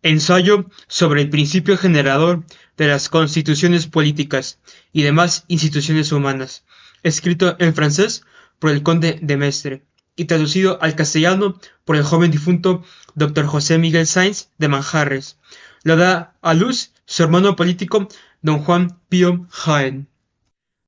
Ensayo sobre el principio generador de las constituciones políticas y demás instituciones humanas, escrito en francés por el conde de Mestre y traducido al castellano por el joven difunto Dr. José Miguel Sáenz de Manjarres. Lo da a luz su hermano político don Juan Pío Jaén.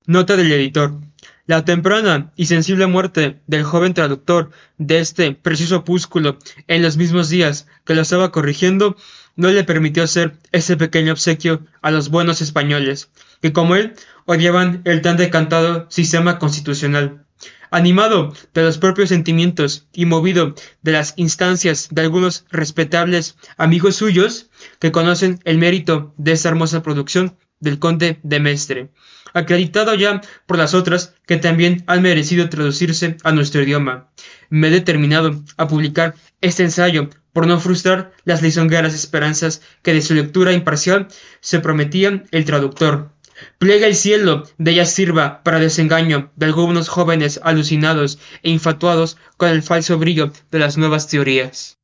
Nota del editor. La temprana y sensible muerte del joven traductor de este preciso opúsculo en los mismos días que lo estaba corrigiendo no le permitió hacer ese pequeño obsequio a los buenos españoles, que como él odiaban el tan decantado sistema constitucional. Animado de los propios sentimientos y movido de las instancias de algunos respetables amigos suyos que conocen el mérito de esta hermosa producción del conde de Mestre, acreditado ya por las otras que también han merecido traducirse a nuestro idioma. Me he determinado a publicar este ensayo por no frustrar las lisonjeras esperanzas que de su lectura imparcial se prometían el traductor. Plega el cielo de ella sirva para desengaño de algunos jóvenes alucinados e infatuados con el falso brillo de las nuevas teorías.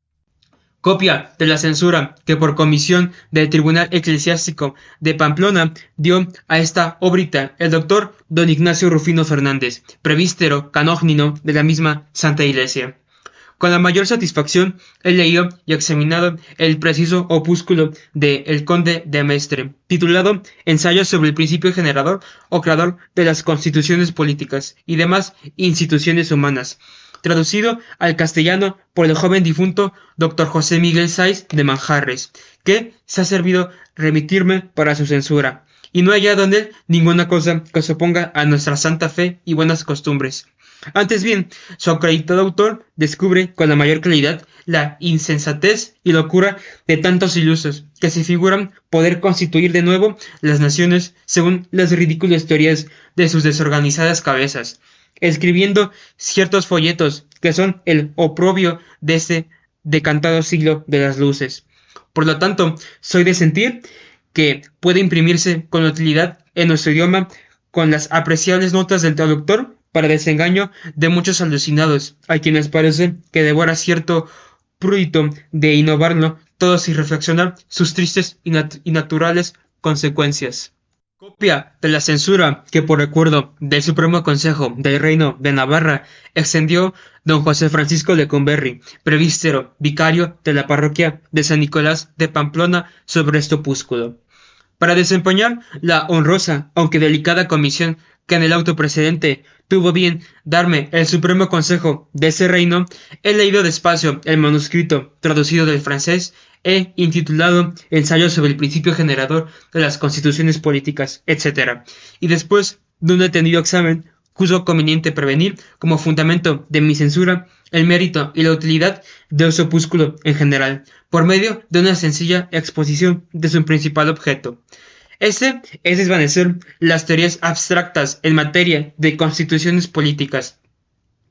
Copia de la censura que por comisión del Tribunal Eclesiástico de Pamplona dio a esta obrita el doctor don Ignacio Rufino Fernández, prevístero canónigo de la misma Santa Iglesia. Con la mayor satisfacción he leído y examinado el preciso opúsculo de El Conde de Mestre, titulado Ensayo sobre el principio generador o creador de las constituciones políticas y demás instituciones humanas, traducido al castellano por el joven difunto Dr. José Miguel Sáenz de Manjarres, que se ha servido remitirme para su censura, y no he hallado en él ninguna cosa que se oponga a nuestra santa fe y buenas costumbres. Antes bien, su acreditado autor descubre con la mayor claridad la insensatez y locura de tantos ilusos que se figuran poder constituir de nuevo las naciones según las ridículas teorías de sus desorganizadas cabezas, escribiendo ciertos folletos que son el oprobio de este decantado siglo de las luces. Por lo tanto, soy de sentir que puede imprimirse con utilidad en nuestro idioma con las apreciables notas del traductor para desengaño de muchos alucinados, a quienes parece que devora cierto prurito de innovarlo todo sin reflexionar sus tristes y naturales consecuencias. Copia de la censura que por recuerdo del Supremo Consejo del Reino de Navarra extendió don José Francisco de Conberry, prevístero, vicario de la parroquia de San Nicolás de Pamplona sobre este opúsculo. Para desempeñar la honrosa, aunque delicada comisión que en el auto precedente tuvo bien darme el Supremo Consejo de ese reino, he leído despacio el manuscrito traducido del francés e intitulado Ensayo sobre el principio generador de las constituciones políticas, etc. Y después de un detenido examen, juzgo conveniente prevenir, como fundamento de mi censura, el mérito y la utilidad de su opúsculo en general, por medio de una sencilla exposición de su principal objeto. Este es desvanecer las teorías abstractas en materia de constituciones políticas,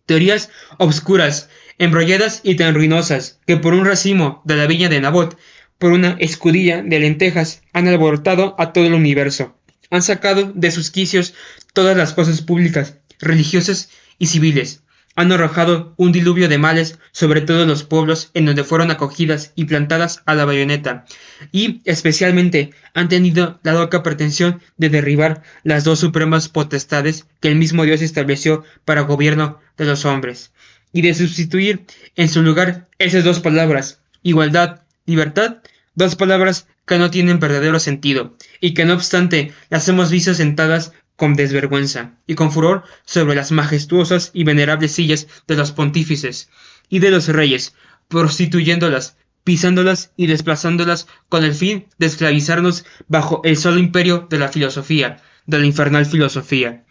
teorías obscuras, embrolladas y tan ruinosas que por un racimo de la viña de Nabot, por una escudilla de lentejas, han alborotado a todo el universo, han sacado de sus quicios todas las cosas públicas, religiosas y civiles, han arrojado un diluvio de males sobre todos los pueblos en donde fueron acogidas y plantadas a la bayoneta, y especialmente han tenido la loca pretensión de derribar las dos supremas potestades que el mismo Dios estableció para gobierno de los hombres, y de sustituir en su lugar esas dos palabras, igualdad, libertad, dos palabras que no tienen verdadero sentido, y que no obstante las hemos visto sentadas con desvergüenza y con furor sobre las majestuosas y venerables sillas de los pontífices y de los reyes, prostituyéndolas, pisándolas y desplazándolas con el fin de esclavizarnos bajo el solo imperio de la filosofía, de la infernal filosofía.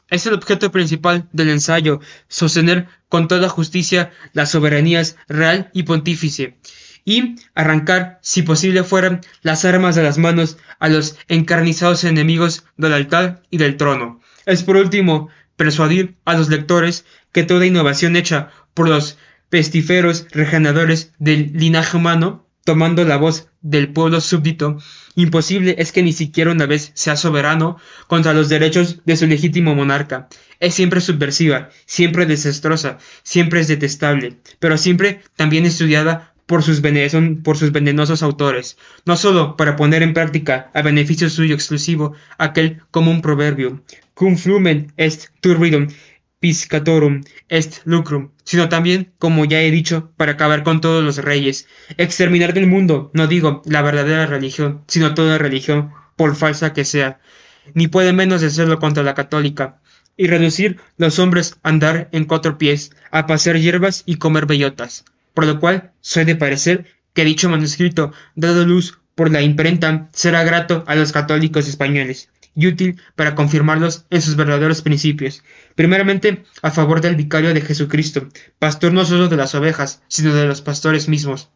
Es el objeto principal del ensayo sostener con toda justicia las soberanías real y pontífice, y arrancar, si posible fuera, las armas de las manos a los encarnizados enemigos del altar y del trono. Es por último persuadir a los lectores que toda innovación hecha por los pestíferos regeneradores del linaje humano, tomando la voz del pueblo súbdito, imposible es que ni siquiera una vez sea soberano contra los derechos de su legítimo monarca. Es siempre subversiva, siempre desastrosa, siempre es detestable, pero siempre también estudiada por sus venenosos autores, no sólo para poner en práctica a beneficio suyo exclusivo aquel común proverbio, cum flumen est turbidum piscatorum est lucrum, sino también, como ya he dicho, para acabar con todos los reyes, exterminar del mundo, no digo la verdadera religión, sino toda religión, por falsa que sea, ni puede menos de serlo contra la católica, y reducir los hombres a andar en cuatro pies, a pasear hierbas y comer bellotas, por lo cual soy de parecer que dicho manuscrito, dado luz por la imprenta, será grato a los católicos españoles y útil para confirmarlos en sus verdaderos principios, primeramente a favor del vicario de Jesucristo, pastor no solo de las ovejas, sino de los pastores mismos,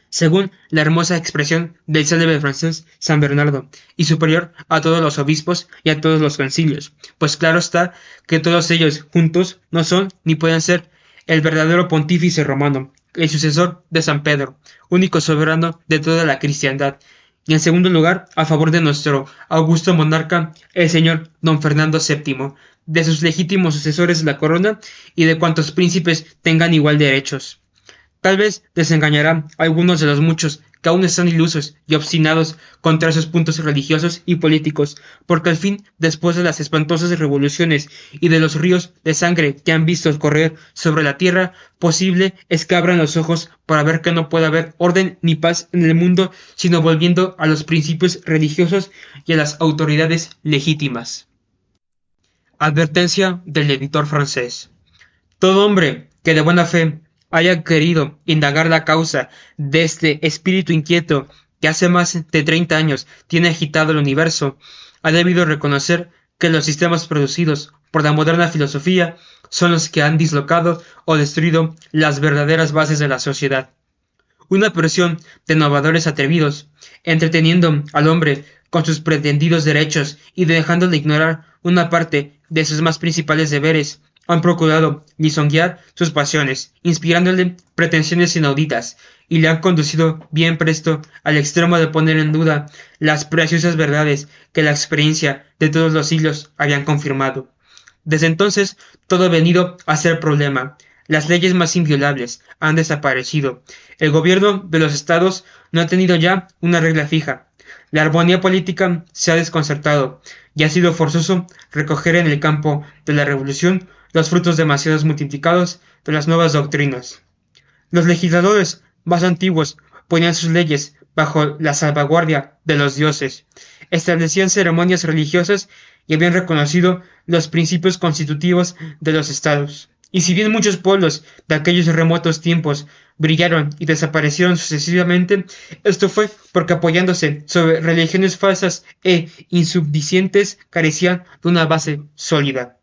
según la hermosa expresión del célebre francés San Bernardo, y superior a todos los obispos y a todos los concilios, pues claro está que todos ellos juntos no son ni pueden ser el verdadero pontífice romano, el sucesor de San Pedro, único soberano de toda la cristiandad, y en segundo lugar, a favor de nuestro augusto monarca, el señor don Fernando VII, de sus legítimos sucesores de la corona y de cuantos príncipes tengan igual derechos. Tal vez desengañará a algunos de los muchos que aún están ilusos y obstinados contra esos puntos religiosos y políticos, porque al fin, después de las espantosas revoluciones y de los ríos de sangre que han visto correr sobre la tierra, posible es que abran los ojos para ver que no puede haber orden ni paz en el mundo, sino volviendo a los principios religiosos y a las autoridades legítimas. Advertencia del editor francés. Todo hombre que de buena fe haya querido indagar la causa de este espíritu inquieto que hace más de 30 años tiene agitado el universo, ha debido reconocer que los sistemas producidos por la moderna filosofía son los que han dislocado o destruido las verdaderas bases de la sociedad. Una presión de innovadores atrevidos, entreteniendo al hombre con sus pretendidos derechos y dejándole ignorar una parte de sus más principales deberes, han procurado lisonjear sus pasiones, inspirándole pretensiones inauditas, y le han conducido bien presto al extremo de poner en duda las preciosas verdades que la experiencia de todos los siglos habían confirmado. Desde entonces, todo ha venido a ser problema. Las leyes más inviolables han desaparecido. El gobierno de los estados no ha tenido ya una regla fija. La armonía política se ha desconcertado y ha sido forzoso recoger en el campo de la revolución los frutos demasiado multiplicados de las nuevas doctrinas. Los legisladores más antiguos ponían sus leyes bajo la salvaguardia de los dioses, establecían ceremonias religiosas y habían reconocido los principios constitutivos de los estados. Y si bien muchos pueblos de aquellos remotos tiempos brillaron y desaparecieron sucesivamente, esto fue porque apoyándose sobre religiones falsas e insuficientes carecían de una base sólida.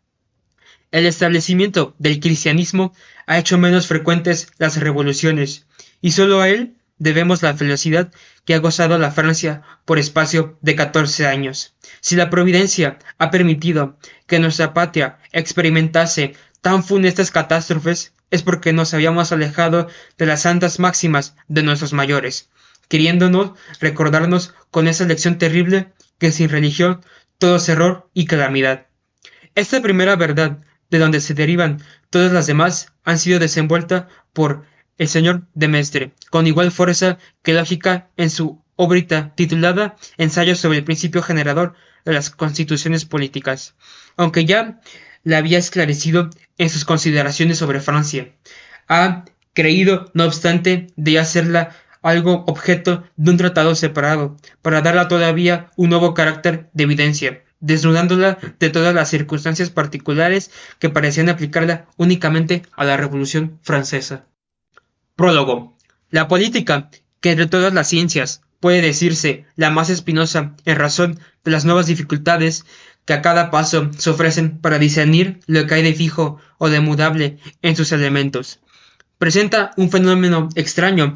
El establecimiento del cristianismo ha hecho menos frecuentes las revoluciones, y solo a él debemos la felicidad que ha gozado la Francia por espacio de 14 años. Si la providencia ha permitido que nuestra patria experimentase tan funestas catástrofes, es porque nos habíamos alejado de las santas máximas de nuestros mayores, queriéndonos recordarnos con esa lección terrible que sin religión todo es error y calamidad. Esta primera verdad, de donde se derivan todas las demás, han sido desenvuelta por el señor de Maistre, con igual fuerza que lógica en su obrita titulada Ensayo sobre el principio generador de las constituciones políticas, aunque ya la había esclarecido en sus consideraciones sobre Francia. Ha creído, no obstante, de hacerla algo objeto de un tratado separado, para darla todavía un nuevo carácter de evidencia, desnudándola de todas las circunstancias particulares que parecían aplicarla únicamente a la Revolución Francesa. Prólogo. La política, que entre todas las ciencias puede decirse la más espinosa en razón de las nuevas dificultades que a cada paso se ofrecen para discernir lo que hay de fijo o de mudable en sus elementos, presenta un fenómeno extraño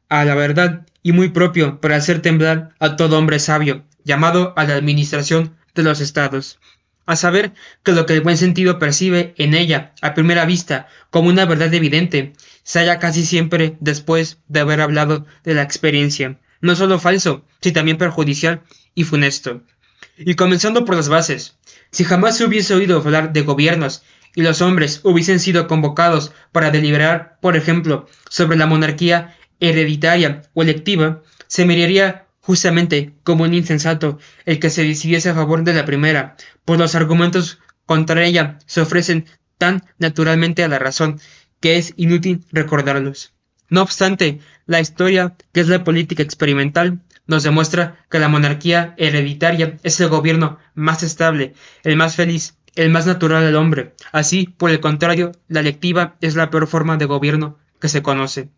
a la verdad y muy propio para hacer temblar a todo hombre sabio, llamado a la administración de los estados, a saber que lo que el buen sentido percibe en ella a primera vista como una verdad evidente, se halla casi siempre después de haber hablado de la experiencia, no solo falso, sino también perjudicial y funesto. Y comenzando por las bases, si jamás se hubiese oído hablar de gobiernos y los hombres hubiesen sido convocados para deliberar, por ejemplo, sobre la monarquía hereditaria o electiva, se miraría justamente como un insensato el que se decidiese a favor de la primera, pues los argumentos contra ella se ofrecen tan naturalmente a la razón que es inútil recordarlos. No obstante, la historia, que es la política experimental, nos demuestra que la monarquía hereditaria es el gobierno más estable, el más feliz, el más natural del hombre. Así, por el contrario, la electiva es la peor forma de gobierno que se conoce.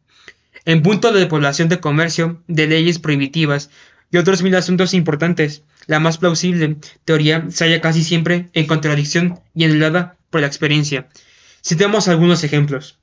En punto de población de comercio, de leyes prohibitivas y otros mil asuntos importantes, la más plausible teoría se halla casi siempre en contradicción y anulada por la experiencia. Citemos algunos ejemplos.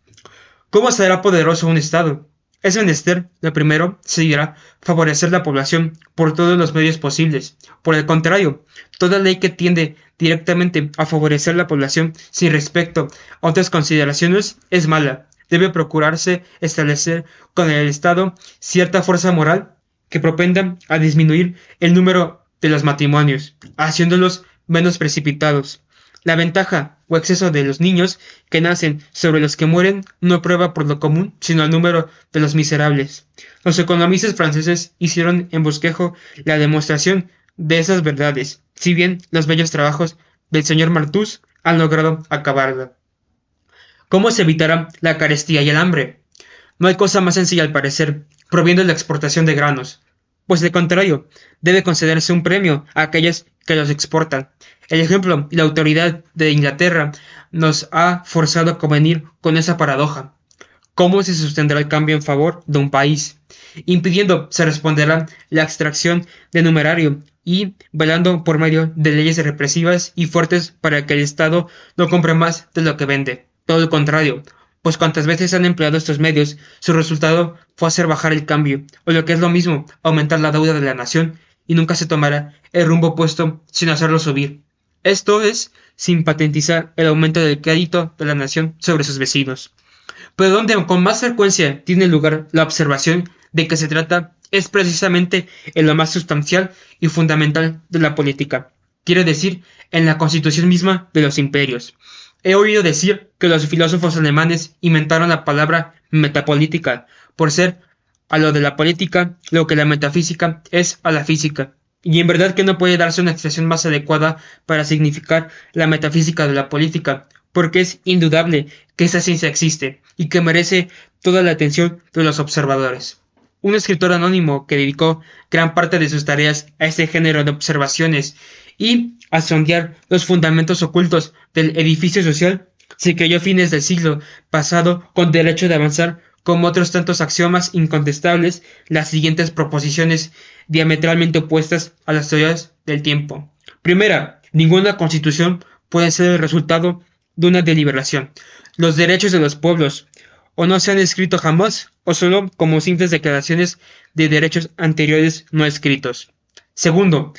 ¿Cómo será poderoso un Estado? Es menester, lo primero, se dirá, favorecer la población por todos los medios posibles. Por el contrario, toda ley que tiende directamente a favorecer la población sin respecto a otras consideraciones es mala. Debe procurarse establecer con el Estado cierta fuerza moral que propenda a disminuir el número de los matrimonios, haciéndolos menos precipitados. La ventaja o exceso de los niños que nacen sobre los que mueren no prueba por lo común, sino el número de los miserables. Los economistas franceses hicieron en bosquejo la demostración de esas verdades, si bien los bellos trabajos del señor Malthus han logrado acabarla. ¿Cómo se evitará la carestía y el hambre? No hay cosa más sencilla al parecer, proviendo de la exportación de granos, pues de contrario, debe concederse un premio a aquellos que los exportan. El ejemplo y la autoridad de Inglaterra nos ha forzado a convenir con esa paradoja. ¿Cómo se sostendrá el cambio en favor de un país? Impidiendo se responderá la extracción de numerario y velando por medio de leyes represivas y fuertes para que el Estado no compre más de lo que vende. Todo lo contrario, pues cuantas veces han empleado estos medios, su resultado fue hacer bajar el cambio, o lo que es lo mismo, aumentar la deuda de la nación, y nunca se tomará el rumbo opuesto sin hacerlo subir. Esto es, sin patentizar el aumento del crédito de la nación sobre sus vecinos. Pero donde con más frecuencia tiene lugar la observación de que se trata es precisamente en lo más sustancial y fundamental de la política, quiere decir, en la constitución misma de los imperios. He oído decir que los filósofos alemanes inventaron la palabra metapolítica, por ser a lo de la política lo que la metafísica es a la física, y en verdad que no puede darse una expresión más adecuada para significar la metafísica de la política, porque es indudable que esa ciencia existe y que merece toda la atención de los observadores. Un escritor anónimo que dedicó gran parte de sus tareas a este género de observaciones y a sondear los fundamentos ocultos del edificio social, se creyó a fines del siglo pasado con derecho de avanzar como otros tantos axiomas incontestables las siguientes proposiciones diametralmente opuestas a las teorías del tiempo. Primera, ninguna constitución puede ser el resultado de una deliberación. Los derechos de los pueblos o no se han escrito jamás o solo como simples declaraciones de derechos anteriores no escritos. Segundo,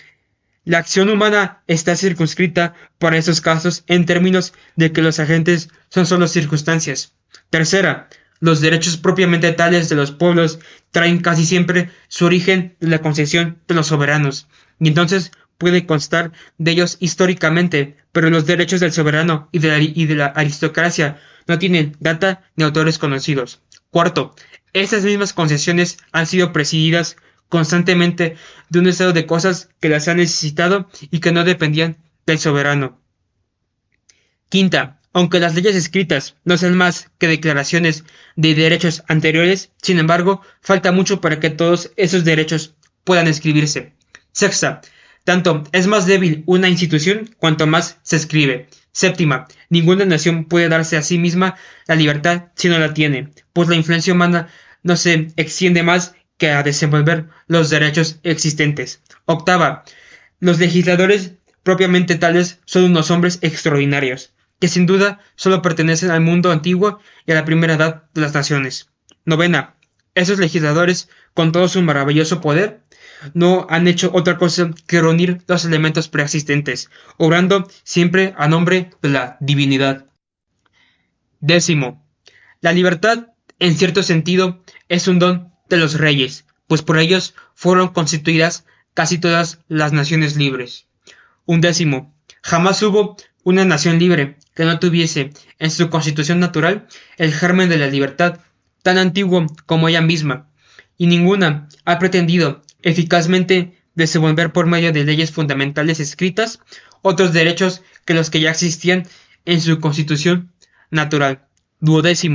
la acción humana está circunscrita para esos casos en términos de que los agentes son solo circunstancias. Tercera, los derechos propiamente tales de los pueblos traen casi siempre su origen de la concesión de los soberanos, y entonces puede constar de ellos históricamente, pero los derechos del soberano y de la aristocracia no tienen data ni autores conocidos. Cuarto, estas mismas concesiones han sido presididas constantemente de un estado de cosas que las han necesitado y que no dependían del soberano. Quinta, aunque las leyes escritas no sean más que declaraciones de derechos anteriores, sin embargo, falta mucho para que todos esos derechos puedan escribirse. Sexta, tanto es más débil una institución cuanto más se escribe. Séptima, ninguna nación puede darse a sí misma la libertad si no la tiene, pues la influencia humana no se extiende más que a desenvolver los derechos existentes. Octava, los legisladores propiamente tales son unos hombres extraordinarios, que sin duda solo pertenecen al mundo antiguo y a la primera edad de las naciones. Novena, esos legisladores, con todo su maravilloso poder, no han hecho otra cosa que reunir los elementos preexistentes, obrando siempre a nombre de la divinidad. Décimo, la libertad, en cierto sentido, es un don de los reyes, pues por ellos fueron constituidas casi todas las naciones libres. Undécimo, jamás hubo una nación libre que no tuviese en su constitución natural el germen de la libertad, tan antiguo como ella misma, y ninguna ha pretendido eficazmente desenvolver por medio de leyes fundamentales escritas otros derechos que los que ya existían en su constitución natural. 12.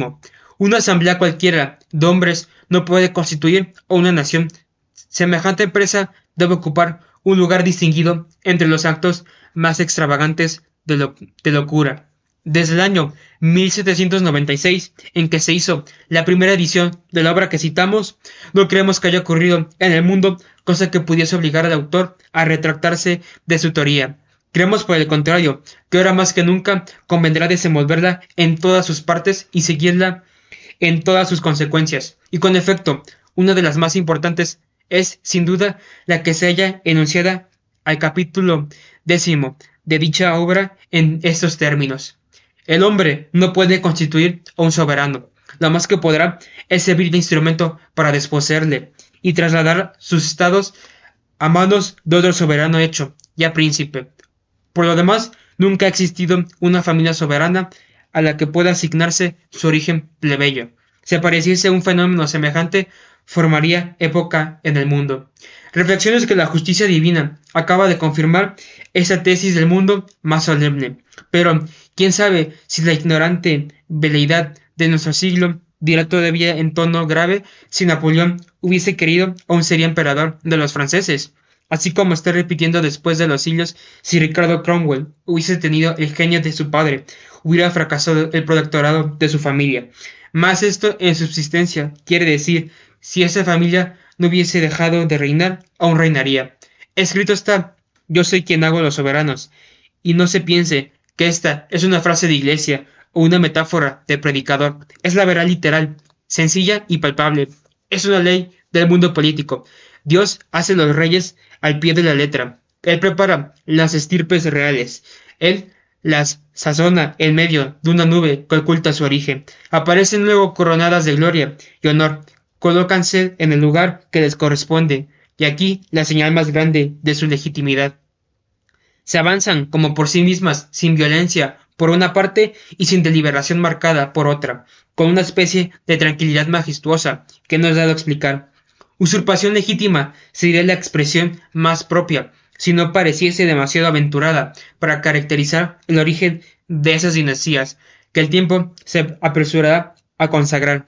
Una asamblea cualquiera de hombres no puede constituir a una nación. Semejante empresa debe ocupar un lugar distinguido entre los actos más extravagantes de locura. Desde el año 1796, en que se hizo la primera edición de la obra que citamos, no creemos que haya ocurrido en el mundo cosa que pudiese obligar al autor a retractarse de su teoría. Creemos, por el contrario, que ahora más que nunca convendrá desenvolverla en todas sus partes y seguirla en todas sus consecuencias. Y con efecto, una de las más importantes es, sin duda, la que se halla enunciada al capítulo 10 de dicha obra en estos términos. El hombre no puede constituir a un soberano. Lo más que podrá es servir de instrumento para desposeerle y trasladar sus estados a manos de otro soberano hecho, ya príncipe. Por lo demás, nunca ha existido una familia soberana a la que pueda asignarse su origen plebeyo. Si apareciese un fenómeno semejante, formaría época en el mundo. Reflexiones que la justicia divina acaba de confirmar esa tesis del mundo más solemne. Pero, ¿quién sabe si la ignorante veleidad de nuestro siglo dirá todavía en tono grave si Napoleón hubiese querido aún sería emperador de los franceses? Así como está repitiendo después de los siglos si Ricardo Cromwell hubiese tenido el genio de su padre, hubiera fracasado el protectorado de su familia. Más esto en subsistencia quiere decir, si esa familia no hubiese dejado de reinar, aún reinaría. Escrito está, yo soy quien hago los soberanos, y no se piense que esta es una frase de iglesia o una metáfora de predicador. Es la verdad literal, sencilla y palpable. Es una ley del mundo político. Dios hace los reyes al pie de la letra. Él prepara las estirpes reales. Él las sazona en medio de una nube que oculta su origen. Aparecen luego coronadas de gloria y honor. Colócanse en el lugar que les corresponde. Y aquí la señal más grande de su legitimidad. Se avanzan como por sí mismas, sin violencia por una parte y sin deliberación marcada por otra, con una especie de tranquilidad majestuosa que no es dado explicar. Usurpación legítima sería la expresión más propia, si no pareciese demasiado aventurada para caracterizar el origen de esas dinastías, que el tiempo se apresurará a consagrar.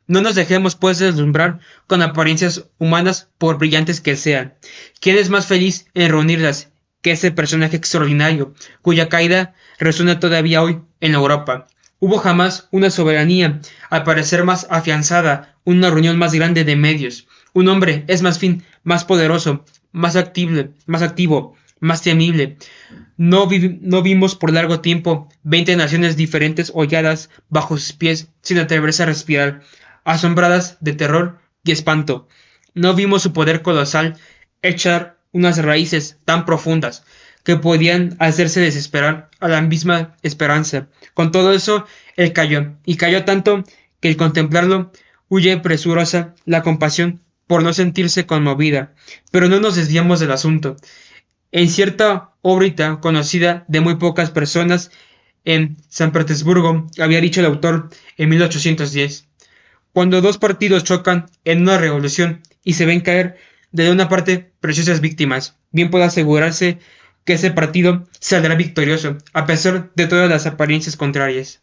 No nos dejemos, pues, deslumbrar con apariencias humanas por brillantes que sean. ¿Quién es más feliz en reunirlas que ese personaje extraordinario, cuya caída resuena todavía hoy en Europa? Hubo jamás una soberanía, al parecer más afianzada, una reunión más grande de medios. Un hombre es más fin, más poderoso, más activo, más temible. No vimos por largo tiempo 20 naciones diferentes holladas bajo sus pies sin atreverse a respirar, asombradas de terror y espanto. No vimos su poder colosal echar unas raíces tan profundas que podían hacerse desesperar a la misma esperanza. Con todo eso, él cayó, y cayó tanto que al contemplarlo huye presurosa la compasión por no sentirse conmovida. Pero no nos desviamos del asunto. En cierta órbita conocida de muy pocas personas en San Petersburgo, había dicho el autor en 1810, cuando dos partidos chocan en una revolución y se ven caer de una parte preciosas víctimas, bien puede asegurarse que ese partido saldrá victorioso, a pesar de todas las apariencias contrarias.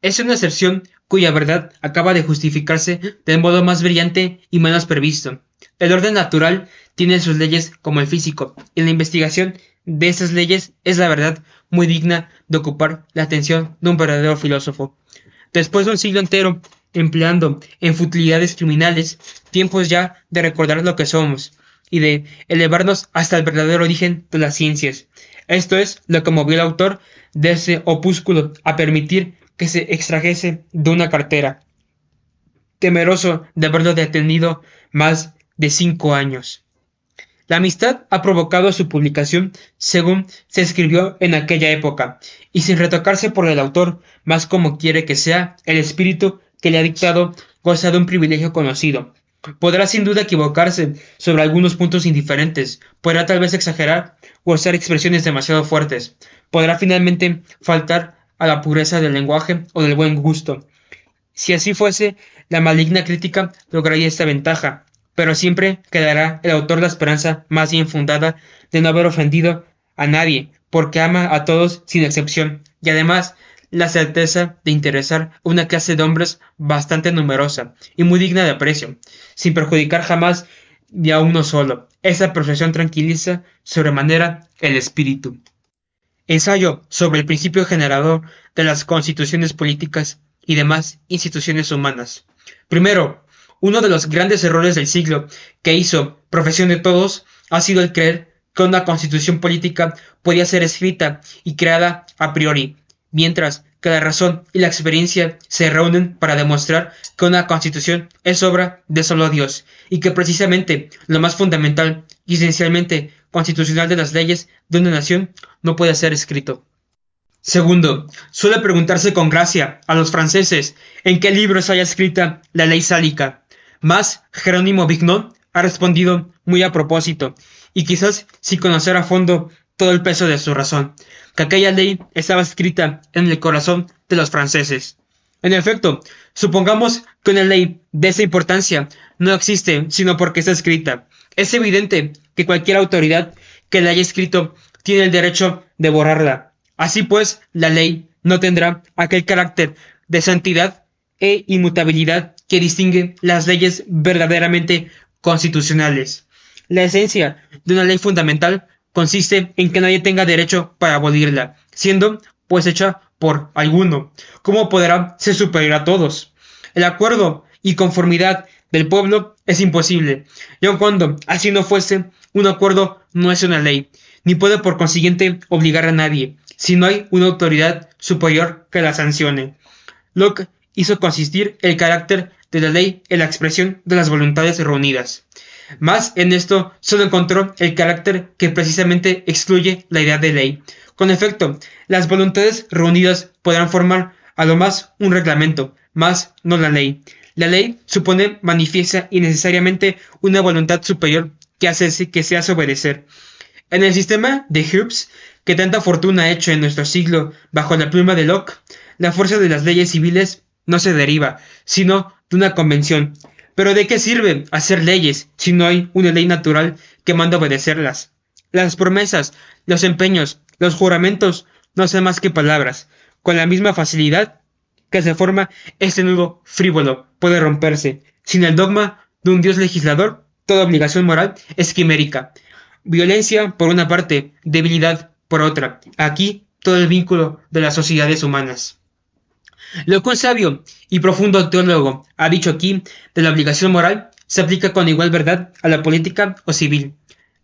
Es una excepción cuya verdad acaba de justificarse del modo más brillante y menos previsto. El orden natural tiene sus leyes como el físico, y la investigación de esas leyes es la verdad muy digna de ocupar la atención de un verdadero filósofo. Después de un siglo entero empleando en futilidades criminales, tiempos ya de recordar lo que somos y de elevarnos hasta el verdadero origen de las ciencias. Esto es lo que movió al autor de ese opúsculo a permitir que se extrajese de una cartera, temeroso de haberlo detenido más de 5 años. La amistad ha provocado su publicación según se escribió en aquella época, y sin retocarse por el autor, más como quiere que sea, el espíritu que le ha dictado goza de un privilegio conocido. Podrá sin duda equivocarse sobre algunos puntos indiferentes, podrá tal vez exagerar o usar expresiones demasiado fuertes, podrá finalmente faltar a la pureza del lenguaje o del buen gusto. Si así fuese, la maligna crítica lograría esta ventaja, pero siempre quedará el autor la esperanza más bien fundada de no haber ofendido a nadie, porque ama a todos sin excepción, y además la certeza de interesar a una clase de hombres bastante numerosa y muy digna de aprecio, sin perjudicar jamás ni a uno solo. Esa perfección tranquiliza sobremanera el espíritu. Ensayo sobre el principio generador de las constituciones políticas y demás instituciones humanas. Primero, uno de los grandes errores del siglo que hizo profesión de todos ha sido el creer que una constitución política podía ser escrita y creada a priori, mientras que la razón y la experiencia se reúnen para demostrar que una constitución es obra de solo Dios y que precisamente lo más fundamental y esencialmente constitucional de las leyes de una nación no puede ser escrito. Segundo, suele preguntarse con gracia a los franceses en qué libros haya escrita la ley sálica. Mas Jerónimo Vignon ha respondido muy a propósito, y quizás sin conocer a fondo todo el peso de su razón, que aquella ley estaba escrita en el corazón de los franceses. En efecto, supongamos que una ley de esa importancia no existe sino porque está escrita. Es evidente que cualquier autoridad que la haya escrito tiene el derecho de borrarla. Así pues, la ley no tendrá aquel carácter de santidad e inmutabilidad que distingue las leyes verdaderamente constitucionales. La esencia de una ley fundamental consiste en que nadie tenga derecho para abolirla, siendo pues hecha por alguno. ¿Cómo podrá ser superior a todos? El acuerdo y conformidad del pueblo es imposible, y aun cuando así no fuese, un acuerdo no es una ley, ni puede por consiguiente obligar a nadie, si no hay una autoridad superior que la sancione. Locke hizo consistir el carácter de la ley en la expresión de las voluntades reunidas. Mas en esto solo encontró el carácter que precisamente excluye la idea de ley. Con efecto, las voluntades reunidas podrán formar a lo más un reglamento, mas no la ley. La ley supone manifiesta y necesariamente una voluntad superior que hace que se hace obedecer. En el sistema de Hobbes, que tanta fortuna ha hecho en nuestro siglo bajo la pluma de Locke, la fuerza de las leyes civiles no se deriva, sino de una convención. Pero ¿de qué sirve hacer leyes si no hay una ley natural que manda obedecerlas? Las promesas, los empeños, los juramentos no son más que palabras. Con la misma facilidad que se forma este nudo frívolo puede romperse. Sin el dogma de un Dios legislador, toda obligación moral es quimérica. Violencia por una parte, debilidad por otra. Aquí todo el vínculo de las sociedades humanas. Lo que un sabio y profundo teólogo ha dicho aquí de la obligación moral se aplica con igual verdad a la política o civil.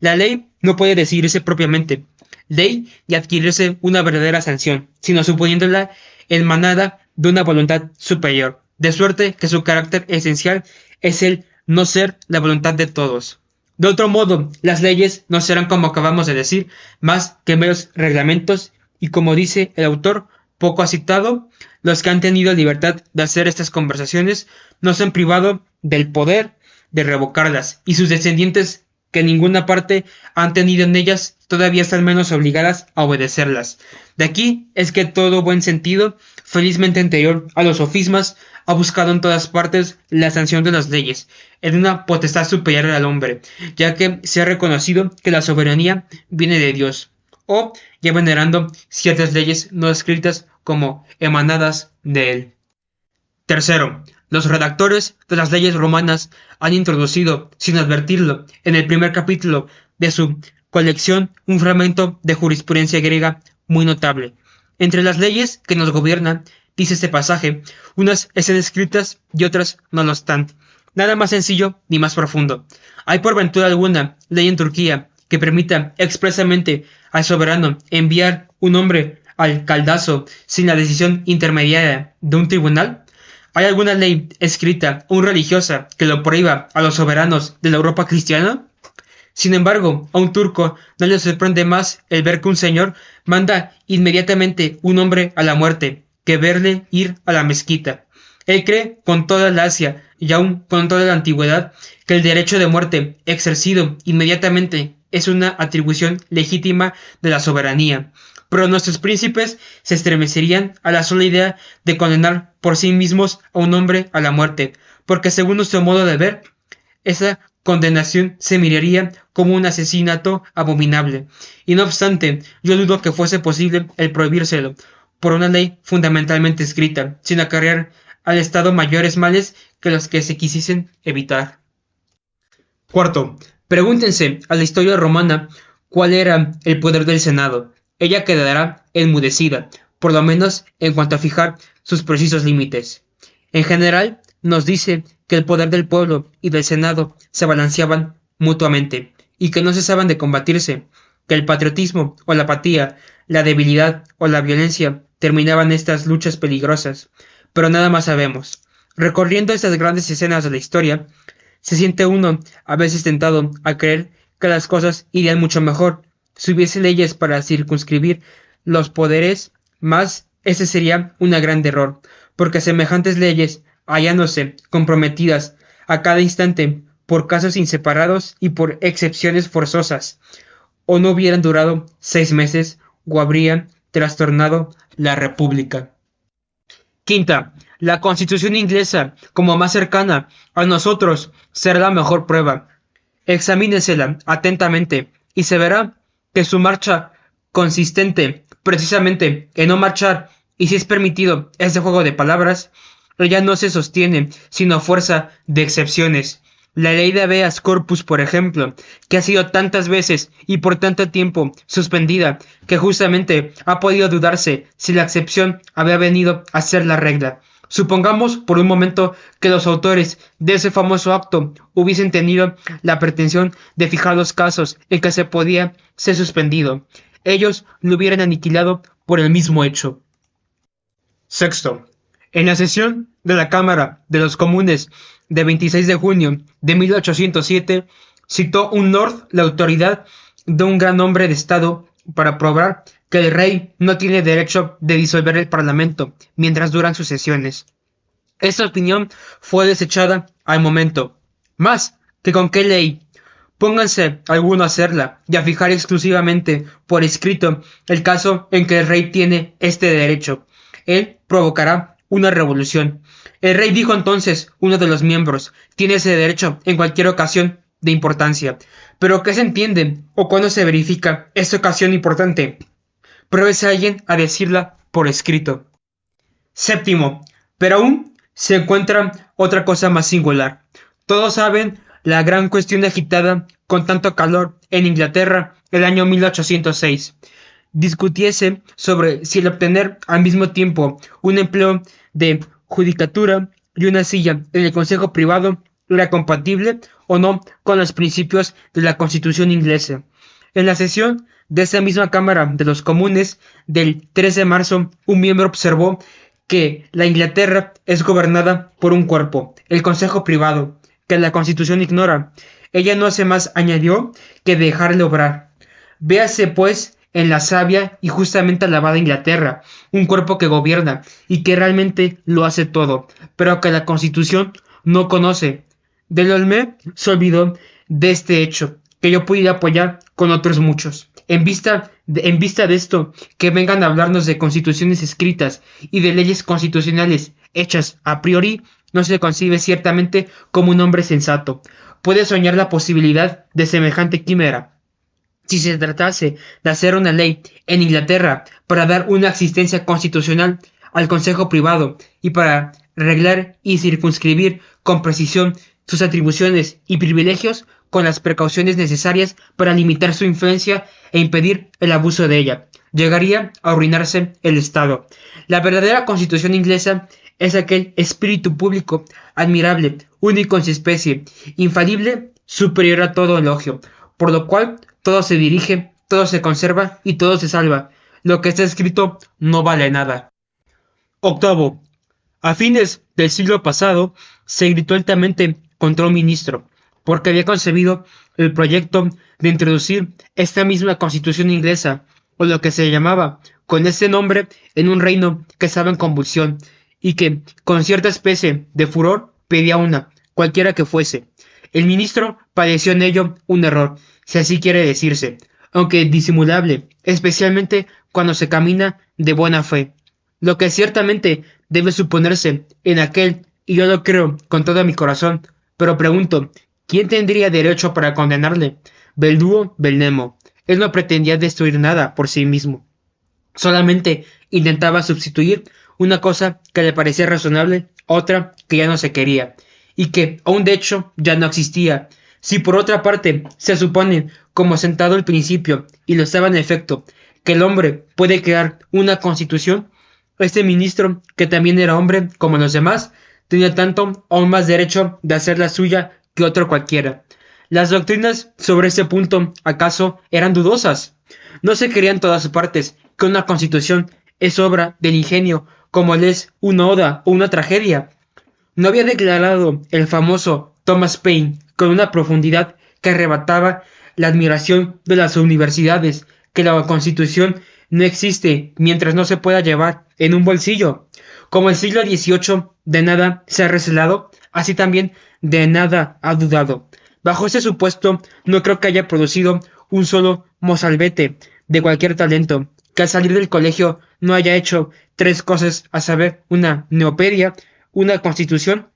La ley no puede decidirse propiamente ley y adquirirse una verdadera sanción, sino suponiéndola emanada de una voluntad superior, de suerte que su carácter esencial es el no ser la voluntad de todos. De otro modo, las leyes no serán, como acabamos de decir, más que meros reglamentos, y como dice el autor, poco aceptado, los que han tenido libertad de hacer estas conversaciones no se han privado del poder de revocarlas, y sus descendientes que en ninguna parte han tenido en ellas todavía están menos obligadas a obedecerlas. De aquí es que todo buen sentido, felizmente anterior a los sofismas, ha buscado en todas partes la sanción de las leyes, en una potestad superior al hombre, ya que se ha reconocido que la soberanía viene de Dios, o ya venerando ciertas leyes no escritas como emanadas de él. Tercero, los redactores de las leyes romanas han introducido, sin advertirlo, en el primer capítulo de su colección un fragmento de jurisprudencia griega muy notable. Entre las leyes que nos gobiernan, dice este pasaje, unas están escritas y otras no lo están. Nada más sencillo ni más profundo. ¿Hay por ventura alguna ley en Turquía que permita expresamente al soberano enviar un hombre al caldazo sin la decisión intermediaria de un tribunal? ¿Hay alguna ley escrita o religiosa que lo prohíba a los soberanos de la Europa cristiana? Sin embargo, a un turco no le sorprende más el ver que un señor manda inmediatamente un hombre a la muerte que verle ir a la mezquita. Él cree con toda la Asia y aún con toda la antigüedad que el derecho de muerte ejercido inmediatamente es una atribución legítima de la soberanía. pero nuestros príncipes se estremecerían a la sola idea de condenar por sí mismos a un hombre a la muerte, porque según nuestro modo de ver, esa condenación se miraría como un asesinato abominable, y no obstante, yo dudo que fuese posible el prohibírselo por una ley fundamentalmente escrita, sin acarrear al Estado mayores males que los que se quisiesen evitar. Cuarto, pregúntense a la historia romana cuál era el poder del Senado. Ella quedará enmudecida, por lo menos en cuanto a fijar sus precisos límites. En general, nos dice que el poder del pueblo y del Senado se balanceaban mutuamente y que no cesaban de combatirse, que el patriotismo o la apatía, la debilidad o la violencia terminaban estas luchas peligrosas, pero nada más sabemos. Recorriendo estas grandes escenas de la historia, se siente uno a veces tentado a creer que las cosas irían mucho mejor si hubiese leyes para circunscribir los poderes, mas ese sería un gran error, porque semejantes leyes, hallándose comprometidas a cada instante por casos inseparados y por excepciones forzosas, o no hubieran durado 6 meses o habrían trastornado la República. Quinta, la Constitución inglesa, como más cercana a nosotros, será la mejor prueba. Examínesela atentamente y se verá que su marcha consistente precisamente en no marchar, y si es permitido este juego de palabras, ella no se sostiene sino a fuerza de excepciones. La ley de habeas corpus, por ejemplo, que ha sido tantas veces y por tanto tiempo suspendida, que justamente ha podido dudarse si la excepción había venido a ser la regla. Supongamos por un momento que los autores de ese famoso acto hubiesen tenido la pretensión de fijar los casos en que se podía ser suspendido. Ellos lo hubieran aniquilado por el mismo hecho. Sexto, en la sesión de la Cámara de los Comunes de 26 de junio de 1807, citó un North la autoridad de un gran hombre de Estado para probar que el rey no tiene derecho de disolver el Parlamento mientras duran sus sesiones. Esta opinión fue desechada al momento. Más que con qué ley. Pónganse alguno a hacerla y a fijar exclusivamente por escrito el caso en que el rey tiene este derecho. Él provocará una revolución. El rey, dijo entonces uno de los miembros, tiene ese derecho en cualquier ocasión de importancia. ¿Pero qué se entiende o cuándo se verifica esta ocasión importante? Pruébese a alguien a decirla por escrito. Séptimo, pero aún se encuentra otra cosa más singular. Todos saben la gran cuestión agitada con tanto calor en Inglaterra el año 1806. Discutiese sobre si el obtener al mismo tiempo un empleo de judicatura y una silla en el Consejo Privado era compatible o no con los principios de la Constitución inglesa. En la sesión de esa misma Cámara de los Comunes del 3 de marzo, un miembro observó que la Inglaterra es gobernada por un cuerpo, el Consejo Privado, que la Constitución ignora. Ella no hace más, añadió, que dejarle obrar. Véase, pues, en la sabia y justamente alabada Inglaterra, un cuerpo que gobierna y que realmente lo hace todo, pero que la Constitución no conoce. Delolme se olvidó de este hecho, que yo pudiera apoyar con otros muchos. En vista de esto, que vengan a hablarnos de constituciones escritas y de leyes constitucionales hechas a priori, no se concibe ciertamente como un hombre sensato. Puede soñar la posibilidad de semejante quimera. Si se tratase de hacer una ley en Inglaterra para dar una asistencia constitucional al Consejo Privado y para reglar y circunscribir con precisión sus atribuciones y privilegios con las precauciones necesarias para limitar su influencia e impedir el abuso de ella, llegaría a arruinarse el Estado. La verdadera Constitución inglesa es aquel espíritu público admirable, único en su especie, infalible, superior a todo elogio, por lo cual todo se dirige, todo se conserva y todo se salva. Lo que está escrito no vale nada. Octavo. A fines del siglo pasado se gritó altamente contra un ministro, porque había concebido el proyecto de introducir esta misma Constitución inglesa, o lo que se llamaba con ese nombre, en un reino que estaba en convulsión, y que, con cierta especie de furor, pedía una, cualquiera que fuese. El ministro padeció en ello un error, si así quiere decirse, aunque disimulable, especialmente cuando se camina de buena fe. Lo que ciertamente debe suponerse en aquel, y yo lo creo con todo mi corazón, pero pregunto, ¿quién tendría derecho para condenarle? Vel duo, vel nemo. Él no pretendía destruir nada por sí mismo. Solamente intentaba sustituir una cosa que le parecía razonable a otra que ya no se quería, y que aún de hecho ya no existía. Si por otra parte se supone, como sentado el principio, y lo estaba en efecto, que el hombre puede crear una constitución, este ministro, que también era hombre como los demás, tenía tanto aún más derecho de hacer la suya que otro cualquiera. Las doctrinas sobre ese punto, ¿acaso eran dudosas? No se creía en todas partes que una constitución es obra del ingenio, como lo es una oda o una tragedia. No había declarado el famoso Thomas Paine con una profundidad que arrebataba la admiración de las universidades, que la Constitución no existe mientras no se pueda llevar en un bolsillo. Como el siglo XVIII de nada se ha recelado, así también de nada ha dudado. Bajo ese supuesto, no creo que haya producido un solo mozalbete de cualquier talento, que al salir del colegio no haya hecho tres cosas, a saber, una neopedia, una constitución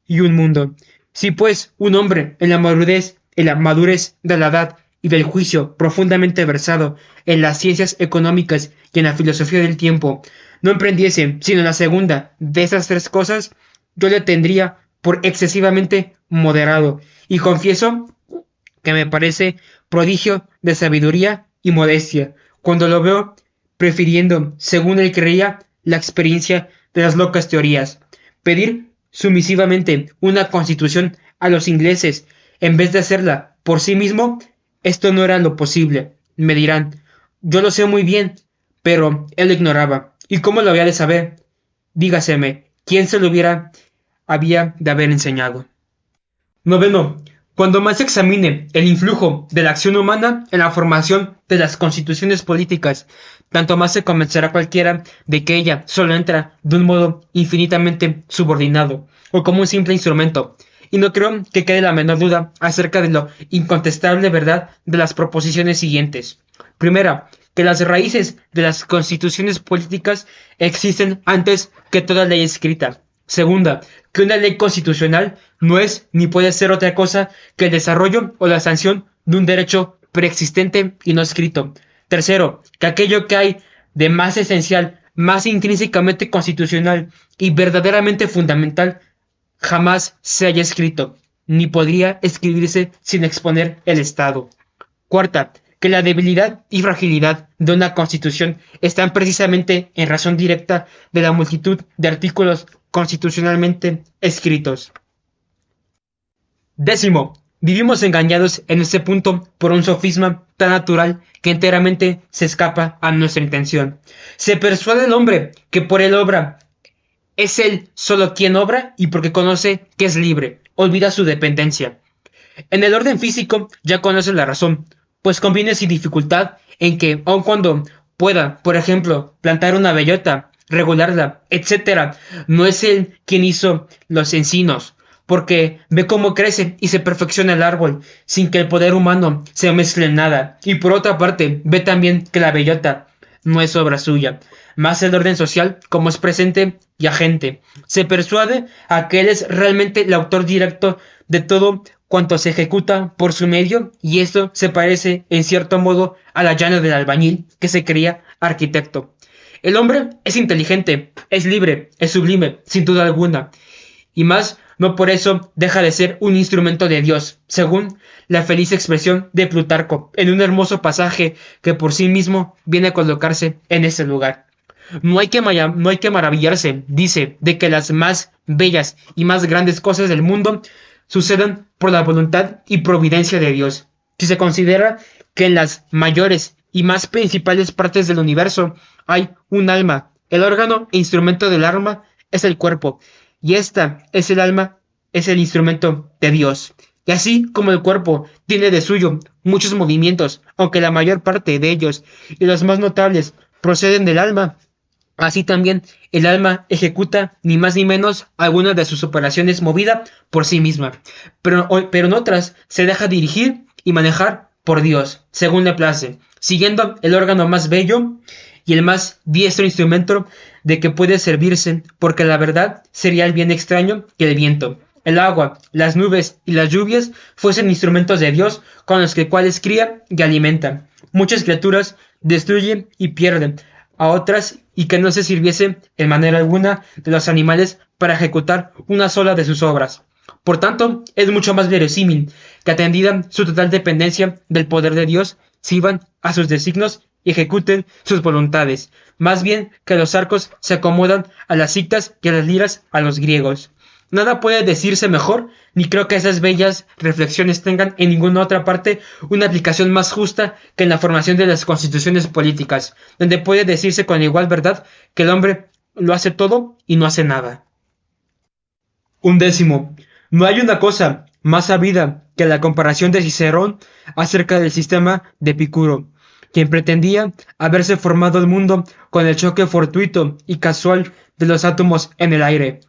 y un mundo. Si pues un hombre en la madurez de la edad y del juicio profundamente versado en las ciencias económicas y en la filosofía del tiempo, no emprendiese sino la segunda de esas tres cosas, yo le tendría por excesivamente moderado, y confieso que me parece prodigio de sabiduría y modestia, cuando lo veo prefiriendo, según él creía, la experiencia de las locas teorías. Pedir sumisivamente una constitución a los ingleses en vez de hacerla por sí mismo, esto no era lo posible. Me dirán, yo lo sé muy bien, pero él lo ignoraba. ¿Y cómo lo había de saber? Dígaseme, ¿quién se lo había de haber enseñado? Noveno. Cuando más se examine el influjo de la acción humana en la formación de las constituciones políticas, tanto más se convencerá cualquiera de que ella solo entra de un modo infinitamente subordinado, o como un simple instrumento, y no creo que quede la menor duda acerca de la incontestable verdad de las proposiciones siguientes. Primera, que las raíces de las constituciones políticas existen antes que toda ley escrita. Segunda, que una ley constitucional no es ni puede ser otra cosa que el desarrollo o la sanción de un derecho preexistente y no escrito. Tercero, que aquello que hay de más esencial, más intrínsecamente constitucional y verdaderamente fundamental jamás se haya escrito, ni podría escribirse sin exponer el Estado. Cuarta, que la debilidad y fragilidad de una constitución están precisamente en razón directa de la multitud de artículos constitucionalmente escritos. Décimo, vivimos engañados en este punto por un sofisma tan natural que enteramente se escapa a nuestra intención. Se persuade el hombre que por él obra, es él solo quien obra y porque conoce que es libre, olvida su dependencia. En el orden físico ya conoce la razón, pues conviene sin dificultad en que, aun cuando pueda, por ejemplo, plantar una bellota, regularla, etc., no es él quien hizo los encinos, porque ve cómo crece y se perfecciona el árbol, sin que el poder humano se mezcle en nada, y por otra parte ve también que la bellota no es obra suya, más el orden social como es presente y agente. Se persuade a que él es realmente el autor directo de todo cuanto se ejecuta por su medio, y esto se parece en cierto modo a la llana del albañil que se creía arquitecto. El hombre es inteligente, es libre, es sublime, sin duda alguna, y más no por eso deja de ser un instrumento de Dios, según la feliz expresión de Plutarco en un hermoso pasaje que por sí mismo viene a colocarse en ese lugar. No hay que maravillarse, dice, de que las más bellas y más grandes cosas del mundo sucedan por la voluntad y providencia de Dios. Si se considera que en las mayores y más principales partes del universo hay un alma, el órgano e instrumento del alma es el cuerpo, y esta es el alma, es el instrumento de Dios. Y así como el cuerpo tiene de suyo muchos movimientos, aunque la mayor parte de ellos y los más notables proceden del alma, así también el alma ejecuta ni más ni menos alguna de sus operaciones movida por sí misma, pero en otras se deja dirigir y manejar por Dios, según le place, siguiendo el órgano más bello y el más diestro instrumento de que puede servirse, porque la verdad sería el bien extraño que el viento, el agua, las nubes y las lluvias fuesen instrumentos de Dios con los que cuales cría y alimenta. Muchas criaturas destruyen y pierden a otras y que no se sirviese en manera alguna de los animales para ejecutar una sola de sus obras. Por tanto, es mucho más verosímil que atendida su total dependencia del poder de Dios, sirvan a sus designios y ejecuten sus voluntades, más bien que los arcos se acomodan a las citas y a las liras a los griegos. Nada puede decirse mejor, ni creo que esas bellas reflexiones tengan en ninguna otra parte una aplicación más justa que en la formación de las constituciones políticas, donde puede decirse con igual verdad que el hombre lo hace todo y no hace nada. 11. No hay una cosa más sabida que la comparación de Cicerón acerca del sistema de Epicuro, quien pretendía haberse formado el mundo con el choque fortuito y casual de los átomos en el aire.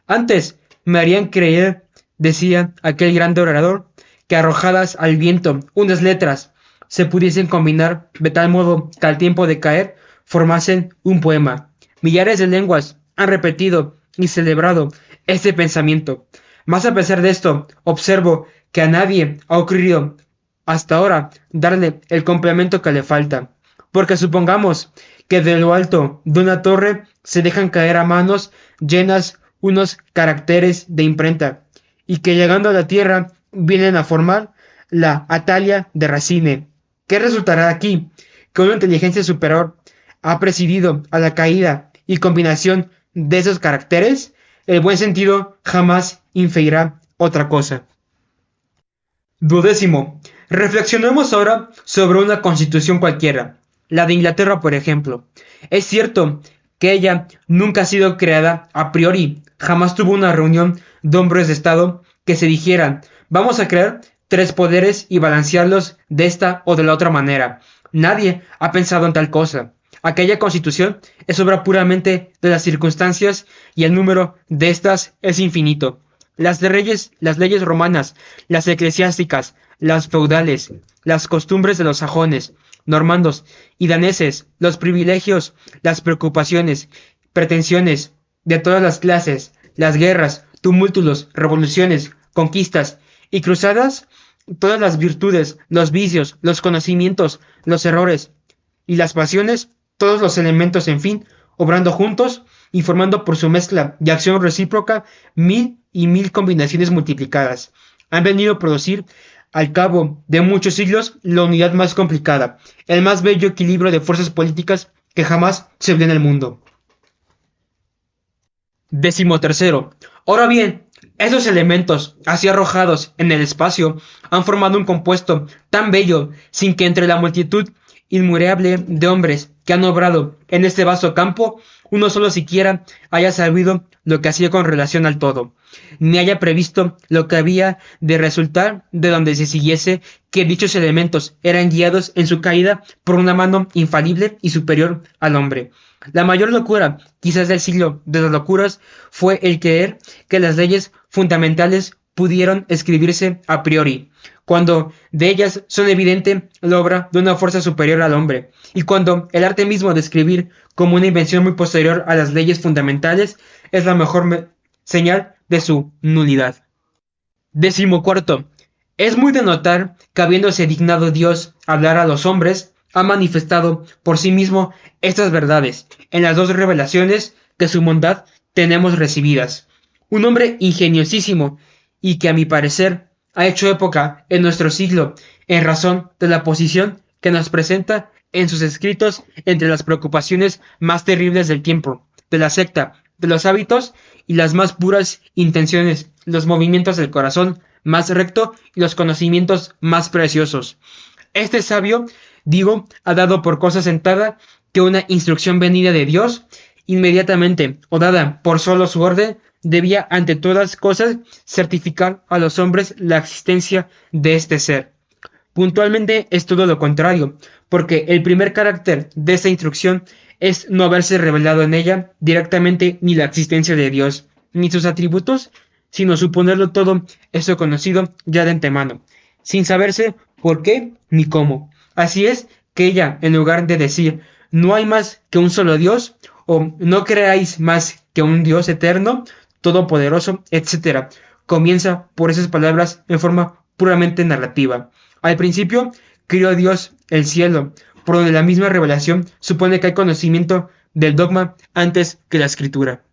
Antes me harían creer, decía aquel gran orador, que arrojadas al viento unas letras se pudiesen combinar de tal modo que al tiempo de caer formasen un poema. Millares de lenguas han repetido y celebrado este pensamiento. Mas a pesar de esto, observo que a nadie ha ocurrido hasta ahora darle el complemento que le falta. Porque supongamos que de lo alto de una torre se dejan caer a manos llenas unos caracteres de imprenta, y que llegando a la tierra vienen a formar la Atalia de Racine. ¿Qué resultará aquí? Que una inteligencia superior ha presidido a la caída y combinación de esos caracteres. El buen sentido jamás inferirá otra cosa. 12. Reflexionemos ahora sobre una constitución cualquiera, la de Inglaterra, por ejemplo. Es cierto que ella nunca ha sido creada a priori, jamás tuvo una reunión de hombres de Estado que se dijeran, vamos a crear 3 poderes y balancearlos de esta o de la otra manera. Nadie ha pensado en tal cosa. Aquella constitución es obra puramente de las circunstancias y el número de estas es infinito. Las leyes romanas, las eclesiásticas, las feudales, las costumbres de los sajones, normandos y daneses, los privilegios, las preocupaciones, pretensiones de todas las clases, las guerras, tumultos, revoluciones, conquistas y cruzadas, todas las virtudes, los vicios, los conocimientos, los errores y las pasiones, todos los elementos, en fin, obrando juntos y formando por su mezcla y acción recíproca 1000 y 1000 combinaciones multiplicadas, han venido a producir al cabo de muchos siglos la unidad más complicada, el más bello equilibrio de fuerzas políticas que jamás se vio en el mundo. 13. Ahora bien, esos elementos, así arrojados en el espacio, han formado un compuesto tan bello, sin que entre la multitud innumerable de hombres que han obrado en este vasto campo, uno solo siquiera haya sabido lo que hacía con relación al todo, ni haya previsto lo que había de resultar de donde se siguiese que dichos elementos eran guiados en su caída por una mano infalible y superior al hombre. La mayor locura, quizás del siglo de las locuras, fue el creer que las leyes fundamentales pudieron escribirse a priori, cuando de ellas son evidente la obra de una fuerza superior al hombre, y cuando el arte mismo de escribir como una invención muy posterior a las leyes fundamentales es la mejor señal de su nulidad. 14. Es muy de notar que habiéndose dignado Dios hablar a los hombres, ha manifestado por sí mismo estas verdades en las 2 revelaciones que su bondad tenemos recibidas. Un hombre ingeniosísimo y que a mi parecer ha hecho época en nuestro siglo en razón de la posición que nos presenta en sus escritos entre las preocupaciones más terribles del tiempo, de la secta, de los hábitos y las más puras intenciones, los movimientos del corazón más recto y los conocimientos más preciosos. Este sabio, digo, ha dado por cosa sentada que una instrucción venida de Dios, inmediatamente o dada por solo su orden, debía ante todas cosas certificar a los hombres la existencia de este ser. Puntualmente es todo lo contrario, porque el primer carácter de esta instrucción es no haberse revelado en ella directamente ni la existencia de Dios, ni sus atributos, sino suponerlo todo eso conocido ya de antemano, sin saberse por qué ni cómo. Así es que ella, en lugar de decir no hay más que un solo Dios, o no creáis más que un Dios eterno, todopoderoso, etc. Comienza por esas palabras en forma puramente narrativa. Al principio, crió Dios el cielo, por donde la misma revelación supone que hay conocimiento del dogma antes que la escritura.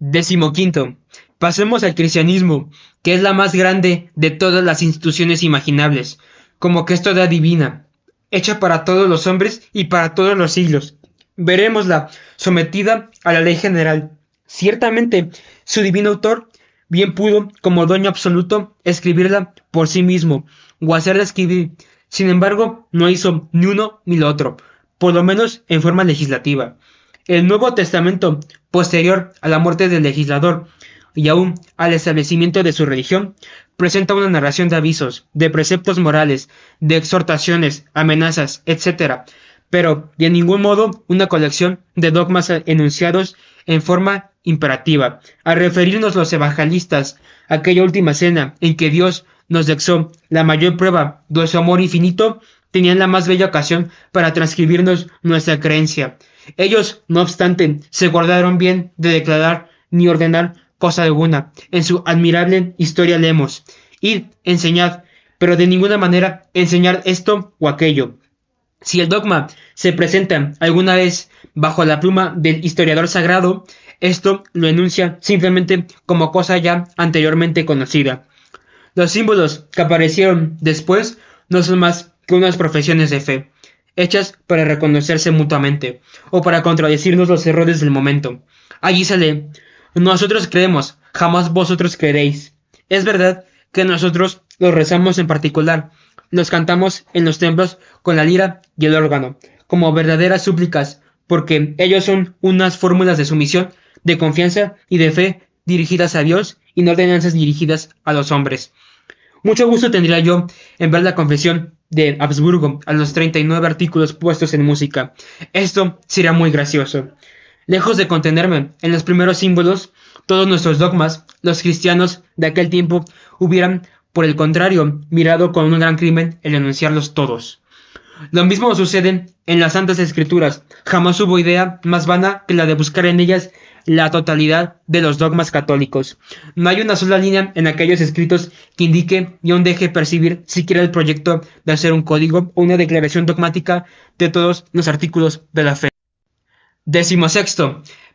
15. Pasemos al cristianismo, que es la más grande de todas las instituciones imaginables, como que es toda divina, hecha para todos los hombres y para todos los siglos. Verémosla sometida a la ley general. Ciertamente, su divino autor bien pudo, como dueño absoluto, escribirla por sí mismo, o hacerla escribir. Sin embargo, no hizo ni uno ni lo otro, por lo menos en forma legislativa. El Nuevo Testamento, posterior a la muerte del legislador y aún al establecimiento de su religión, presenta una narración de avisos, de preceptos morales, de exhortaciones, amenazas, etc., pero de ningún modo una colección de dogmas enunciados en forma imperativa. Al referirnos los evangelistas a aquella última cena en que Dios nos dexó la mayor prueba de su amor infinito, tenían la más bella ocasión para transcribirnos nuestra creencia. Ellos, no obstante, se guardaron bien de declarar ni ordenar cosa alguna. En su admirable historia leemos: id, enseñad, pero de ninguna manera enseñar esto o aquello. Si el dogma se presenta alguna vez bajo la pluma del historiador sagrado, esto lo enuncia simplemente como cosa ya anteriormente conocida. Los símbolos que aparecieron después no son más que unas profesiones de fe, hechas para reconocerse mutuamente, o para contradecirnos los errores del momento. Allí se lee: nosotros creemos, jamás vosotros creeréis. Es verdad que nosotros los rezamos en particular, los cantamos en los templos con la lira y el órgano, como verdaderas súplicas, porque ellos son unas fórmulas de sumisión, de confianza y de fe dirigidas a Dios y no ordenanzas dirigidas a los hombres. Mucho gusto tendría yo en ver la confesión de Habsburgo a los 39 artículos puestos en música. Esto sería muy gracioso. Lejos de contenerme en los primeros símbolos, todos nuestros dogmas, los cristianos de aquel tiempo hubieran, por el contrario, mirado con un gran crimen el enunciarlos todos. Lo mismo sucede en las Santas Escrituras. Jamás hubo idea más vana que la de buscar en ellas la totalidad de los dogmas católicos. No hay una sola línea en aquellos escritos que indique y aún deje percibir siquiera el proyecto de hacer un código o una declaración dogmática de todos los artículos de la fe. 16.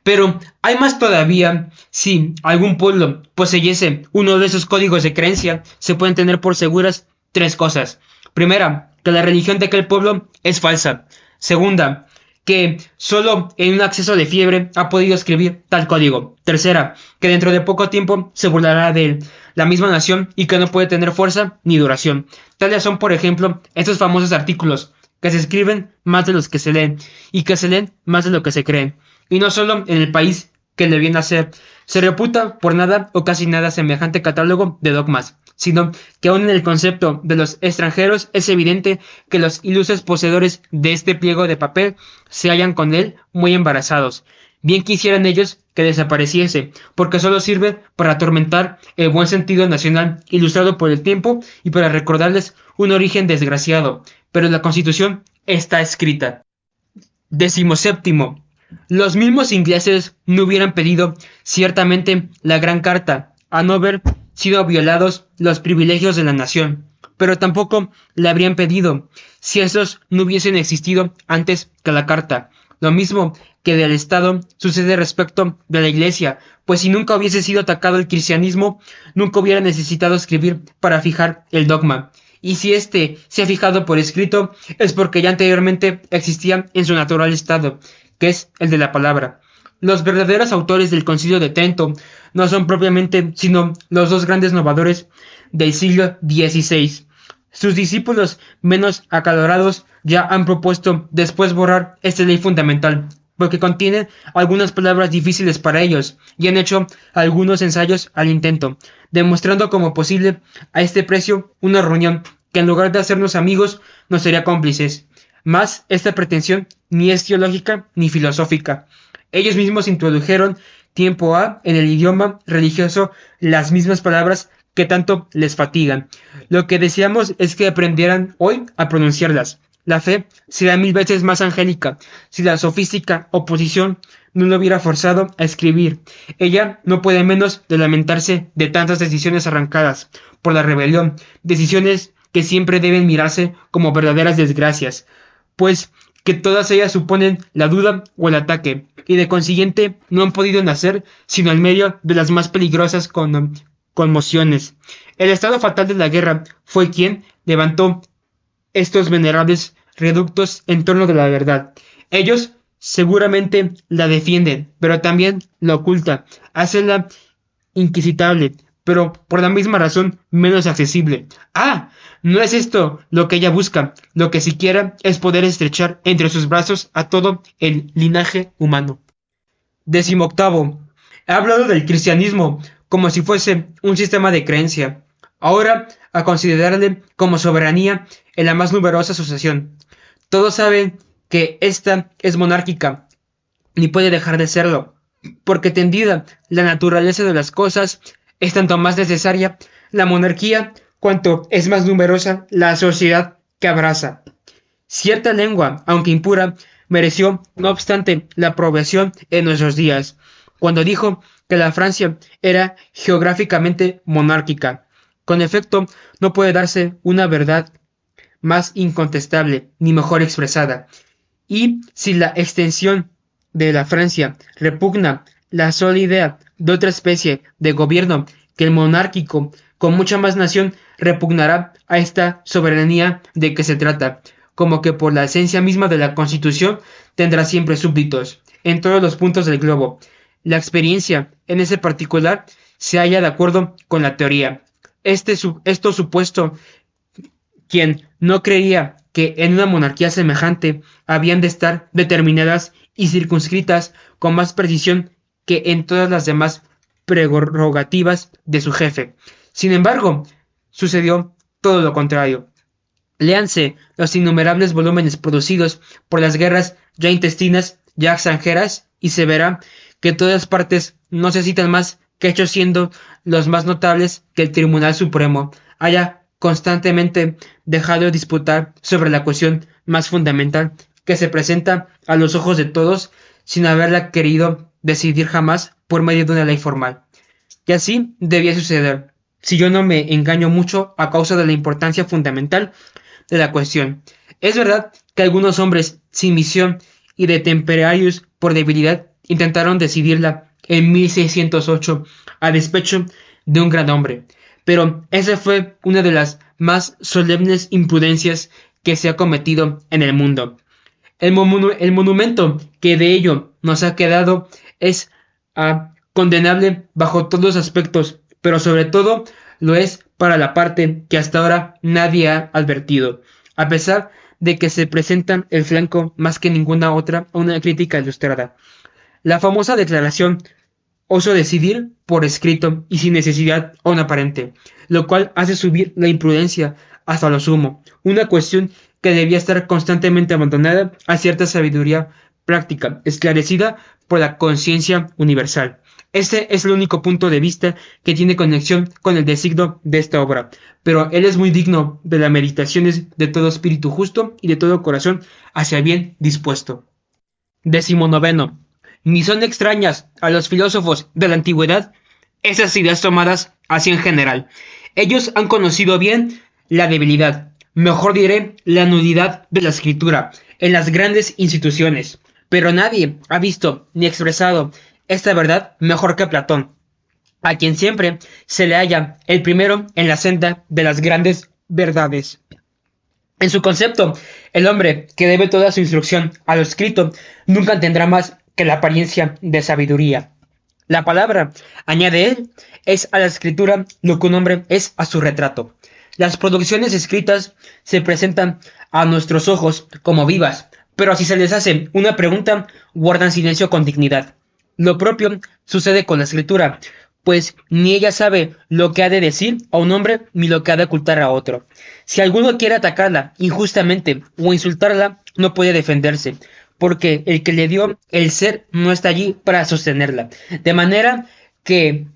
Pero hay más todavía. Si algún pueblo poseyese uno de esos códigos de creencia, se pueden tener por seguras tres cosas. Primera, que la religión de aquel pueblo es falsa. Segunda, que solo en un acceso de fiebre ha podido escribir tal código. Tercera, que dentro de poco tiempo se burlará de la misma nación y que no puede tener fuerza ni duración. Tales son, por ejemplo, estos famosos artículos, que se escriben más de los que se leen, y que se leen más de lo que se creen. Y no solo en el país que le viene a ser, se reputa por nada o casi nada semejante catálogo de dogmas, sino que aún en el concepto de los extranjeros es evidente que los ilustres poseedores de este pliego de papel se hallan con él muy embarazados. Bien quisieran ellos que desapareciese, porque solo sirve para atormentar el buen sentido nacional ilustrado por el tiempo y para recordarles un origen desgraciado, pero la Constitución está escrita. 17. Los mismos ingleses no hubieran pedido ciertamente la Gran Carta a no haber sido violados los privilegios de la nación, pero tampoco la habrían pedido si estos no hubiesen existido antes que la Carta. Lo mismo que del Estado sucede respecto de la Iglesia, pues si nunca hubiese sido atacado el cristianismo, nunca hubiera necesitado escribir para fijar el dogma. Y si éste se ha fijado por escrito, es porque ya anteriormente existía en su natural estado, que es el de la palabra. Los verdaderos autores del Concilio de Trento no son propiamente sino los dos grandes novadores del siglo XVI. Sus discípulos menos acalorados ya han propuesto después borrar esta ley fundamental, porque contiene algunas palabras difíciles para ellos, y han hecho algunos ensayos al intento, demostrando como posible a este precio una reunión que en lugar de hacernos amigos nos sería cómplices. Mas esta pretensión ni es teológica ni filosófica. Ellos mismos introdujeron tiempo en el idioma religioso las mismas palabras que tanto les fatigan. Lo que deseamos es que aprendieran hoy a pronunciarlas. La fe sería 1000 veces más angélica si la sofística oposición no lo hubiera forzado a escribir. Ella no puede menos de lamentarse de tantas decisiones arrancadas por la rebelión, decisiones que siempre deben mirarse como verdaderas desgracias, pues que todas ellas suponen la duda o el ataque, y de consiguiente no han podido nacer sino en medio de las más peligrosas conmociones. El estado fatal de la guerra fue quien levantó estos venerables reductos en torno de la verdad. Ellos seguramente la defienden, pero también la oculta, hacenla inquisitable, pero por la misma razón menos accesible. ¡Ah! No es esto lo que ella busca, lo que siquiera es poder estrechar entre sus brazos a todo el linaje humano. 18. He hablado del cristianismo como si fuese un sistema de creencia. Ahora, a considerarle como soberanía en la más numerosa asociación. Todos saben que esta es monárquica, ni puede dejar de serlo, porque tendida la naturaleza de las cosas, es tanto más necesaria la monarquía cuanto es más numerosa la sociedad que abraza. Cierta lengua, aunque impura, mereció, no obstante, la aprobación en nuestros días, cuando dijo que la Francia era geográficamente monárquica. Con efecto, no puede darse una verdad más incontestable ni mejor expresada. Y si la extensión de la Francia repugna la sola idea de otra especie de gobierno que el monárquico, con mucha más nación, repugnará a esta soberanía de que se trata, como que por la esencia misma de la Constitución tendrá siempre súbditos en todos los puntos del globo. La experiencia, en ese particular, se halla de acuerdo con la teoría. Esto supuesto, quien no creía que en una monarquía semejante habían de estar determinadas y circunscritas con más precisión que en todas las demás prerrogativas de su jefe. Sin embargo, sucedió todo lo contrario. Léanse los innumerables volúmenes producidos por las guerras ya intestinas, ya extranjeras, y se verá que todas partes no se citan más que hechos siendo los más notables que el Tribunal Supremo haya constantemente dejado de disputar sobre la cuestión más fundamental que se presenta a los ojos de todos sin haberla querido decidir jamás por medio de una ley formal. Y así debía suceder, si yo no me engaño mucho a causa de la importancia fundamental de la cuestión. Es verdad que algunos hombres sin misión y de temperarios por debilidad intentaron decidirla en 1608 a despecho de un gran hombre, pero esa fue una de las más solemnes imprudencias que se ha cometido en el mundo. El monumento que de ello nos ha quedado es condenable bajo todos los aspectos, pero sobre todo lo es para la parte que hasta ahora nadie ha advertido, a pesar de que se presenta el flanco más que ninguna otra una crítica ilustrada. La famosa declaración oso decidir por escrito y sin necesidad aún aparente, lo cual hace subir la imprudencia hasta lo sumo, una cuestión que debía estar constantemente abandonada a cierta sabiduría práctica, esclarecida por la conciencia universal. Este es el único punto de vista que tiene conexión con el designio de esta obra, pero él es muy digno de las meditaciones de todo espíritu justo y de todo corazón hacia bien dispuesto. 19. Ni son extrañas a los filósofos de la antigüedad esas ideas tomadas así en general. Ellos han conocido bien la debilidad, mejor diré, la nulidad de la escritura en las grandes instituciones, pero nadie ha visto ni expresado esta verdad mejor que Platón, a quien siempre se le halla el primero en la senda de las grandes verdades. En su concepto, el hombre que debe toda su instrucción a lo escrito nunca tendrá más que la apariencia de sabiduría. La palabra, añade él, es a la escritura lo que un hombre es a su retrato. Las producciones escritas se presentan a nuestros ojos como vivas, pero si se les hace una pregunta, guardan silencio con dignidad. Lo propio sucede con la escritura, pues ni ella sabe lo que ha de decir a un hombre ni lo que ha de ocultar a otro. Si alguno quiere atacarla injustamente o insultarla, no puede defenderse, porque el que le dio el ser no está allí para sostenerla. De manera que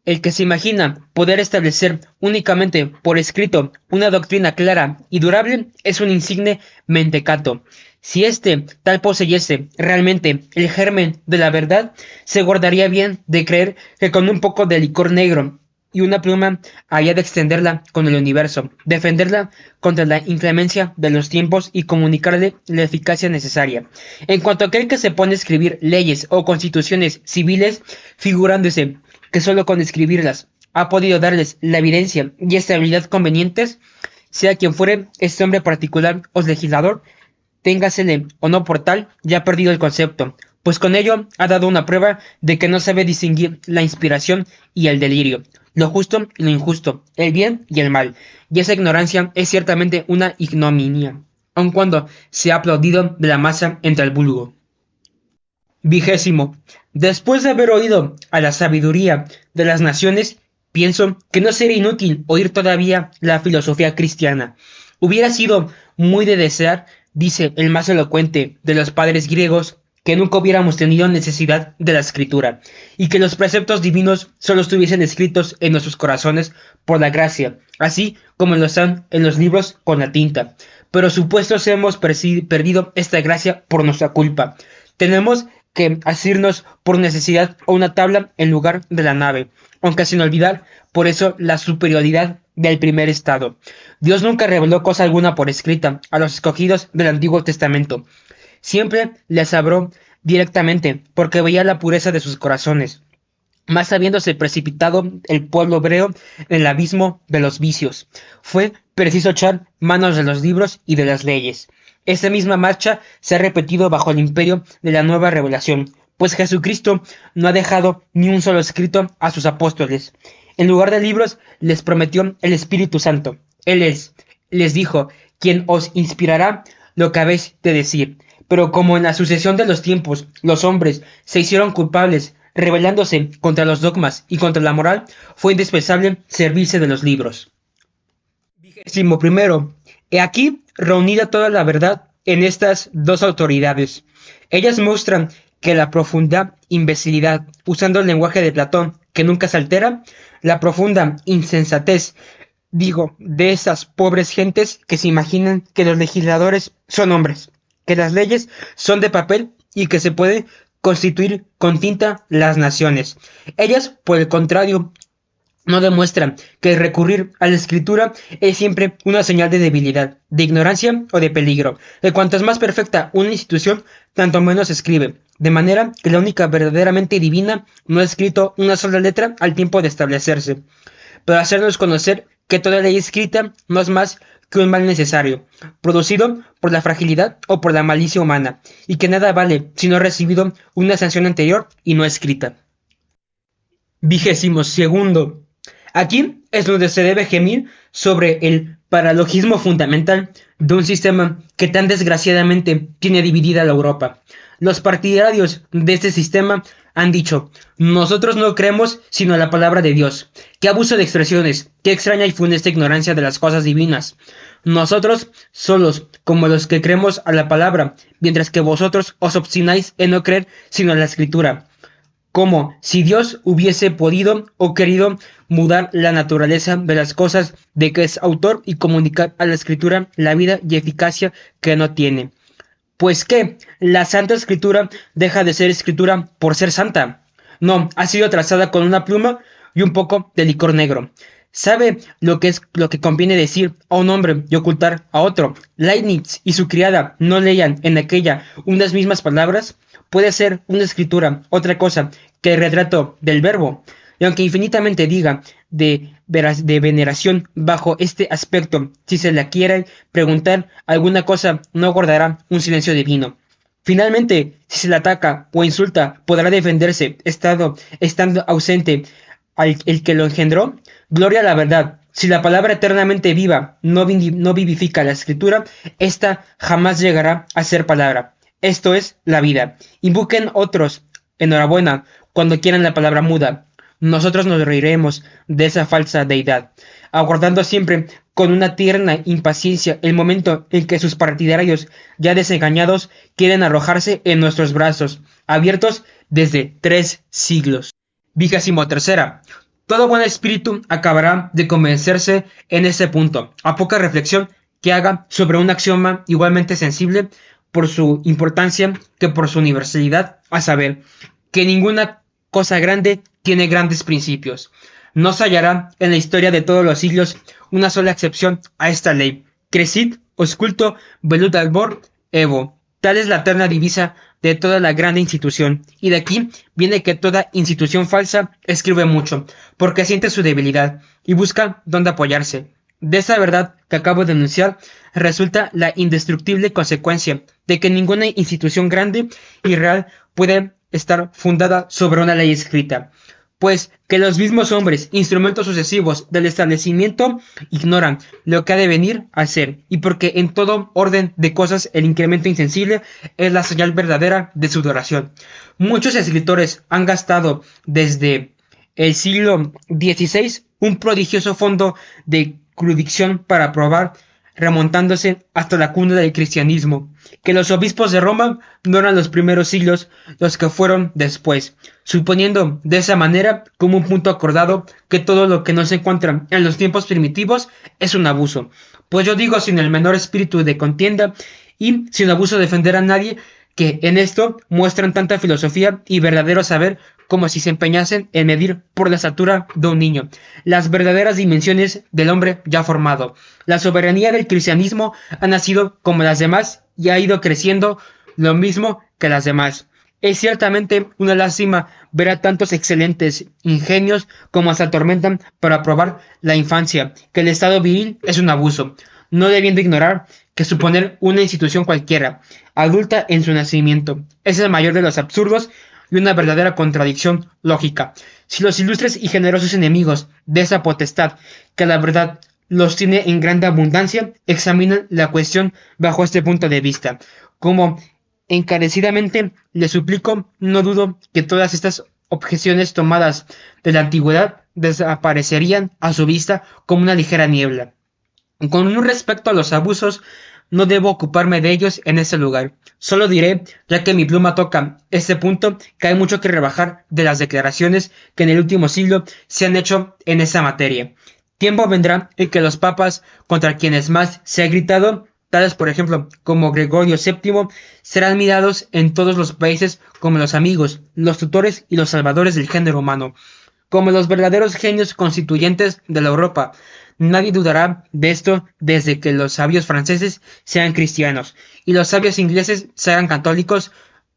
El que se imagina poder establecer únicamente por escrito una doctrina clara y durable es un insigne mentecato. Si tal poseyese realmente el germen de la verdad, se guardaría bien de creer que con un poco de licor negro y una pluma había de extenderla con el universo, defenderla contra la inclemencia de los tiempos y comunicarle la eficacia necesaria. En cuanto a aquel que se pone a escribir leyes o constituciones civiles, figurándose que sólo con escribirlas ha podido darles la evidencia y estabilidad convenientes, sea quien fuere este hombre particular o legislador, téngasele o no por tal, ya ha perdido el concepto, pues con ello ha dado una prueba de que no sabe distinguir la inspiración y el delirio, lo justo y lo injusto, el bien y el mal, y esa ignorancia es ciertamente una ignominia, aun cuando se ha aplaudido de la masa entre el vulgo. 20. Después de haber oído a la sabiduría de las naciones, pienso que no sería inútil oír todavía la filosofía cristiana. Hubiera sido muy de desear, dice el más elocuente de los padres griegos, que nunca hubiéramos tenido necesidad de la escritura, y que los preceptos divinos solo estuviesen escritos en nuestros corazones por la gracia, así como lo están en los libros con la tinta. Pero supuestos hemos perdido esta gracia por nuestra culpa. Tenemos que asirnos por necesidad a una tabla en lugar de la nave, aunque sin olvidar por eso la superioridad del primer estado. Dios nunca reveló cosa alguna por escrita a los escogidos del Antiguo Testamento. Siempre les habló directamente porque veía la pureza de sus corazones, más habiéndose precipitado el pueblo hebreo en el abismo de los vicios. Fue preciso echar manos de los libros y de las leyes. Esta misma marcha se ha repetido bajo el imperio de la nueva revelación, pues Jesucristo no ha dejado ni un solo escrito a sus apóstoles. En lugar de libros les prometió el Espíritu Santo. Les dijo, quien os inspirará lo que habéis de decir. Pero como en la sucesión de los tiempos los hombres se hicieron culpables, rebelándose contra los dogmas y contra la moral, fue indispensable servirse de los libros. 21. He aquí reunida toda la verdad en estas dos autoridades. Ellas muestran que la profunda imbecilidad, usando el lenguaje de Platón, que nunca se altera, la profunda insensatez, de esas pobres gentes que se imaginan que los legisladores son hombres, que las leyes son de papel y que se puede constituir con tinta las naciones. Ellas, por el contrario, no demuestran que recurrir a la escritura es siempre una señal de debilidad, de ignorancia o de peligro. De cuanto es más perfecta una institución, tanto menos escribe, de manera que la única verdaderamente divina no ha escrito una sola letra al tiempo de establecerse, para hacernos conocer que toda ley escrita no es más que un mal necesario, producido por la fragilidad o por la malicia humana, y que nada vale si no ha recibido una sanción anterior y no escrita. 22. Aquí es donde se debe gemir sobre el paralogismo fundamental de un sistema que tan desgraciadamente tiene dividida la Europa. Los partidarios de este sistema han dicho, nosotros no creemos sino la palabra de Dios. Qué abuso de expresiones, qué extraña y funesta ignorancia de las cosas divinas. Nosotros solos, como los que creemos a la palabra, mientras que vosotros os obstináis en no creer sino a la escritura. Como si Dios hubiese podido o querido mudar la naturaleza de las cosas de que es autor y comunicar a la escritura la vida y eficacia que no tiene. Pues que la Santa Escritura deja de ser escritura por ser santa. No, ha sido trazada con una pluma y un poco de licor negro. ¿Sabe lo que conviene decir a un hombre y ocultar a otro? Leibniz y su criada no leían en aquella unas mismas palabras. Puede ser una escritura otra cosa que el retrato del verbo. Y aunque infinitamente diga de veneración bajo este aspecto, si se le quiere preguntar alguna cosa, no guardará un silencio divino. Finalmente, si se le ataca o insulta, podrá defenderse, estando ausente el que lo engendró. Gloria a la verdad. Si la palabra eternamente viva no vivifica la escritura, ésta jamás llegará a ser palabra. Esto es la vida. Invoquen otros, enhorabuena, cuando quieran la palabra muda. Nosotros nos reiremos de esa falsa deidad, aguardando siempre con una tierna impaciencia el momento en que sus partidarios, ya desengañados, quieren arrojarse en nuestros brazos, abiertos desde 3 siglos. 23. Todo buen espíritu acabará de convencerse en ese punto, a poca reflexión que haga sobre un axioma igualmente sensible por su importancia que por su universalidad, a saber, que ninguna cosa grande tiene grandes principios. No se hallará en la historia de todos los siglos una sola excepción a esta ley. Crescit, ausculto, velut albor, evo. Tal es la eterna divisa de toda la grande institución, y de aquí viene que toda institución falsa escribe mucho, porque siente su debilidad y busca dónde apoyarse. De esa verdad que acabo de enunciar resulta la indestructible consecuencia de que ninguna institución grande y real puede estar fundada sobre una ley escrita, pues que los mismos hombres, instrumentos sucesivos del establecimiento, ignoran lo que ha de venir a ser, y porque en todo orden de cosas el incremento insensible es la señal verdadera de su duración. Muchos escritores han gastado desde el siglo XVI un prodigioso fondo de erudición para probar, remontándose hasta la cuna del cristianismo, que los obispos de Roma no eran los primeros siglos los que fueron después, suponiendo de esa manera como un punto acordado que todo lo que no se encuentra en los tiempos primitivos es un abuso. Pues yo digo sin el menor espíritu de contienda y sin abuso defender a nadie que en esto muestran tanta filosofía y verdadero saber como si se empeñasen en medir por la estatura de un niño las verdaderas dimensiones del hombre ya formado. La soberanía del cristianismo ha nacido como las demás y ha ido creciendo lo mismo que las demás. Es ciertamente una lástima ver a tantos excelentes ingenios como se atormentan para probar la infancia, que el estado viril es un abuso, no debiendo ignorar que suponer una institución cualquiera, adulta en su nacimiento, es el mayor de los absurdos y una verdadera contradicción lógica. Si los ilustres y generosos enemigos de esa potestad, que la verdad los tiene en grande abundancia, examinan la cuestión bajo este punto de vista, como encarecidamente les suplico, no dudo que todas estas objeciones tomadas de la antigüedad desaparecerían a su vista como una ligera niebla. Con respecto a los abusos, no debo ocuparme de ellos en este lugar. Solo diré, ya que mi pluma toca este punto, que hay mucho que rebajar de las declaraciones que en el último siglo se han hecho en esa materia. Tiempo vendrá en que los papas, contra quienes más se ha gritado, tales por ejemplo como Gregorio VII, serán mirados en todos los países como los amigos, los tutores y los salvadores del género humano, como los verdaderos genios constituyentes de la Europa. Nadie dudará de esto desde que los sabios franceses sean cristianos y los sabios ingleses sean católicos,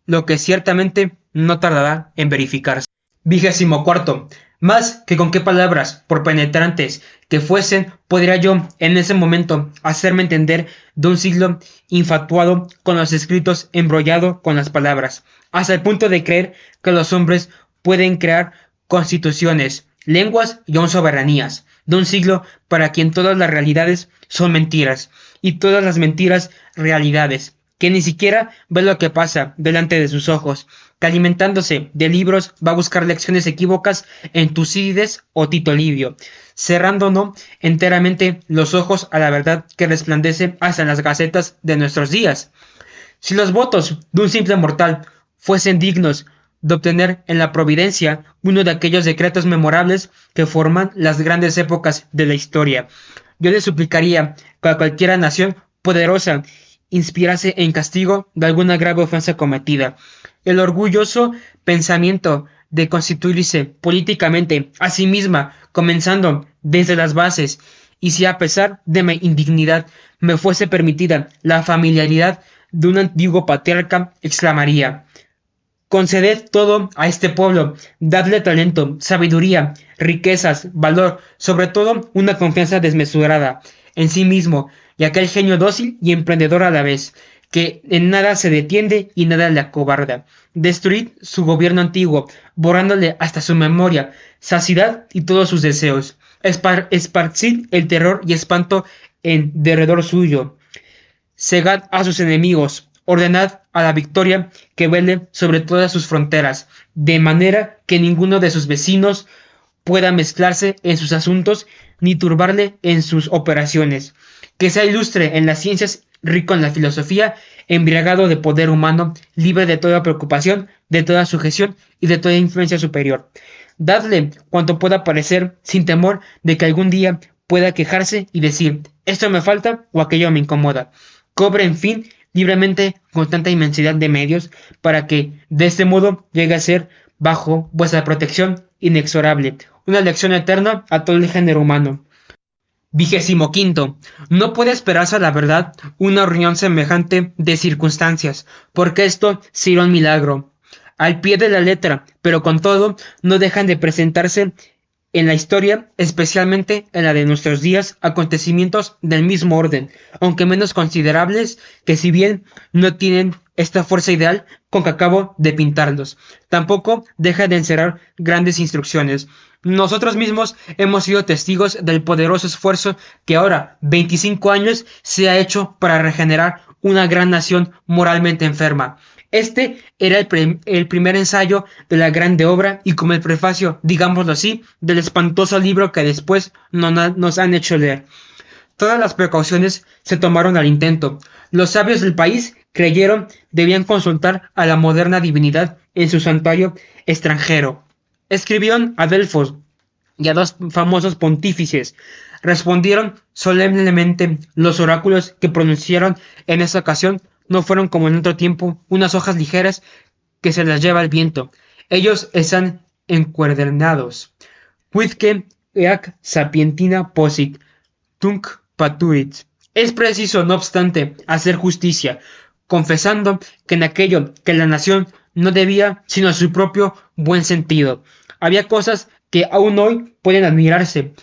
lo que ciertamente no tardará en verificarse. 24. Más que con qué palabras, por penetrantes que fuesen, podría yo en ese momento hacerme entender de un siglo infatuado con los escritos, embrollado con las palabras, hasta el punto de creer que los hombres pueden crear constituciones, lenguas y aun soberanías, de un siglo para quien todas las realidades son mentiras, y todas las mentiras realidades, que ni siquiera ve lo que pasa delante de sus ojos, que alimentándose de libros va a buscar lecciones equívocas en Tucídides o Tito Livio, cerrándonos enteramente los ojos a la verdad que resplandece hasta en las gacetas de nuestros días. Si los votos de un simple mortal fuesen dignos de obtener en la providencia uno de aquellos decretos memorables que forman las grandes épocas de la historia, yo le suplicaría que a cualquiera nación poderosa inspirase en castigo de alguna grave ofensa cometida el orgulloso pensamiento de constituirse políticamente a sí misma, comenzando desde las bases, y si a pesar de mi indignidad me fuese permitida la familiaridad de un antiguo patriarca, exclamaría: conceded todo a este pueblo, dadle talento, sabiduría, riquezas, valor, sobre todo una confianza desmesurada en sí mismo, y aquel genio dócil y emprendedor a la vez, que en nada se detiene y nada le acobarda. Destruid su gobierno antiguo, borrándole hasta su memoria, saciedad y todos sus deseos. Esparcid el terror y espanto en derredor suyo. Cegad a sus enemigos, ordenad a la victoria que vele sobre todas sus fronteras, de manera que ninguno de sus vecinos pueda mezclarse en sus asuntos ni turbarle en sus operaciones. Que sea ilustre en las ciencias, rico en la filosofía, embriagado de poder humano, libre de toda preocupación, de toda sujeción y de toda influencia superior. Dadle cuanto pueda parecer, sin temor de que algún día pueda quejarse y decir, esto me falta o aquello me incomoda. Cobre, en fin, libremente con tanta inmensidad de medios, para que, de este modo, llegue a ser, bajo vuestra protección inexorable, una lección eterna a todo el género humano. 25. No puede esperarse a la verdad una reunión semejante de circunstancias, porque esto sería un milagro, al pie de la letra, pero con todo no dejan de presentarse en la historia, especialmente en la de nuestros días, acontecimientos del mismo orden, aunque menos considerables, que si bien no tienen esta fuerza ideal con que acabo de pintarlos, tampoco deja de encerrar grandes instrucciones. Nosotros mismos hemos sido testigos del poderoso esfuerzo que ahora, 25 años, se ha hecho para regenerar una gran nación moralmente enferma. Este era el primer ensayo de la grande obra y como el prefacio, digámoslo así, del espantoso libro que después nos han hecho leer. Todas las precauciones se tomaron al intento. Los sabios del país creyeron debían consultar a la moderna divinidad en su santuario extranjero. Escribieron a Delfos y a dos famosos pontífices. Respondieron solemnemente. Los oráculos que pronunciaron en esa ocasión no fueron como en otro tiempo unas hojas ligeras que se las lleva el viento. Ellos están encuadernados. Quidque eac sapientina posit, tunc patuit. Es preciso, no obstante, hacer justicia, confesando que en aquello que la nación no debía sino a su propio buen sentido. Había cosas que aún hoy pueden admirarse.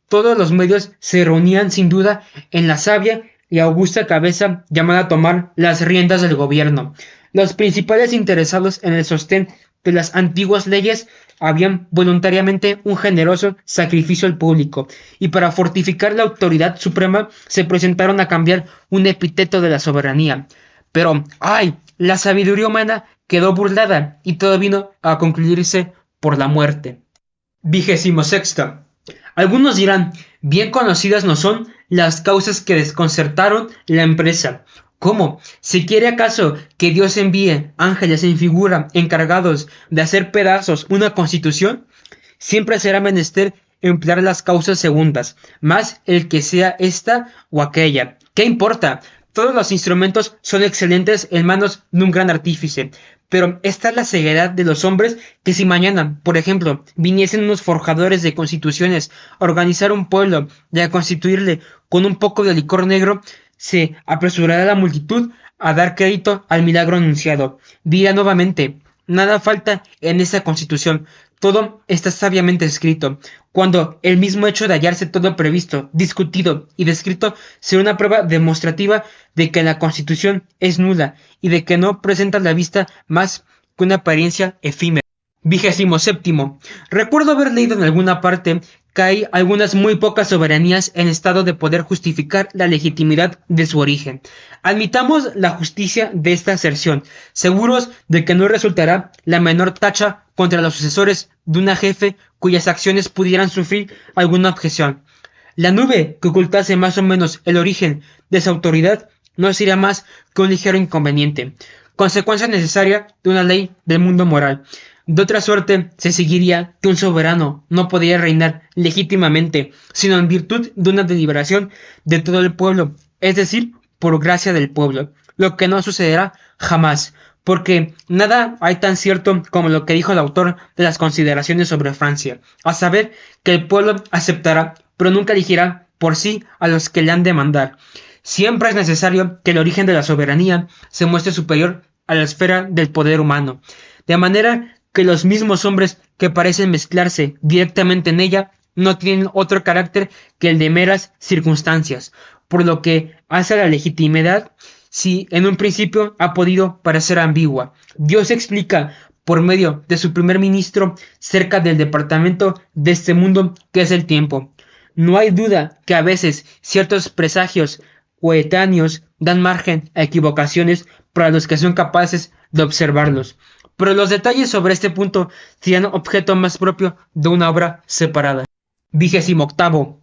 Todos los medios se reunían sin duda en la sabia y augusta cabeza llamada a tomar las riendas del gobierno. Los principales interesados en el sostén de las antiguas leyes habían voluntariamente un generoso sacrificio al público, y para fortificar la autoridad suprema se presentaron a cambiar un epíteto de la soberanía. Pero, ¡ay!, la sabiduría humana quedó burlada y todo vino a concluirse por la muerte. 26. Algunos dirán, bien conocidas no son las causas que desconcertaron la empresa. ¿Cómo? ¿Se quiere acaso que Dios envíe ángeles en figura encargados de hacer pedazos una constitución? Siempre será menester emplear las causas segundas, más el que sea esta o aquella. ¿Qué importa? Todos los instrumentos son excelentes en manos de un gran artífice. Pero esta es la ceguedad de los hombres que si mañana, por ejemplo, viniesen unos forjadores de constituciones a organizar un pueblo y a constituirle con un poco de licor negro, se apresurará la multitud a dar crédito al milagro anunciado. Dirá nuevamente, nada falta en esa constitución, todo está sabiamente escrito, cuando el mismo hecho de hallarse todo previsto, discutido y descrito será una prueba demostrativa de que la constitución es nula y de que no presenta a la vista más que una apariencia efímera. 27. Recuerdo haber leído en alguna parte que hay algunas muy pocas soberanías en estado de poder justificar la legitimidad de su origen. Admitamos la justicia de esta aserción, seguros de que no resultará la menor tacha contra los sucesores de una jefe cuyas acciones pudieran sufrir alguna objeción. La nube que ocultase más o menos el origen de esa autoridad no sería más que un ligero inconveniente, consecuencia necesaria de una ley del mundo moral. De otra suerte, se seguiría que un soberano no podía reinar legítimamente, sino en virtud de una deliberación de todo el pueblo, es decir, por gracia del pueblo, lo que no sucederá jamás, porque nada hay tan cierto como lo que dijo el autor de las Consideraciones sobre Francia, a saber que el pueblo aceptará, pero nunca elegirá por sí a los que le han de mandar. Siempre es necesario que el origen de la soberanía se muestre superior a la esfera del poder humano, de manera que los mismos hombres que parecen mezclarse directamente en ella no tienen otro carácter que el de meras circunstancias, por lo que hace a la legitimidad, si en un principio ha podido parecer ambigua. Dios explica por medio de su primer ministro cerca del departamento de este mundo que es el tiempo. No hay duda que a veces ciertos presagios coetáneos dan margen a equivocaciones para los que son capaces de observarlos, pero los detalles sobre este punto serían objeto más propio de una obra separada. 28.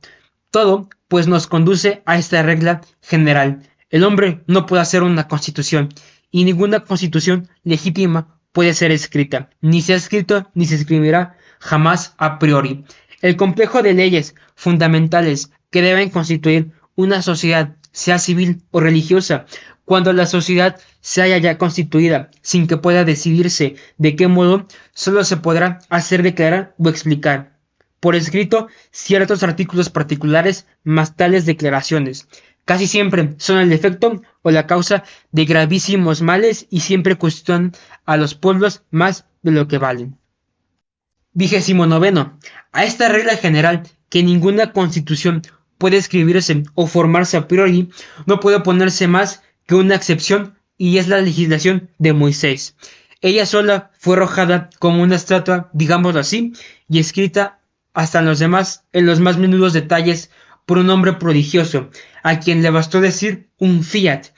Todo, pues, nos conduce a esta regla general. El hombre no puede hacer una constitución, y ninguna constitución legítima puede ser escrita. Ni se ha escrito, ni se escribirá jamás a priori. El complejo de leyes fundamentales que deben constituir una sociedad, sea civil o religiosa, cuando la sociedad se haya ya constituida, sin que pueda decidirse de qué modo, solo se podrá hacer declarar o explicar por escrito ciertos artículos particulares más tales declaraciones. Casi siempre son el efecto o la causa de gravísimos males y siempre cuestionan a los pueblos más de lo que valen. 29. A esta regla general que ninguna constitución puede escribirse o formarse a priori, no puede ponerse más que una excepción y es la legislación de Moisés. Ella sola fue arrojada como una estatua, digámoslo así, y escrita hasta en los más menudos detalles por un hombre prodigioso, a quien le bastó decir un fiat,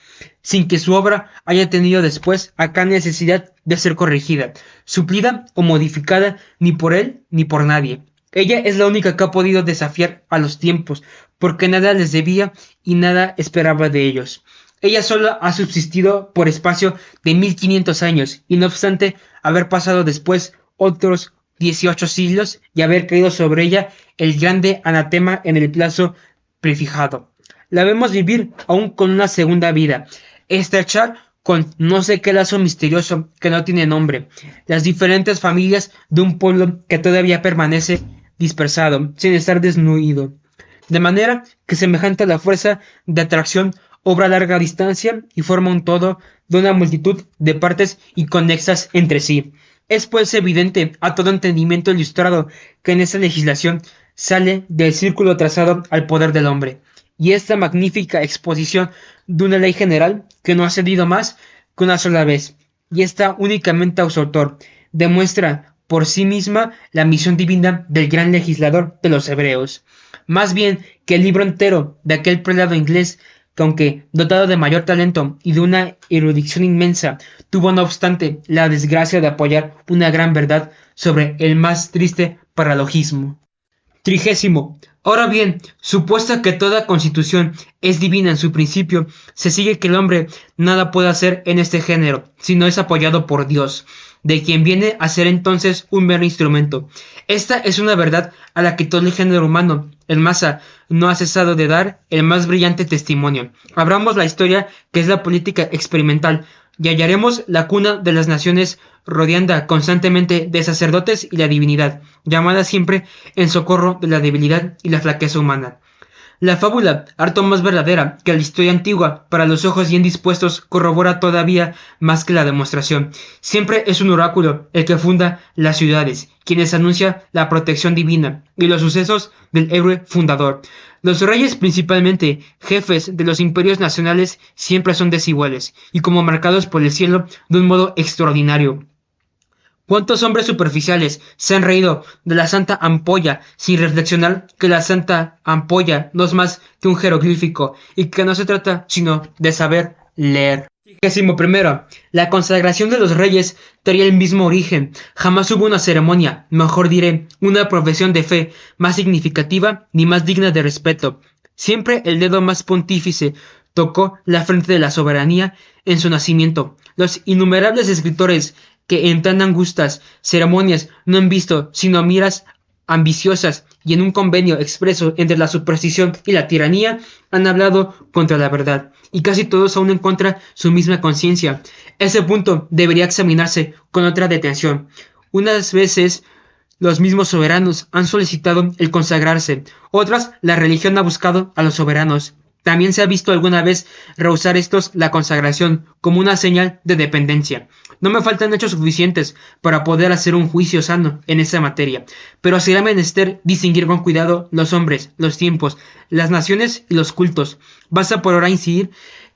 sin que su obra haya tenido después acá necesidad de ser corregida, suplida o modificada ni por él ni por nadie. Ella es la única que ha podido desafiar a los tiempos, porque nada les debía y nada esperaba de ellos. Ella sola ha subsistido por espacio de 1500 años, y no obstante haber pasado después otros 18 siglos y haber caído sobre ella el grande anatema en el plazo prefijado. La vemos vivir aún con una segunda vida, estrechar con no sé qué lazo misterioso que no tiene nombre, las diferentes familias de un pueblo que todavía permanece dispersado, sin estar desnuido, de manera que semejante a la fuerza de atracción obra a larga distancia y forma un todo de una multitud de partes inconexas entre sí. Es pues evidente a todo entendimiento ilustrado que en esa legislación sale del círculo trazado al poder del hombre, y esta magnífica exposición de una ley general que no ha cedido más que una sola vez, y está únicamente a su autor, demuestra por sí misma la misión divina del gran legislador de los hebreos, más bien que el libro entero de aquel prelado inglés que, aunque dotado de mayor talento y de una erudición inmensa, tuvo no obstante la desgracia de apoyar una gran verdad sobre el más triste paralogismo. 30. Ahora bien, supuesta que toda constitución es divina en su principio, se sigue que el hombre nada puede hacer en este género, si no es apoyado por Dios, de quien viene a ser entonces un mero instrumento. Esta es una verdad a la que todo el género humano, en masa, no ha cesado de dar el más brillante testimonio. Abramos la historia que es la política experimental, y hallaremos la cuna de las naciones rodeada constantemente de sacerdotes y la divinidad, llamada siempre en socorro de la debilidad y la flaqueza humana. La fábula, harto más verdadera que la historia antigua, para los ojos bien dispuestos, corrobora todavía más que la demostración. Siempre es un oráculo el que funda las ciudades, quienes anuncia la protección divina y los sucesos del héroe fundador. Los reyes, principalmente jefes de los imperios nacionales, siempre son desiguales y como marcados por el cielo de un modo extraordinario. ¿Cuántos hombres superficiales se han reído de la Santa Ampolla sin reflexionar que la Santa Ampolla no es más que un jeroglífico y que no se trata sino de saber leer? 31. La consagración de los reyes tenía el mismo origen. Jamás hubo una ceremonia, mejor diré, una profesión de fe más significativa ni más digna de respeto. Siempre el dedo más pontífice tocó la frente de la soberanía en su nacimiento. Los innumerables escritores que en tan angustas ceremonias no han visto sino miras ambiciosas y en un convenio expreso entre la superstición y la tiranía han hablado contra la verdad, y casi todos aún en contra su misma conciencia. Ese punto debería examinarse con otra detención. Unas veces los mismos soberanos han solicitado el consagrarse, otras la religión ha buscado a los soberanos. También se ha visto alguna vez rehusar estos la consagración como una señal de dependencia. No me faltan hechos suficientes para poder hacer un juicio sano en esa materia, pero será menester distinguir con cuidado los hombres, los tiempos, las naciones y los cultos. Basta por ahora incidir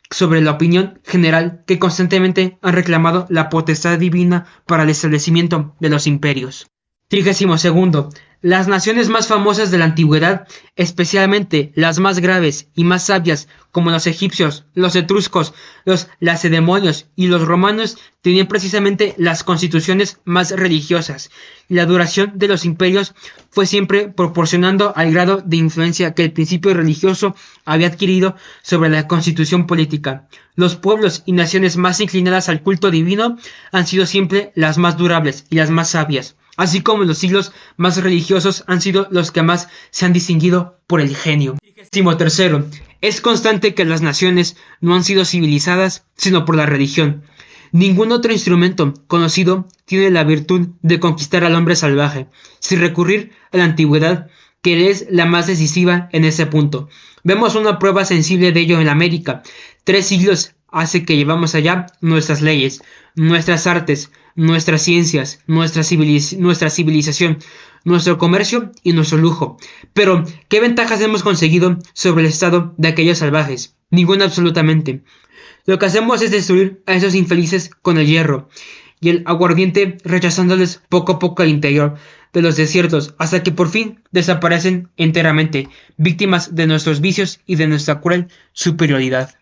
sobre la opinión general que constantemente han reclamado la potestad divina para el establecimiento de los imperios. 32. Las naciones más famosas de la antigüedad, especialmente las más graves y más sabias, como los egipcios, los etruscos, los lacedemonios y los romanos, tenían precisamente las constituciones más religiosas. La duración de los imperios fue siempre proporcionando al grado de influencia que el principio religioso había adquirido sobre la constitución política. Los pueblos y naciones más inclinadas al culto divino han sido siempre las más durables y las más sabias. así como los siglos más religiosos han sido los que más se han distinguido por el genio. 33. Es constante que las naciones no han sido civilizadas sino por la religión. Ningún otro instrumento conocido tiene la virtud de conquistar al hombre salvaje, sin recurrir a la antigüedad, que es la más decisiva en ese punto. Vemos una prueba sensible de ello en América. 3 siglos hace que llevamos allá nuestras leyes, nuestras artes, nuestras ciencias, nuestra civilización, nuestro comercio y nuestro lujo. Pero, ¿qué ventajas hemos conseguido sobre el estado de aquellos salvajes? Ninguna absolutamente. Lo que hacemos es destruir a esos infelices con el hierro y el aguardiente, rechazándoles poco a poco al interior de los desiertos, hasta que por fin desaparecen enteramente, víctimas de nuestros vicios y de nuestra cruel superioridad.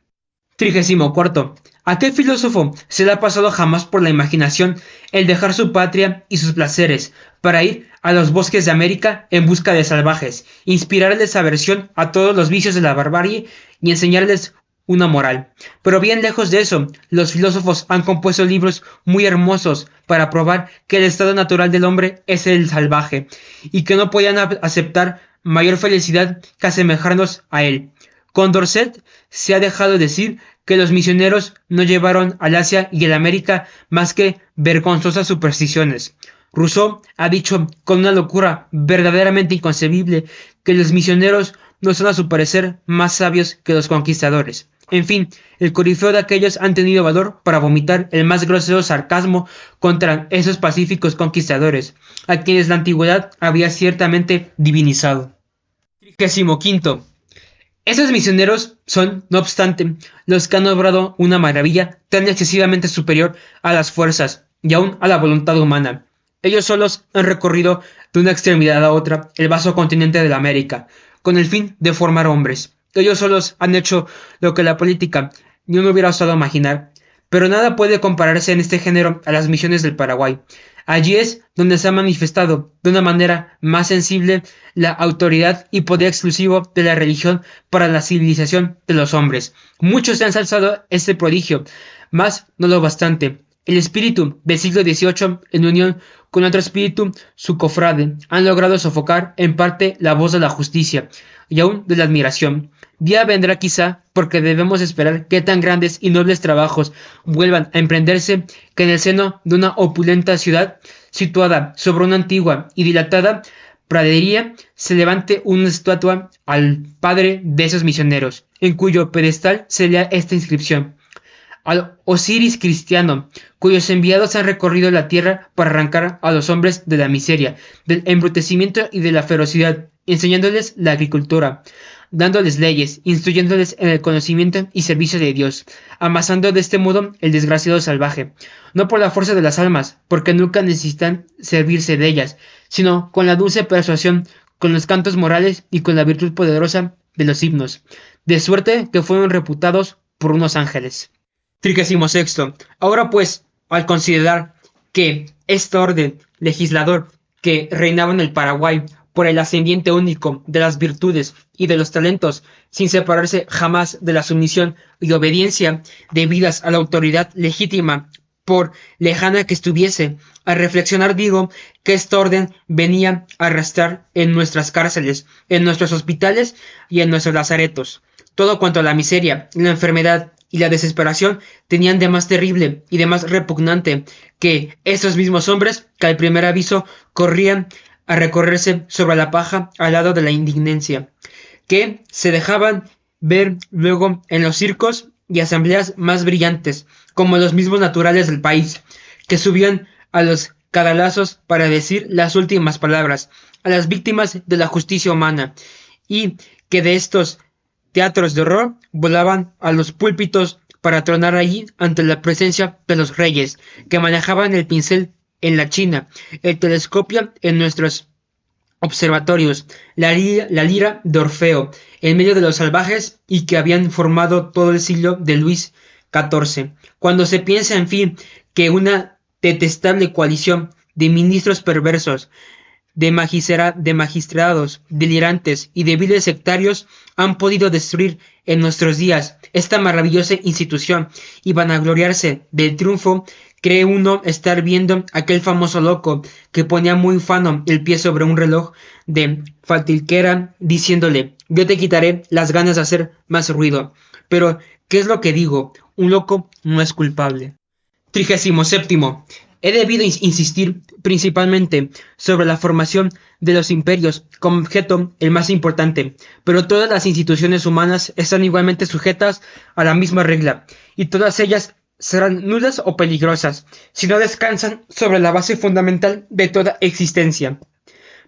34. ¿A qué filósofo se le ha pasado jamás por la imaginación el dejar su patria y sus placeres para ir a los bosques de América en busca de salvajes, inspirarles aversión a todos los vicios de la barbarie y enseñarles una moral? Pero bien lejos de eso, los filósofos han compuesto libros muy hermosos para probar que el estado natural del hombre es el salvaje y que no podían aceptar mayor felicidad que asemejarnos a él. Condorcet se ha dejado decir que los misioneros no llevaron al Asia y al América más que vergonzosas supersticiones. Rousseau ha dicho con una locura verdaderamente inconcebible que los misioneros no son a su parecer más sabios que los conquistadores. En fin, el corifeo de aquellos han tenido valor para vomitar el más grosero sarcasmo contra esos pacíficos conquistadores, a quienes la antigüedad había ciertamente divinizado. 35. Esos misioneros son, no obstante, los que han obrado una maravilla tan excesivamente superior a las fuerzas y aún a la voluntad humana. Ellos solos han recorrido de una extremidad a otra el vasto continente de la América, con el fin de formar hombres. Ellos solos han hecho lo que la política ni uno hubiera osado imaginar, pero nada puede compararse en este género a las misiones del Paraguay. Allí es donde se ha manifestado de una manera más sensible la autoridad y poder exclusivo de la religión para la civilización de los hombres. Muchos se han ensalzado este prodigio, mas no lo bastante. El espíritu del siglo XVIII, en unión con otro espíritu, su cofrade, han logrado sofocar en parte la voz de la justicia y aún de la admiración. Día vendrá quizá porque debemos esperar que tan grandes y nobles trabajos vuelvan a emprenderse, que en el seno de una opulenta ciudad situada sobre una antigua y dilatada pradería se levante una estatua al padre de esos misioneros, en cuyo pedestal se lea esta inscripción: al Osiris cristiano, cuyos enviados han recorrido la tierra para arrancar a los hombres de la miseria, del embrutecimiento y de la ferocidad, enseñándoles la agricultura, dándoles leyes, instruyéndoles en el conocimiento y servicio de Dios, amasando de este modo el desgraciado salvaje, no por la fuerza de las almas, porque nunca necesitan servirse de ellas, sino con la dulce persuasión, con los cantos morales y con la virtud poderosa de los himnos, de suerte que fueron reputados por unos ángeles. 36. Ahora pues, al considerar que este orden legislador que reinaba en el Paraguay por el ascendiente único de las virtudes y de los talentos, sin separarse jamás de la sumisión y obediencia debidas a la autoridad legítima, por lejana que estuviese, a reflexionar digo que este orden venía a arrastrar en nuestras cárceles, en nuestros hospitales y en nuestros lazaretos todo cuanto la miseria, la enfermedad y la desesperación tenían de más terrible y de más repugnante que estos mismos hombres que al primer aviso corrían a recorrerse sobre la paja al lado de la indignancia, que se dejaban ver luego en los circos y asambleas más brillantes, como los mismos naturales del país, que subían a los cadalazos para decir las últimas palabras a las víctimas de la justicia humana, y que de estos teatros de horror volaban a los púlpitos para tronar allí ante la presencia de los reyes, que manejaban el pincel en la China, el telescopio en nuestros observatorios, la lira de Orfeo en medio de los salvajes y que habían formado todo el siglo de Luis XIV. Cuando se piensa, en fin, que una detestable coalición de ministros perversos, de magistrados delirantes y débiles sectarios han podido destruir en nuestros días esta maravillosa institución y vanagloriarse del triunfo. Cree uno estar viendo aquel famoso loco que ponía muy ufano el pie sobre un reloj de faltriquera diciéndole: yo te quitaré las ganas de hacer más ruido. Pero, ¿qué es lo que digo? Un loco no es culpable. 37. He debido insistir principalmente sobre la formación de los imperios como objeto el más importante, pero todas las instituciones humanas están igualmente sujetas a la misma regla, y todas ellas serán nulas o peligrosas si no descansan sobre la base fundamental de toda existencia.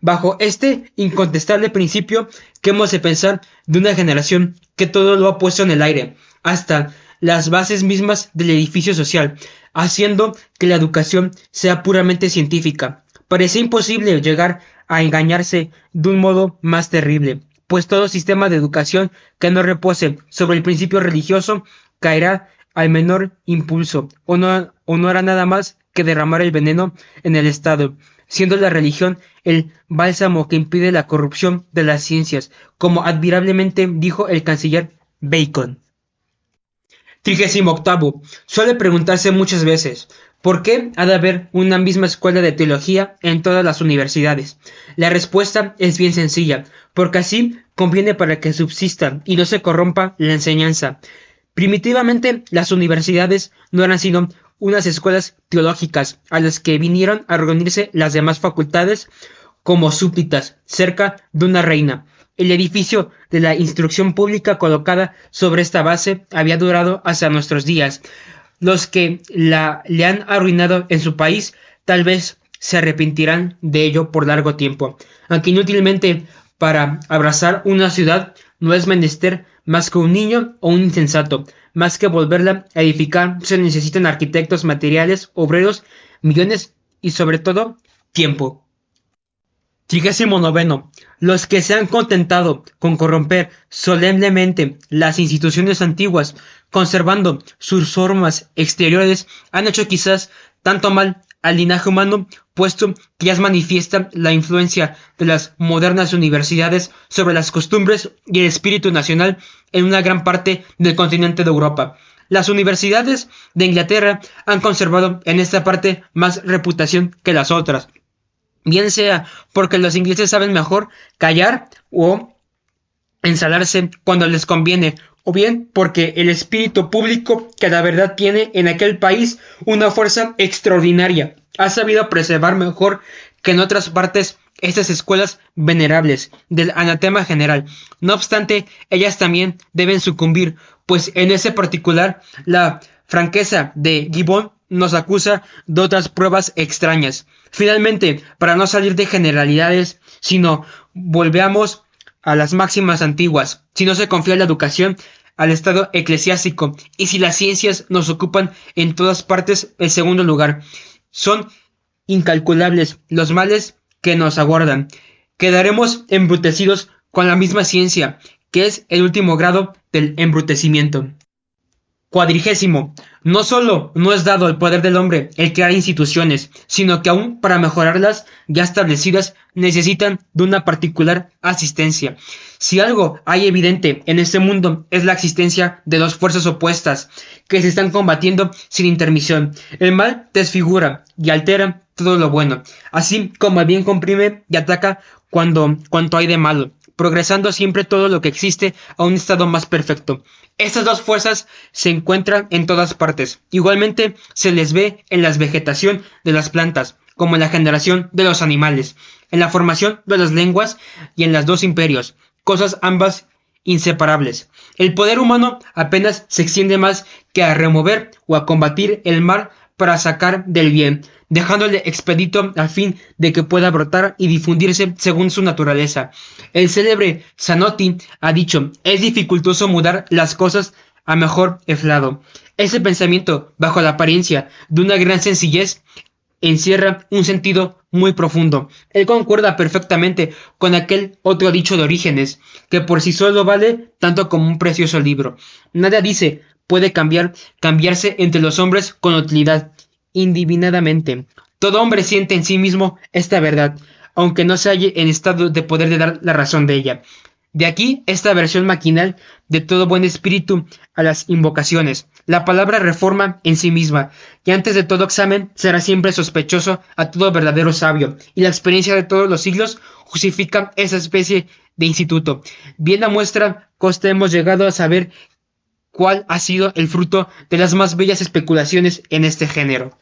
Bajo este incontestable principio que hemos de pensar de una generación que todo lo ha puesto en el aire, hasta las bases mismas del edificio social, haciendo que la educación sea puramente científica. Parece imposible llegar a engañarse de un modo más terrible, pues todo sistema de educación que no repose sobre el principio religioso caerá al menor impulso, o no hará nada más que derramar el veneno en el Estado, siendo la religión el bálsamo que impide la corrupción de las ciencias, como admirablemente dijo el canciller Bacon. 38. Suele preguntarse muchas veces, ¿por qué ha de haber una misma escuela de teología en todas las universidades? La respuesta es bien sencilla, porque así conviene para que subsista y no se corrompa la enseñanza. Primitivamente, las universidades no eran sino unas escuelas teológicas a las que vinieron a reunirse las demás facultades como súbditas cerca de una reina. El edificio de la instrucción pública colocada sobre esta base había durado hasta nuestros días. Los que le han arruinado en su país tal vez se arrepentirán de ello por largo tiempo, aunque inútilmente para abrazar una ciudad no es menester más que un niño o un insensato. Más que volverla a edificar, se necesitan arquitectos, materiales, obreros, millones y sobre todo, tiempo. 39. Los que se han contentado con corromper solemnemente las instituciones antiguas, conservando sus formas exteriores, han hecho quizás tanto mal al linaje humano, puesto que ya es manifiesta la influencia de las modernas universidades sobre las costumbres y el espíritu nacional en una gran parte del continente de Europa. Las universidades de Inglaterra han conservado en esta parte más reputación que las otras, bien sea porque los ingleses saben mejor callar o ensalarse cuando les conviene, o bien porque el espíritu público que la verdad tiene en aquel país una fuerza extraordinaria ha sabido preservar mejor que en otras partes estas escuelas venerables del anatema general. No obstante, ellas también deben sucumbir, pues en ese particular la franqueza de Gibbon nos acusa de otras pruebas extrañas. Finalmente, para no salir de generalidades, sino volvamos a las máximas antiguas, si no se confía la educación al estado eclesiástico y si las ciencias nos ocupan en todas partes el segundo lugar, son incalculables los males que nos aguardan. Quedaremos embrutecidos con la misma ciencia, que es el último grado del embrutecimiento. 40. No solo no es dado el poder del hombre el crear instituciones, sino que aún para mejorarlas ya establecidas necesitan de una particular asistencia. Si algo hay evidente en este mundo es la existencia de dos fuerzas opuestas que se están combatiendo sin intermisión. El mal desfigura y altera todo lo bueno, así como el bien comprime y ataca cuanto hay de malo, progresando siempre todo lo que existe a un estado más perfecto. Estas dos fuerzas se encuentran en todas partes. Igualmente se les ve en la vegetación de las plantas, como en la generación de los animales, en la formación de las lenguas y en los dos imperios, cosas ambas inseparables. El poder humano apenas se extiende más que a remover o a combatir el mal para sacar del bien, dejándole expedito a fin de que pueda brotar y difundirse según su naturaleza. El célebre Zanotti ha dicho: es dificultoso mudar las cosas a mejor lado. Ese pensamiento, bajo la apariencia de una gran sencillez, encierra un sentido muy profundo. Él concuerda perfectamente con aquel otro dicho de Orígenes, que por sí solo vale tanto como un precioso libro. Nada, dice, puede cambiarse entre los hombres con utilidad, indivinadamente. Todo hombre siente en sí mismo esta verdad, aunque no se halle en estado de poder de dar la razón de ella. De aquí esta versión maquinal de todo buen espíritu a las invocaciones. La palabra reforma en sí misma, que antes de todo examen será siempre sospechoso a todo verdadero sabio, y la experiencia de todos los siglos justifica esa especie de instituto. Bien la muestra costa hemos llegado a saber cuál ha sido el fruto de las más bellas especulaciones en este género.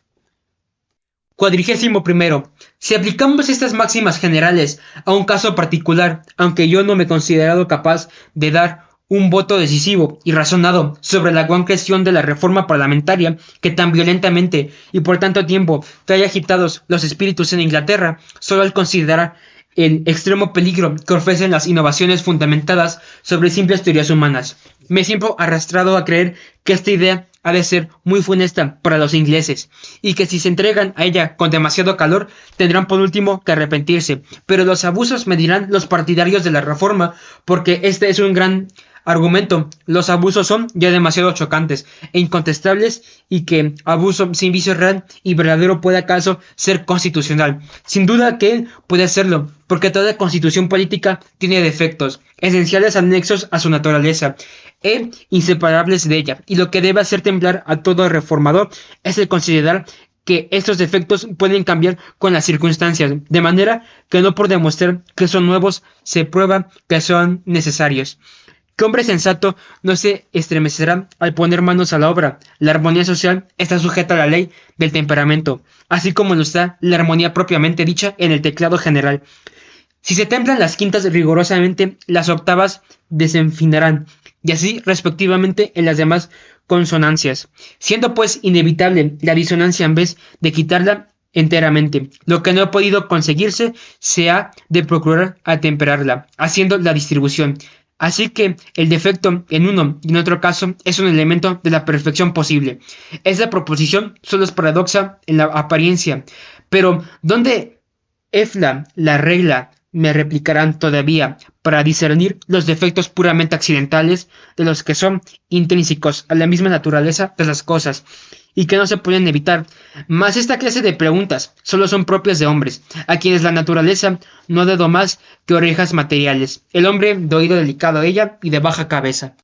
41. Si aplicamos estas máximas generales a un caso particular, aunque yo no me he considerado capaz de dar un voto decisivo y razonado sobre la gran cuestión de la reforma parlamentaria que tan violentamente y por tanto tiempo trae agitados los espíritus en Inglaterra, solo al considerar el extremo peligro que ofrecen las innovaciones fundamentadas sobre simples teorías humanas, me siento arrastrado a creer que esta idea ha de ser muy funesta para los ingleses, y que si se entregan a ella con demasiado calor, tendrán por último que arrepentirse. Pero los abusos me dirán los partidarios de la reforma, porque este es un gran argumento. Los abusos son ya demasiado chocantes e incontestables, y que abuso sin vicio real y verdadero puede acaso ser constitucional. Sin duda que él puede hacerlo, porque toda constitución política tiene defectos, esenciales anexos a su naturaleza, e inseparables de ella, y lo que debe hacer temblar a todo reformador es el considerar que estos defectos pueden cambiar con las circunstancias, de manera que no por demostrar que son nuevos se prueba que son necesarios. ¿Qué hombre sensato no se estremecerá al poner manos a la obra? La armonía social está sujeta a la ley del temperamento, así como lo está la armonía propiamente dicha en el teclado general. Si se templan las quintas rigurosamente, las octavas desenfinarán, y así respectivamente en las demás consonancias, siendo pues inevitable la disonancia en vez de quitarla enteramente. Lo que no ha podido conseguirse se ha de procurar atemperarla, haciendo la distribución. Así que el defecto en uno y en otro caso es un elemento de la perfección posible. Esa proposición solo es paradoxa en la apariencia, pero ¿dónde efla la regla? Me replicarán todavía, para discernir los defectos puramente accidentales de los que son intrínsecos a la misma naturaleza de las cosas y que no se pueden evitar. Mas esta clase de preguntas solo son propias de hombres, a quienes la naturaleza no ha dado más que orejas materiales, el hombre de oído delicado a ella y de baja cabeza.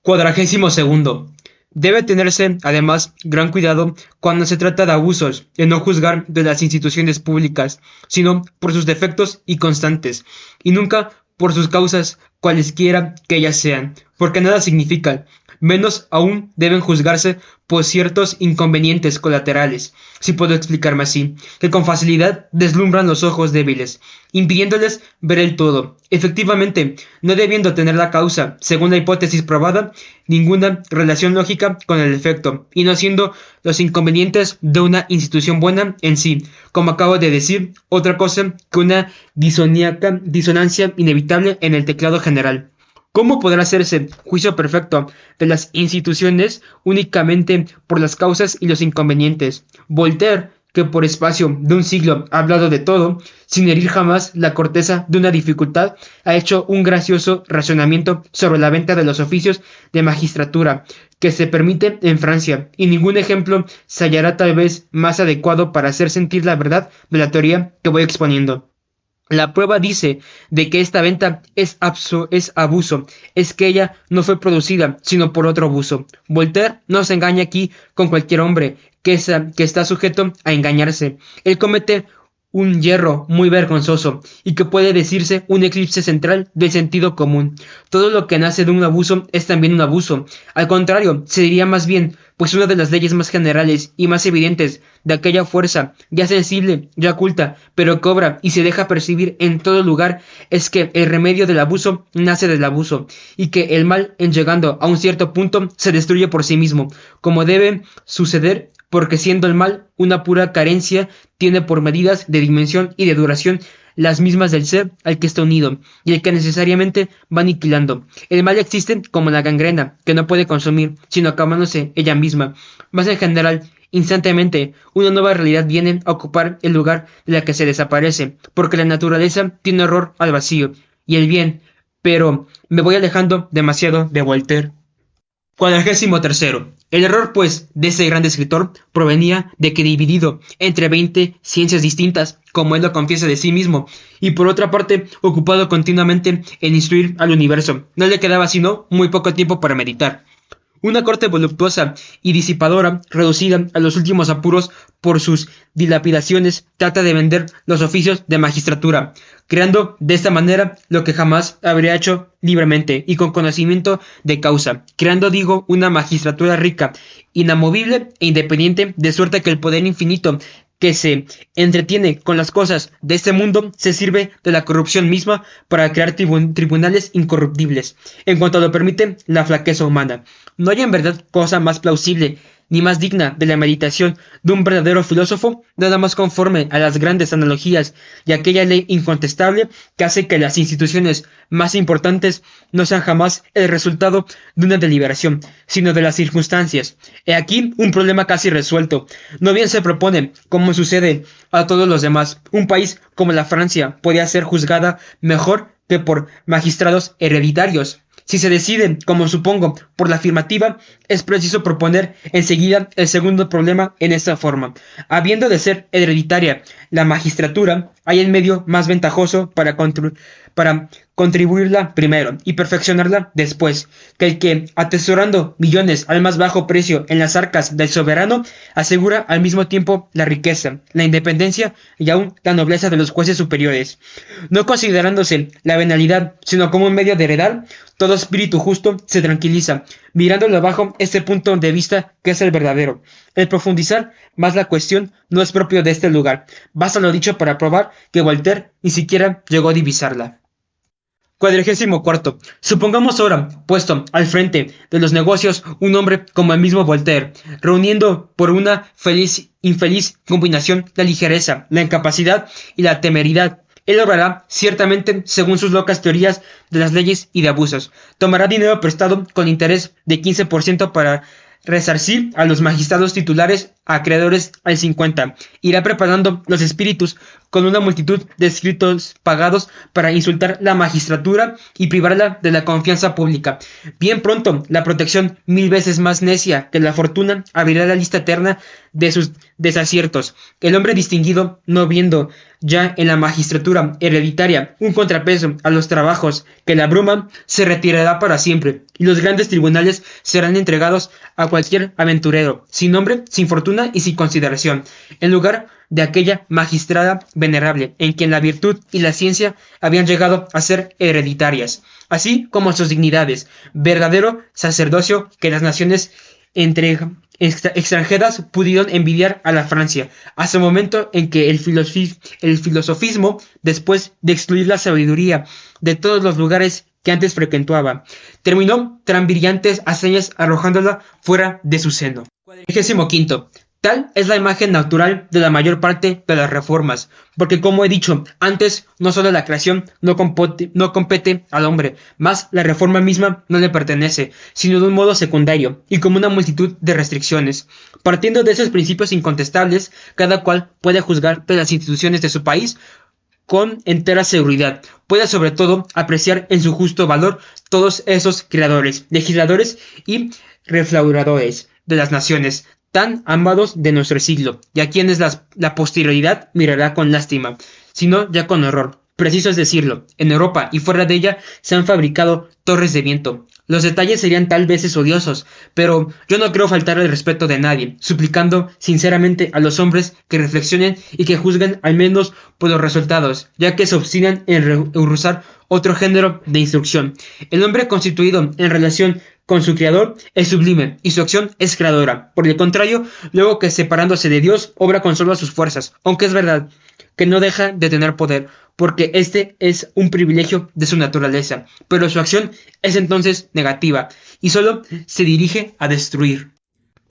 42. Debe tenerse, además, gran cuidado cuando se trata de abusos, en no juzgar de las instituciones públicas, sino por sus defectos y constantes, y nunca por sus causas, cualesquiera que ellas sean, porque nada significan. Menos aún deben juzgarse por ciertos inconvenientes colaterales, si puedo explicarme así, que con facilidad deslumbran los ojos débiles, impidiéndoles ver el todo. Efectivamente, no debiendo tener la causa, según la hipótesis probada, ninguna relación lógica con el efecto, y no siendo los inconvenientes de una institución buena en sí, como acabo de decir, otra cosa que una disonancia inevitable en el teclado general. ¿Cómo podrá hacerse juicio perfecto de las instituciones únicamente por las causas y los inconvenientes? Voltaire, que por espacio de un siglo ha hablado de todo, sin herir jamás la corteza de una dificultad, ha hecho un gracioso razonamiento sobre la venta de los oficios de magistratura que se permite en Francia, y ningún ejemplo se hallará tal vez más adecuado para hacer sentir la verdad de la teoría que voy exponiendo. La prueba dice de que esta venta es abuso, es que ella no fue producida, sino por otro abuso. Voltaire no se engaña aquí con cualquier hombre que está sujeto a engañarse. Él comete un yerro muy vergonzoso y que puede decirse un eclipse central del sentido común. Todo lo que nace de un abuso es también un abuso. Al contrario, se diría más bien, pues una de las leyes más generales y más evidentes de aquella fuerza, ya sensible, ya oculta, pero que obra y se deja percibir en todo lugar, es que el remedio del abuso nace del abuso, y que el mal, en llegando a un cierto punto, se destruye por sí mismo, como debe suceder, porque siendo el mal una pura carencia, tiene por medidas de dimensión y de duración las mismas del ser al que está unido, y el que necesariamente va aniquilando. El mal existe como la gangrena, que no puede consumir, sino acabándose ella misma. Más en general, instantáneamente, una nueva realidad viene a ocupar el lugar de la que se desaparece, porque la naturaleza tiene horror al vacío y el bien, pero me voy alejando demasiado de Voltaire. 43. El error, pues, de ese gran escritor provenía de que dividido entre 20 ciencias distintas, como él lo confiesa de sí mismo, y por otra parte, ocupado continuamente en instruir al universo, no le quedaba sino muy poco tiempo para meditar. Una corte voluptuosa y disipadora, reducida a los últimos apuros por sus dilapidaciones, trata de vender los oficios de magistratura, creando de esta manera lo que jamás habría hecho libremente y con conocimiento de causa, creando, digo, una magistratura rica, inamovible e independiente, de suerte que el poder infinito que se entretiene con las cosas de este mundo se sirve de la corrupción misma para crear tribunales incorruptibles, en cuanto lo permite la flaqueza humana. No hay en verdad cosa más plausible ni más digna de la meditación de un verdadero filósofo, nada más conforme a las grandes analogías y aquella ley incontestable que hace que las instituciones más importantes no sean jamás el resultado de una deliberación, sino de las circunstancias. He aquí un problema casi resuelto. No bien se propone, como sucede a todos los demás, un país como la Francia podía ser juzgada mejor que por magistrados hereditarios. Si se decide, como supongo, por la afirmativa, es preciso proponer enseguida el segundo problema en esta forma. Habiendo de ser hereditaria la magistratura, hay el medio más ventajoso para contribuirla primero y perfeccionarla después, que el que, atesorando millones al más bajo precio en las arcas del soberano, asegura al mismo tiempo la riqueza, la independencia y aún la nobleza de los jueces superiores. No considerándose la venalidad, sino como un medio de heredar, todo espíritu justo se tranquiliza, mirándolo bajo este punto de vista que es el verdadero. El profundizar más la cuestión no es propio de este lugar. Basta lo dicho para probar que Voltaire ni siquiera llegó a divisarla. 44. Supongamos ahora, puesto al frente de los negocios, un hombre como el mismo Voltaire, reuniendo por una infeliz combinación la ligereza, la incapacidad y la temeridad. Él obrará, ciertamente, según sus locas teorías de las leyes y de abusos. Tomará dinero prestado con interés de 15% para resarcir a los magistrados titulares acreedores al 50%. Irá preparando los espíritus con una multitud de escritos pagados para insultar la magistratura y privarla de la confianza pública. Bien pronto, la protección 1000 veces más necia que la fortuna abrirá la lista eterna de sus desaciertos. El hombre distinguido, no viendo ya en la magistratura hereditaria un contrapeso a los trabajos que la abruman, se retirará para siempre, y los grandes tribunales serán entregados a cualquier aventurero, sin nombre, sin fortuna y sin consideración, en lugar de aquella magistrada venerable, en quien la virtud y la ciencia habían llegado a ser hereditarias, así como sus dignidades, verdadero sacerdocio que las naciones extranjeras pudieron envidiar a la Francia, hasta el momento en que el filosofismo, después de excluir la sabiduría de todos los lugares que antes frecuentaba, terminó tan brillantes hazañas arrojándola fuera de su seno. 45. Tal es la imagen natural de la mayor parte de las reformas, porque como he dicho antes, no solo la creación no compete al hombre, mas la reforma misma no le pertenece, sino de un modo secundario y como una multitud de restricciones. Partiendo de esos principios incontestables, cada cual puede juzgar de las instituciones de su país con entera seguridad. Puede sobre todo apreciar en su justo valor todos esos creadores, legisladores y reflauradores de las naciones, tan amados de nuestro siglo, y a quienes la posterioridad mirará con lástima, sino ya con horror. Preciso es decirlo, en Europa y fuera de ella se han fabricado torres de viento. Los detalles serían tal vez odiosos, pero yo no creo faltar al respeto de nadie, suplicando sinceramente a los hombres que reflexionen y que juzguen al menos por los resultados, ya que se obstinan en rehusar otro género de instrucción. El hombre constituido en relación con su creador es sublime y su acción es creadora. Por el contrario, luego que separándose de Dios, obra con solo sus fuerzas, aunque es verdad que no deja de tener poder, porque este es un privilegio de su naturaleza, pero su acción es entonces negativa y solo se dirige a destruir.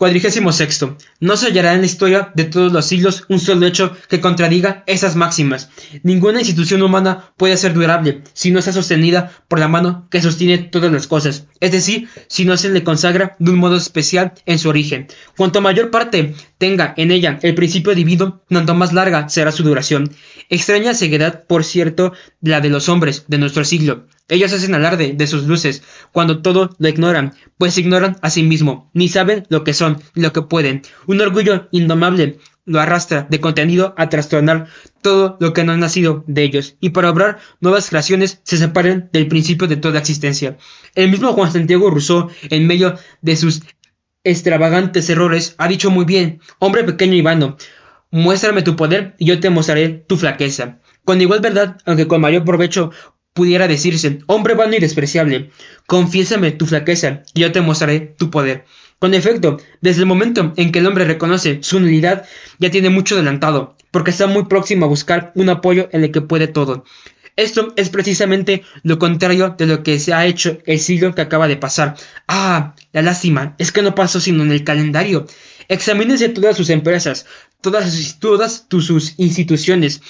46. No se hallará en la historia de todos los siglos un solo hecho que contradiga esas máximas. Ninguna institución humana puede ser durable si no está sostenida por la mano que sostiene todas las cosas, es decir, si no se le consagra de un modo especial en su origen. Cuanto mayor parte tenga en ella el principio divino, tanto más larga será su duración. Extraña ceguedad, por cierto, la de los hombres de nuestro siglo. Ellos hacen alarde de sus luces, cuando todo lo ignoran, pues se ignoran a sí mismo, ni saben lo que son, ni lo que pueden. Un orgullo indomable lo arrastra de contenido a trastornar todo lo que no ha nacido de ellos, y para obrar nuevas creaciones se separan del principio de toda existencia. El mismo Juan Santiago Rousseau, en medio de sus extravagantes errores, ha dicho muy bien: hombre pequeño y vano, muéstrame tu poder y yo te mostraré tu flaqueza. Con igual verdad, aunque con mayor provecho, pudiera decirse: hombre vano y despreciable, confiésame tu flaqueza y yo te mostraré tu poder. Con efecto, desde el momento en que el hombre reconoce su nulidad, ya tiene mucho adelantado, porque está muy próximo a buscar un apoyo en el que puede todo. Esto es precisamente lo contrario de lo que se ha hecho el siglo que acaba de pasar. Ah, la lástima es que no pasó sino en el calendario. Examínense todas sus empresas, todas sus instituciones,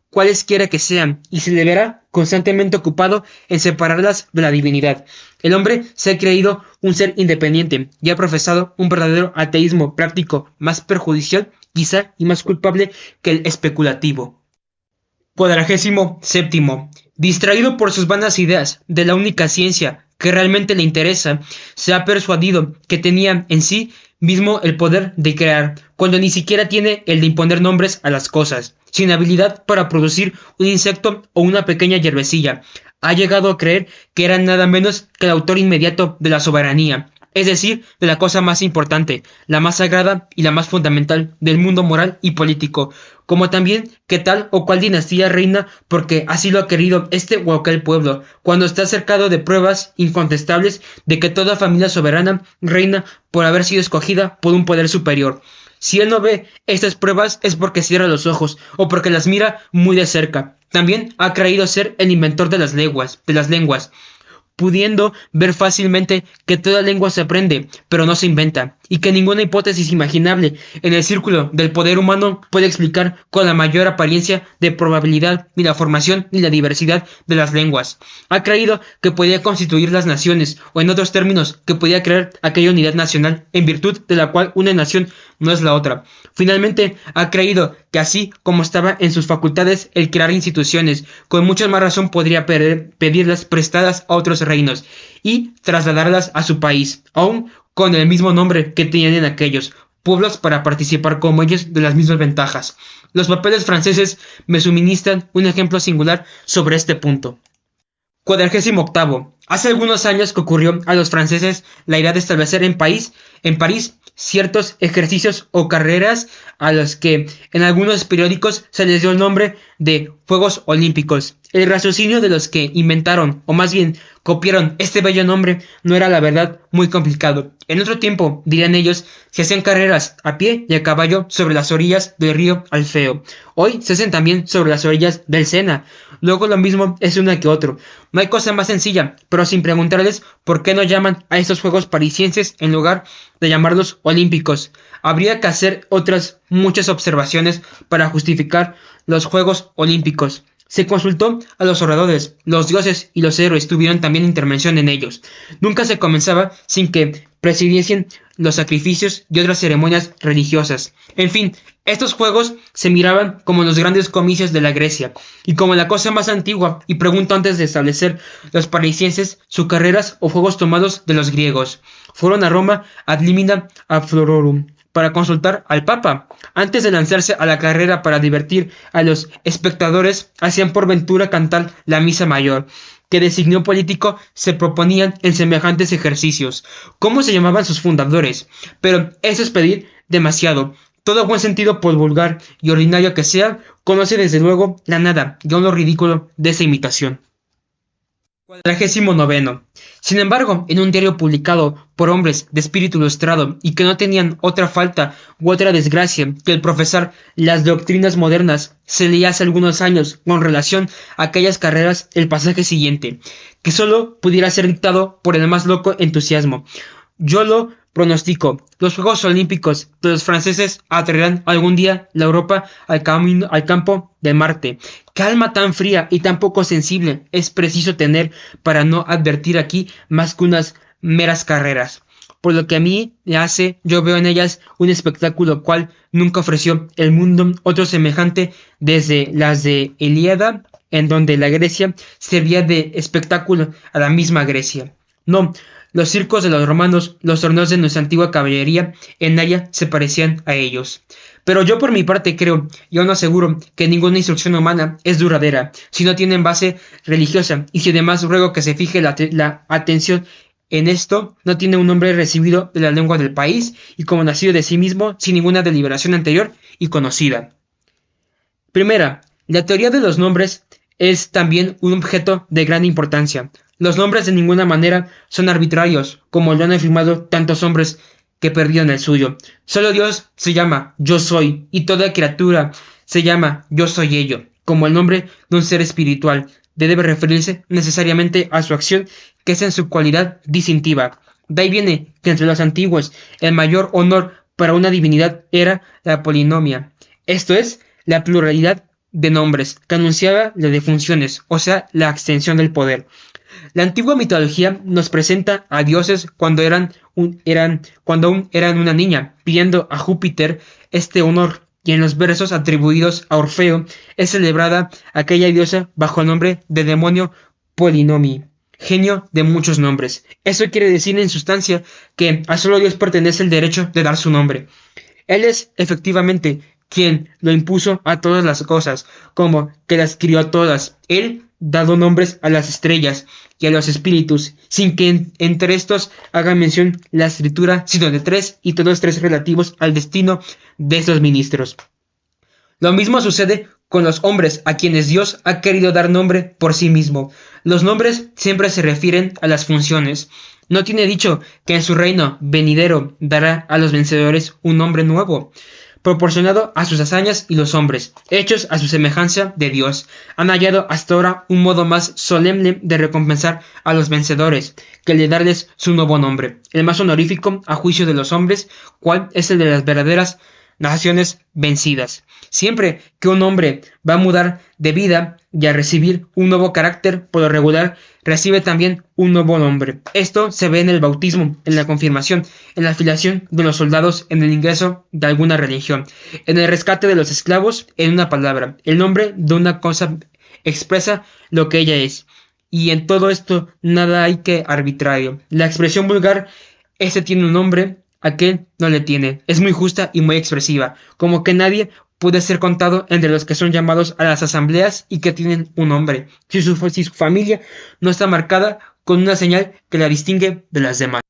cualesquiera que sean, y se le verá constantemente ocupado en separarlas de la divinidad. El hombre se ha creído un ser independiente y ha profesado un verdadero ateísmo práctico, más perjudicial, quizá, y más culpable que el especulativo. 47. Distraído por sus vanas ideas de la única ciencia que realmente le interesa, se ha persuadido que tenía en sí mismo el poder de crear, cuando ni siquiera tiene el de imponer nombres a las cosas. Sin habilidad para producir un insecto o una pequeña hierbecilla, ha llegado a creer que era nada menos que el autor inmediato de la soberanía, es decir, de la cosa más importante, la más sagrada y la más fundamental del mundo moral y político, como también que tal o cual dinastía reina porque así lo ha querido este o aquel pueblo, cuando está cercado de pruebas incontestables de que toda familia soberana reina por haber sido escogida por un poder superior. Si él no ve estas pruebas es porque cierra los ojos o porque las mira muy de cerca. También ha creído ser el inventor de las lenguas, pudiendo ver fácilmente que toda lengua se aprende, pero no se inventa, y que ninguna hipótesis imaginable en el círculo del poder humano puede explicar con la mayor apariencia de probabilidad ni la formación ni la diversidad de las lenguas. Ha creído que podía constituir las naciones, o en otros términos, que podía crear aquella unidad nacional, en virtud de la cual una nación no es la otra. Finalmente, ha creído que así como estaba en sus facultades el crear instituciones, con mucha más razón podría pedirlas prestadas a otros reinos y trasladarlas a su país, aun con el mismo nombre que tenían en aquellos pueblos, para participar como ellos de las mismas ventajas. Los papeles franceses me suministran un ejemplo singular sobre este punto. 48. Hace algunos años que ocurrió a los franceses la idea de establecer en París ciertos ejercicios o carreras a los que en algunos periódicos se les dio el nombre de Juegos Olímpicos. El raciocinio de los que inventaron, o más bien copiaron este bello nombre, no era la verdad muy complicado. En otro tiempo, dirían ellos, se hacían carreras a pie y a caballo sobre las orillas del río Alfeo. Hoy se hacen también sobre las orillas del Sena. Luego lo mismo es una que otro. No hay cosa más sencilla, pero sin preguntarles por qué no llaman a estos juegos parisienses en lugar de llamarlos olímpicos. Habría que hacer otras muchas observaciones para justificar los Juegos Olímpicos. Se consultó a los oradores, los dioses y los héroes tuvieron también intervención en ellos. Nunca se comenzaba sin que presidiesen los sacrificios y otras ceremonias religiosas. En fin, estos juegos se miraban como los grandes comicios de la Grecia, y como la cosa más antigua, y pregunto antes de establecer los parisienses sus carreras o juegos tomados de los griegos. Fueron a Roma ad limina Flororum para consultar al Papa. Antes de lanzarse a la carrera para divertir a los espectadores, hacían por ventura cantar la misa mayor, que de signo político se proponían en semejantes ejercicios. ¿Cómo se llamaban sus fundadores? Pero eso es pedir demasiado. Todo buen sentido, por vulgar y ordinario que sea, conoce desde luego la nada y aun lo ridículo de esa imitación. 49. Sin embargo, en un diario publicado por hombres de espíritu ilustrado y que no tenían otra falta u otra desgracia que el profesar las doctrinas modernas, se leía hace algunos años con relación a aquellas carreras el pasaje siguiente, que solo pudiera ser dictado por el más loco entusiasmo. Yo lo pronostico: los Juegos Olímpicos de los franceses atraerán algún día la Europa al campo de Marte. ¿Qué alma tan fría y tan poco sensible es preciso tener para no advertir aquí más que unas meras carreras? Por lo que a mí me hace, yo veo en ellas un espectáculo cual nunca ofreció el mundo otro semejante desde las de Ilíada en donde la Grecia servía de espectáculo a la misma Grecia. No, los circos de los romanos, los torneos de nuestra antigua caballería en Aria se parecían a ellos. Pero yo por mi parte creo, y aún aseguro, que ninguna instrucción humana es duradera si no tiene base religiosa, y si además ruego que se fije la atención en esto, no tiene un nombre recibido de la lengua del país y como nacido de sí mismo sin ninguna deliberación anterior y conocida. Primera, la teoría de los nombres es también un objeto de gran importancia. Los nombres de ninguna manera son arbitrarios, como lo han afirmado tantos hombres que perdieron el suyo. Solo Dios se llama Yo Soy, y toda criatura se llama Yo Soy Ello, como el nombre de un ser espiritual. Debe referirse necesariamente a su acción, que es en su cualidad distintiva. De ahí viene que entre los antiguos el mayor honor para una divinidad era la polinomia, esto es, la pluralidad de nombres, que anunciaba la de funciones, o sea, la extensión del poder. La antigua mitología nos presenta a dioses cuando aún eran una niña, pidiendo a Júpiter este honor, y en los versos atribuidos a Orfeo es celebrada aquella diosa bajo el nombre de demonio Polinomi, genio de muchos nombres. Eso quiere decir en sustancia que a solo Dios pertenece el derecho de dar su nombre. Él es, efectivamente, quien lo impuso a todas las cosas, como que las crió todas. Él dado nombres a las estrellas y a los espíritus, sin que entre estos haga mención la escritura, sino de tres y todos tres relativos al destino de estos ministros. Lo mismo sucede con los hombres a quienes Dios ha querido dar nombre por sí mismo. Los nombres siempre se refieren a las funciones. No tiene dicho que en su reino venidero dará a los vencedores un nombre nuevo, proporcionado a sus hazañas, y los hombres, hechos a su semejanza de Dios, han hallado hasta ahora un modo más solemne de recompensar a los vencedores, que el de darles su nuevo nombre, el más honorífico a juicio de los hombres, cual es el de las verdaderas naciones vencidas. Siempre que un hombre va a mudar de vida y a recibir un nuevo carácter, por lo regular recibe también un nuevo nombre. Esto se ve en el bautismo, en la confirmación, en la afiliación de los soldados, en el ingreso de alguna religión, en el rescate de los esclavos. En una palabra, el nombre de una cosa expresa lo que ella es, y en todo esto nada hay que arbitrario. La expresión vulgar, este tiene un nombre, aquel no le tiene, es muy justa y muy expresiva, como que nadie puede ser contado entre los que son llamados a las asambleas y que tienen un nombre, si su familia no está marcada con una señal que la distingue de las demás.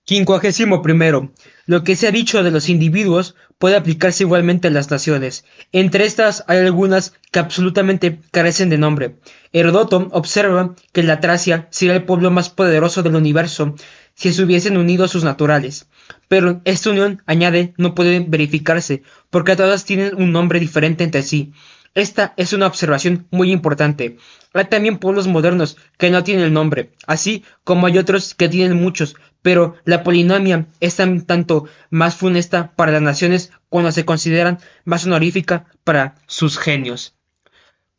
51. Lo que se ha dicho de los individuos puede aplicarse igualmente a las naciones. Entre estas hay algunas que absolutamente carecen de nombre. Heródoto observa que la Tracia sería el pueblo más poderoso del universo si se hubiesen unido sus naturales. Pero esta unión, añade, no puede verificarse, porque todas tienen un nombre diferente entre sí. Esta es una observación muy importante. Hay también pueblos modernos que no tienen el nombre, así como hay otros que tienen muchos, pero la polinomia es tanto más funesta para las naciones cuando se consideran más honorífica para sus genios.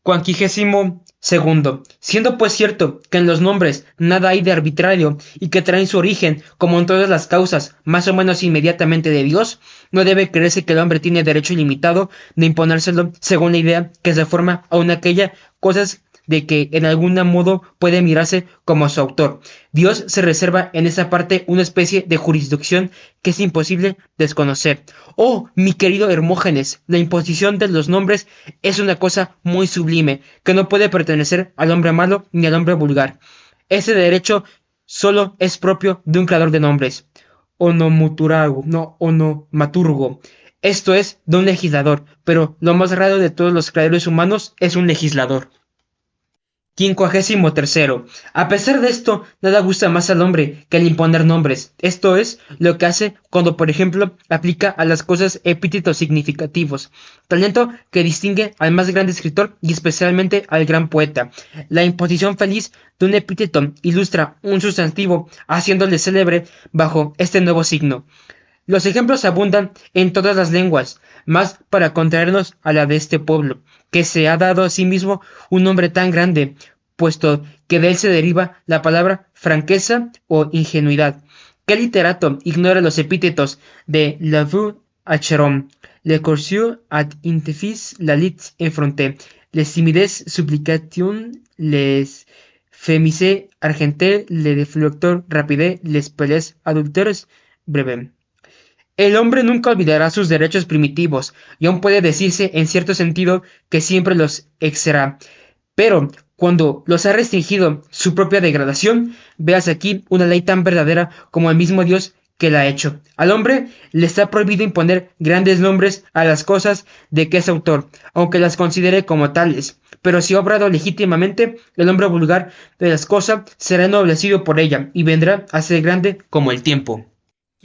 52. Siendo pues cierto que en los nombres nada hay de arbitrario y que traen su origen, como en todas las causas, más o menos inmediatamente de Dios, no debe creerse que el hombre tiene derecho ilimitado de imponérselo según la idea que se forma aun aquella cosas de que en algún modo puede mirarse como su autor. Dios se reserva en esa parte una especie de jurisdicción que es imposible desconocer. Oh, mi querido Hermógenes, la imposición de los nombres es una cosa muy sublime, que no puede pertenecer al hombre malo ni al hombre vulgar. Ese derecho solo es propio de un creador de nombres, onomaturgo. Esto es, de un legislador, pero lo más raro de todos los creadores humanos es un legislador. 53. A pesar de esto, nada gusta más al hombre que el imponer nombres. Esto es lo que hace cuando, por ejemplo, aplica a las cosas epítetos significativos, talento que distingue al más grande escritor y especialmente al gran poeta. La imposición feliz de un epíteto ilustra un sustantivo, haciéndole célebre bajo este nuevo signo. Los ejemplos abundan en todas las lenguas, más para contraernos a la de este pueblo, que se ha dado a sí mismo un nombre tan grande, puesto que de él se deriva la palabra franqueza o ingenuidad. ¿Qué literato ignora los epítetos de la vue acheron, le coursieux ad intefis la lit enfronté, les timides supplication, les femise argenté, le defluctor rapide, les peles adulteres breve. El hombre nunca olvidará sus derechos primitivos, y aún puede decirse en cierto sentido que siempre los exercerá. Pero cuando los ha restringido su propia degradación, veas aquí una ley tan verdadera como el mismo Dios que la ha hecho. Al hombre le está prohibido imponer grandes nombres a las cosas de que es autor, aunque las considere como tales. Pero si ha obrado legítimamente, el hombre vulgar de las cosas será ennoblecido por ella, y vendrá a ser grande como el tiempo.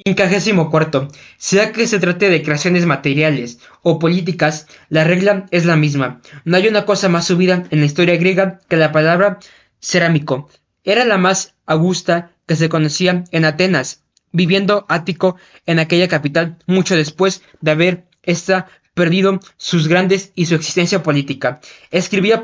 54. Sea que se trate de creaciones materiales o políticas, la regla es la misma. No hay una cosa más subida en la historia griega que la palabra cerámico. Era la más augusta que se conocía en Atenas, viviendo Ático en aquella capital mucho después de haber ésta perdido sus grandes y su existencia política. Escribía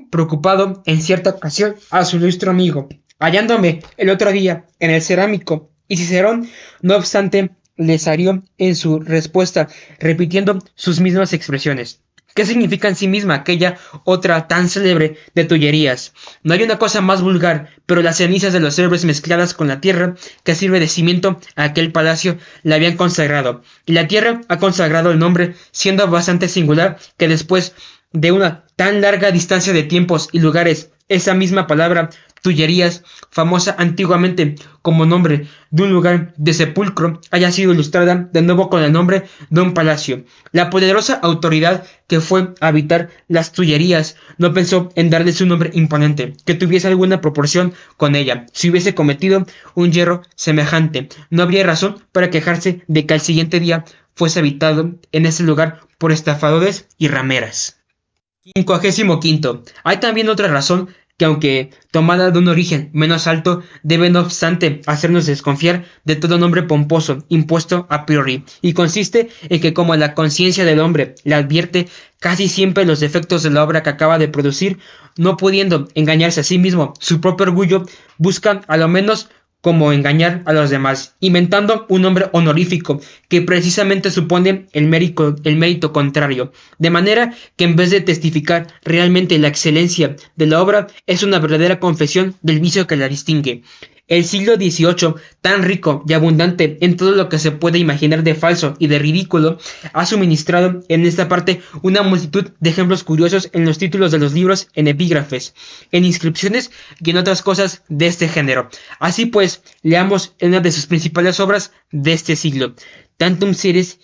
preocupado en cierta ocasión a su ilustre amigo: hallándome el otro día en el cerámico. Y Cicerón, no obstante, le salió en su respuesta, repitiendo sus mismas expresiones. ¿Qué significa en sí misma aquella otra tan célebre de Tullerías? No hay una cosa más vulgar, pero las cenizas de los célebres mezcladas con la tierra que sirve de cimiento a aquel palacio la habían consagrado. Y la tierra ha consagrado el nombre, siendo bastante singular que después de una tan larga distancia de tiempos y lugares, esa misma palabra Tullerías, famosa antiguamente como nombre de un lugar de sepulcro, haya sido ilustrada de nuevo con el nombre de un palacio. La poderosa autoridad que fue a habitar las Tullerías no pensó en darles un nombre imponente, que tuviese alguna proporción con ella. Si hubiese cometido un yerro semejante, no habría razón para quejarse de que al siguiente día fuese habitado en ese lugar por estafadores y rameras. 55. Hay también otra razón que, aunque tomada de un origen menos alto, debe no obstante hacernos desconfiar de todo nombre pomposo impuesto a priori, y consiste en que, como la conciencia del hombre le advierte casi siempre los defectos de la obra que acaba de producir, no pudiendo engañarse a sí mismo, su propio orgullo busca a lo menos como engañar a los demás, inventando un nombre honorífico que precisamente supone el mérito contrario, de manera que en vez de testificar realmente la excelencia de la obra, es una verdadera confesión del vicio que la distingue. El siglo XVIII, tan rico y abundante en todo lo que se puede imaginar de falso y de ridículo, ha suministrado en esta parte una multitud de ejemplos curiosos en los títulos de los libros, en epígrafes, en inscripciones y en otras cosas de este género. Así pues, leamos en una de sus principales obras de este siglo: Tantum seres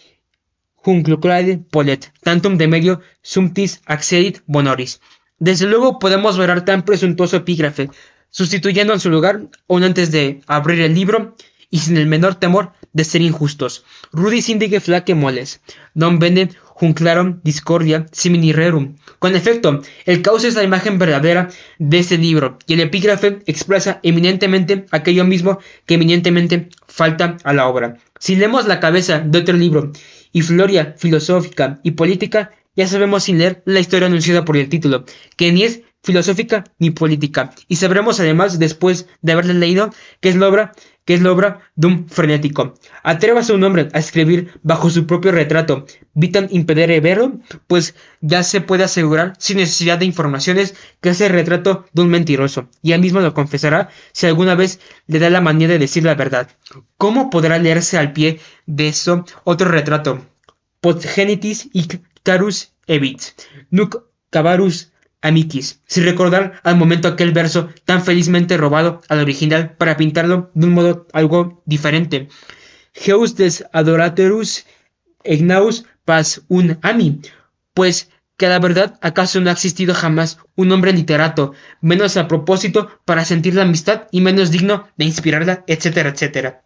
Junclucrade Polet, tantum de medio sumptis accedit bonoris. Desde luego podemos ver tan presuntuoso epígrafe, sustituyendo en su lugar, aún antes de abrir el libro, y sin el menor temor de ser injustos: Rudis indige flaque moles, non bene junclarum discordia simini rerum. Con efecto, el caos es la imagen verdadera de este libro, y el epígrafe expresa eminentemente aquello mismo que eminentemente falta a la obra. Si leemos la cabeza de otro libro, y Floria filosófica y política, ya sabemos sin leer la historia anunciada por el título, que ni es filosófica ni política, y sabremos además, después de haberla leído, que es la obra de un frenético. Atrévase un hombre a escribir bajo su propio retrato vitam impedere vero, pues ya se puede asegurar sin necesidad de informaciones que es el retrato de un mentiroso, y él mismo lo confesará si alguna vez le da la manía de decir la verdad. ¿Cómo podrá leerse al pie de eso otro retrato? Podgenitis Icarus evit, nuc cavarus amicis, sin recordar al momento aquel verso tan felizmente robado al original para pintarlo de un modo algo diferente: Heus des adoratorus ignaus pas un ami, pues que a la verdad acaso no ha existido jamás un hombre literato menos a propósito para sentir la amistad y menos digno de inspirarla, etcétera, etcétera.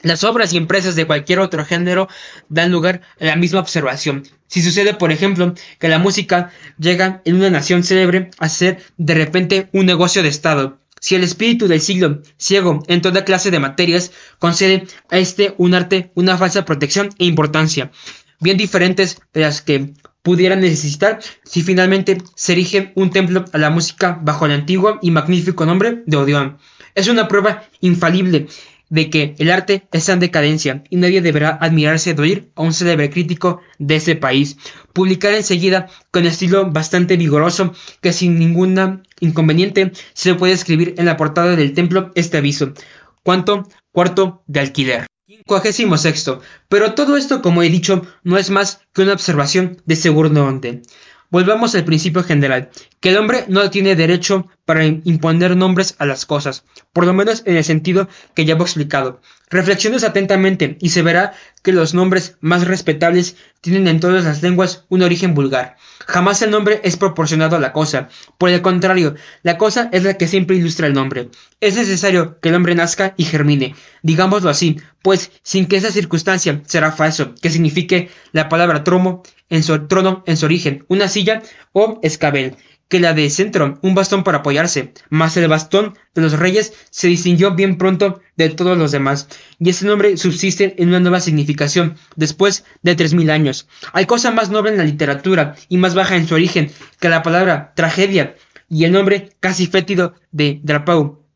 Las obras y empresas de cualquier otro género dan lugar a la misma observación. Si sucede, por ejemplo, que la música llega en una nación célebre a ser de repente un negocio de Estado, si el espíritu del siglo, ciego en toda clase de materias, concede a un arte una falsa protección e importancia, bien diferentes de las que pudieran necesitar si finalmente se erige un templo a la música bajo el antiguo y magnífico nombre de Odeón. Es una prueba infalible de que el arte está en decadencia y nadie deberá admirarse de oír a un célebre crítico de ese país publicar enseguida con estilo bastante vigoroso que sin ningún inconveniente se puede escribir en la portada del templo este aviso: cuarto de alquiler. 56. Pero todo esto, como he dicho, no es más que una observación de segundo orden. Volvamos al principio general, que el hombre no tiene derecho para imponer nombres a las cosas, por lo menos en el sentido que ya hemos explicado. Reflexiones atentamente y se verá que los nombres más respetables tienen en todas las lenguas un origen vulgar. Jamás el nombre es proporcionado a la cosa. Por el contrario, la cosa es la que siempre ilustra el nombre. Es necesario que el hombre nazca y germine, digámoslo así, pues sin que esa circunstancia será falso, que signifique la palabra trono en su origen, una silla o escabel, que la de centro, un bastón para apoyarse, mas el bastón de los reyes se distinguió bien pronto de todos los demás, y ese nombre subsiste en una nueva significación, después de 3000 años. Hay cosa más noble en la literatura, y más baja en su origen, que la palabra tragedia, y el nombre casi fétido de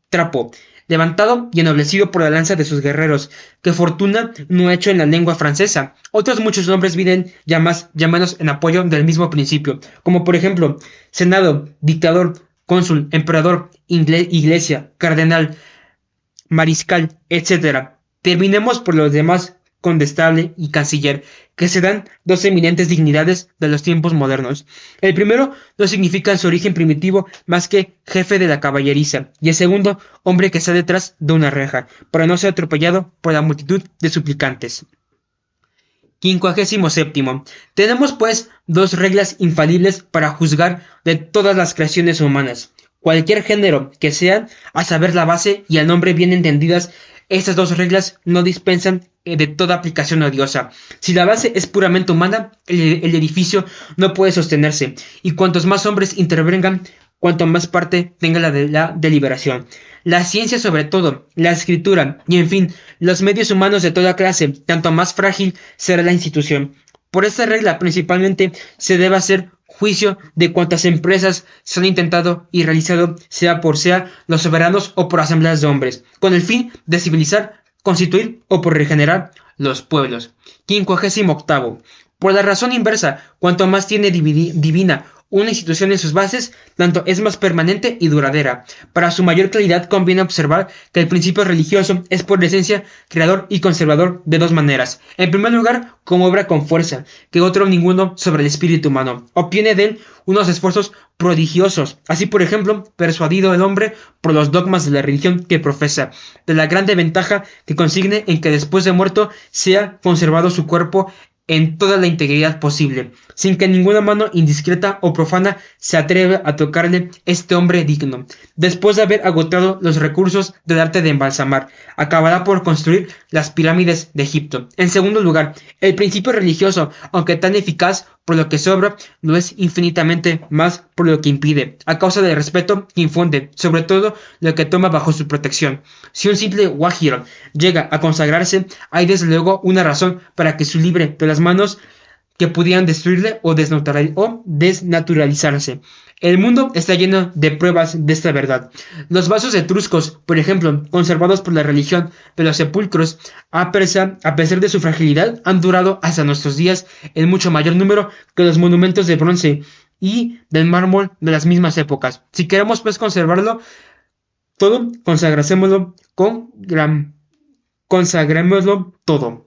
trapo, levantado y ennoblecido por la lanza de sus guerreros, que fortuna no ha hecho en la lengua francesa. Otros muchos nombres vienen ya menos en apoyo del mismo principio, como por ejemplo senado, dictador, cónsul, emperador, iglesia, cardenal, mariscal, etc. Terminemos por los demás condestable y canciller, que se dan dos eminentes dignidades de los tiempos modernos. El primero no significa en su origen primitivo más que jefe de la caballeriza, y el segundo, hombre que está detrás de una reja, para no ser atropellado por la multitud de suplicantes. 57. Tenemos pues dos reglas infalibles para juzgar de todas las creaciones humanas, cualquier género que sean, a saber la base y el nombre bien entendidas. Estas dos reglas no dispensan de toda aplicación odiosa. Si la base es puramente humana, el edificio no puede sostenerse, y cuantos más hombres intervengan, cuanto más parte tenga la de la deliberación. La ciencia, sobre todo, la escritura, y en fin, los medios humanos de toda clase, tanto más frágil será la institución. Por esta regla, principalmente, se debe hacer juicio de cuantas empresas se han intentado y realizado, sea los soberanos o por asambleas de hombres, con el fin de civilizar, constituir o por regenerar los pueblos. 58. Por la razón inversa, cuanto más tiene divina una institución en sus bases, tanto es más permanente y duradera. Para su mayor claridad conviene observar que el principio religioso es por esencia creador y conservador de dos maneras. En primer lugar, como obra con fuerza, que otro ninguno sobre el espíritu humano. Obtiene de él unos esfuerzos prodigiosos. Así, por ejemplo, persuadido el hombre por los dogmas de la religión que profesa, de la grande ventaja que consigne en que después de muerto sea conservado su cuerpo en toda la integridad posible, sin que ninguna mano indiscreta o profana se atreva a tocarle este hombre digno. Después de haber agotado los recursos del arte de embalsamar, acabará por construir las pirámides de Egipto. En segundo lugar, el principio religioso, aunque tan eficaz por lo que sobra, lo es infinitamente más por lo que impide, a causa del respeto que infunde, sobre todo lo que toma bajo su protección. Si un simple guajiro llega a consagrarse, hay desde luego una razón para que se libre de las manos que pudieran destruirle o desnaturalizarse. El mundo está lleno de pruebas de esta verdad. Los vasos etruscos, por ejemplo, conservados por la religión de los sepulcros, a pesar de su fragilidad, han durado hasta nuestros días en mucho mayor número que los monumentos de bronce y del mármol de las mismas épocas. Si queremos pues conservarlo todo, consagrémoslo todo.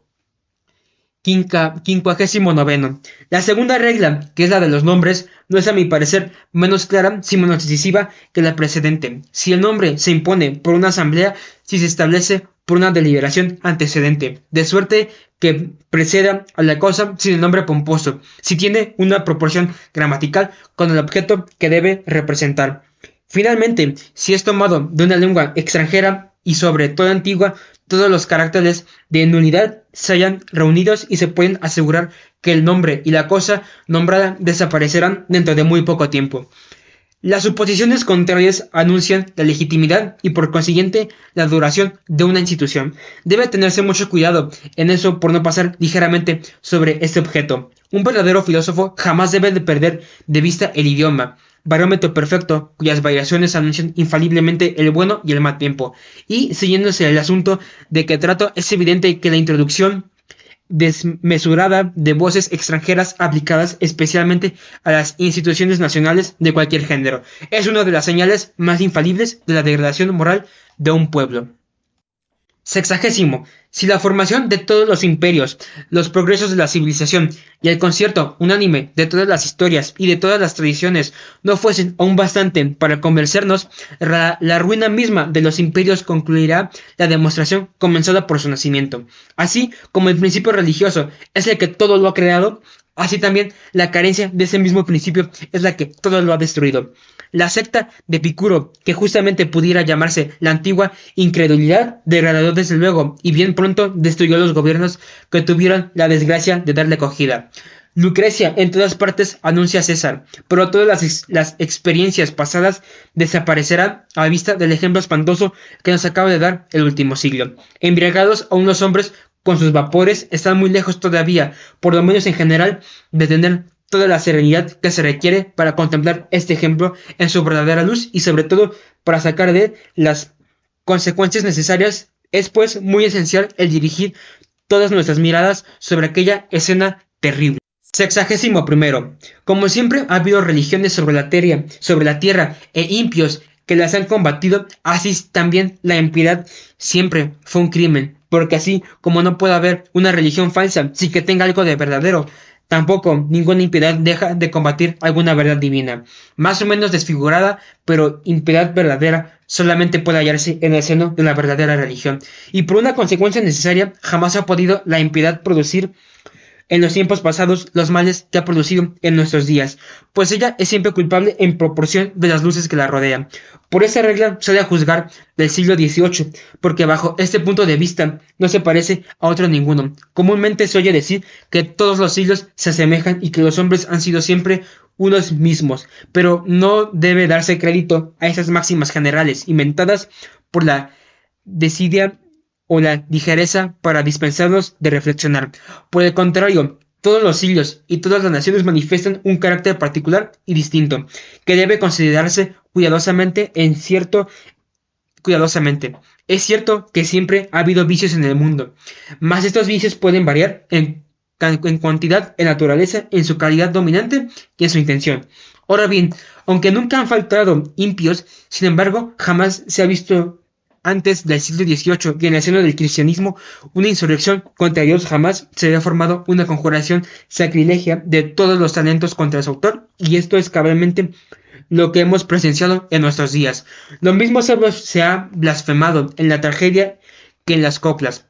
59. La segunda regla, que es la de los nombres, no es a mi parecer menos clara, sino menos decisiva que la precedente. Si el nombre se impone por una asamblea, si se establece por una deliberación antecedente, de suerte que preceda a la cosa sin el nombre pomposo, si tiene una proporción gramatical con el objeto que debe representar. Finalmente, si es tomado de una lengua extranjera y sobre todo antigua, todos los caracteres de nulidad se hallan reunidos y se pueden asegurar que el nombre y la cosa nombrada desaparecerán dentro de muy poco tiempo. Las suposiciones contrarias anuncian la legitimidad y por consiguiente la duración de una institución. Debe tenerse mucho cuidado en eso por no pasar ligeramente sobre este objeto. Un verdadero filósofo jamás debe de perder de vista el idioma. barómetro perfecto cuyas variaciones anuncian infaliblemente el bueno y el mal tiempo. Y siguiéndose el asunto de que trato, es evidente que la introducción desmesurada de voces extranjeras aplicadas especialmente a las instituciones nacionales de cualquier género es una de las señales más infalibles de la degradación moral de un pueblo. Sexagésimo. Si la formación de todos los imperios, los progresos de la civilización y el concierto unánime de todas las historias y de todas las tradiciones no fuesen aún bastante para convencernos, la ruina misma de los imperios concluirá la demostración comenzada por su nacimiento. Así como el principio religioso es el que todo lo ha creado, así también la carencia de ese mismo principio es la que todo lo ha destruido. La secta de Epicuro, que justamente pudiera llamarse la antigua incredulidad, degradó desde luego y bien pronto destruyó los gobiernos que tuvieron la desgracia de darle acogida. Lucrecia en todas partes anuncia a César, pero todas las experiencias pasadas desaparecerán a vista del ejemplo espantoso que nos acaba de dar el último siglo. Embriagados aún los hombres con sus vapores están muy lejos todavía, por lo menos en general, de tener toda la serenidad que se requiere para contemplar este ejemplo en su verdadera luz y sobre todo para sacar de él las consecuencias necesarias. Es pues muy esencial el dirigir todas nuestras miradas sobre aquella escena terrible. Sexagésimo primero. Como siempre ha habido religiones sobre la tierra e impios que las han combatido, así también la impiedad siempre fue un crimen, porque así como no puede haber una religión falsa sin que tenga algo de verdadero, tampoco ninguna impiedad deja de combatir alguna verdad divina, más o menos desfigurada, pero impiedad verdadera solamente puede hallarse en el seno de la verdadera religión, y por una consecuencia necesaria jamás ha podido la impiedad producir en los tiempos pasados los males que ha producido en nuestros días, pues ella es siempre culpable en proporción de las luces que la rodean. Por esa regla se debe juzgar del siglo XVIII, porque bajo este punto de vista no se parece a otro ninguno. Comúnmente se oye decir que todos los siglos se asemejan y que los hombres han sido siempre unos mismos, pero no debe darse crédito a esas máximas generales inventadas por la desidia o la ligereza para dispensarnos de reflexionar. Por el contrario, todos los siglos y todas las naciones manifiestan un carácter particular y distinto, que debe considerarse cuidadosamente. Es cierto que siempre ha habido vicios en el mundo, mas estos vicios pueden variar en cuantidad, en naturaleza, en su calidad dominante y en su intención. Ahora bien, aunque nunca han faltado impios, sin embargo, jamás se ha visto antes del siglo XVIII y en el seno del cristianismo una insurrección contra Dios. Jamás se había formado una conjuración sacrilegia de todos los talentos contra su autor, y esto es cabalmente lo que hemos presenciado en nuestros días. Lo mismo se ha blasfemado en la tragedia que en las coplas,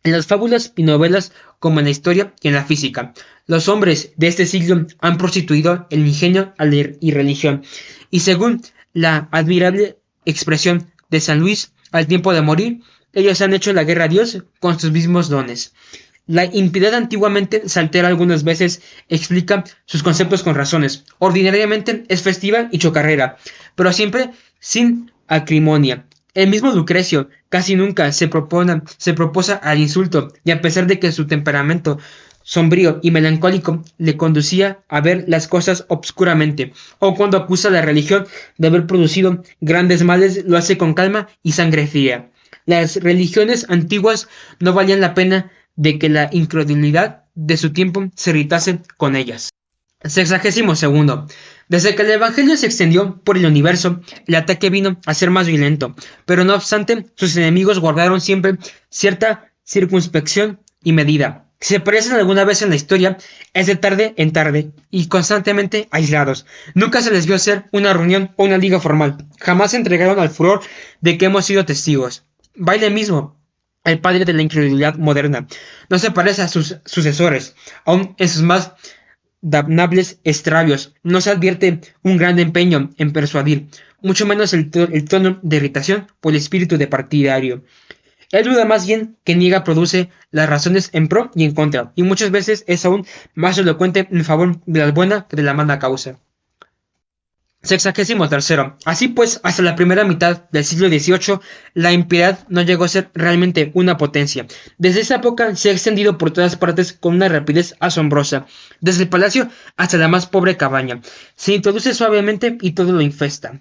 en las fábulas y novelas, como en la historia y en la física. Los hombres de este siglo han prostituido el ingenio a la irreligión, y según la admirable expresión de San Luis, al tiempo de morir, ellos han hecho la guerra a Dios con sus mismos dones. La impiedad antiguamente se altera algunas veces, explica sus conceptos con razones. Ordinariamente es festiva y chocarrera, pero siempre sin acrimonia. El mismo Lucrecio casi nunca se proposa al insulto, y a pesar de que su temperamento sombrío y melancólico le conducía a ver las cosas obscuramente, o cuando acusa a la religión de haber producido grandes males, lo hace con calma y sangre fría. Las religiones antiguas no valían la pena de que la incredulidad de su tiempo se irritase con ellas. Sexagésimo segundo. Desde que el Evangelio se extendió por el universo, el ataque vino a ser más violento, pero no obstante, sus enemigos guardaron siempre cierta circunspección y medida. Si se aparecen alguna vez en la historia, es de tarde en tarde y constantemente aislados. Nunca se les vio hacer una reunión o una liga formal. Jamás se entregaron al furor de que hemos sido testigos. Baile mismo, el padre de la incredulidad moderna, no se parece a sus sucesores, aun en sus más damnables extravios. No se advierte un gran empeño en persuadir, mucho menos el tono de irritación por el espíritu de partidario. El duda más bien que niega produce las razones en pro y en contra, y muchas veces es aún más elocuente en favor de la buena que de la mala causa. Sexagésimo tercero. Así pues, hasta la primera mitad del siglo XVIII, la impiedad no llegó a ser realmente una potencia. Desde esa época se ha extendido por todas partes con una rapidez asombrosa, desde el palacio hasta la más pobre cabaña. Se introduce suavemente y todo lo infesta.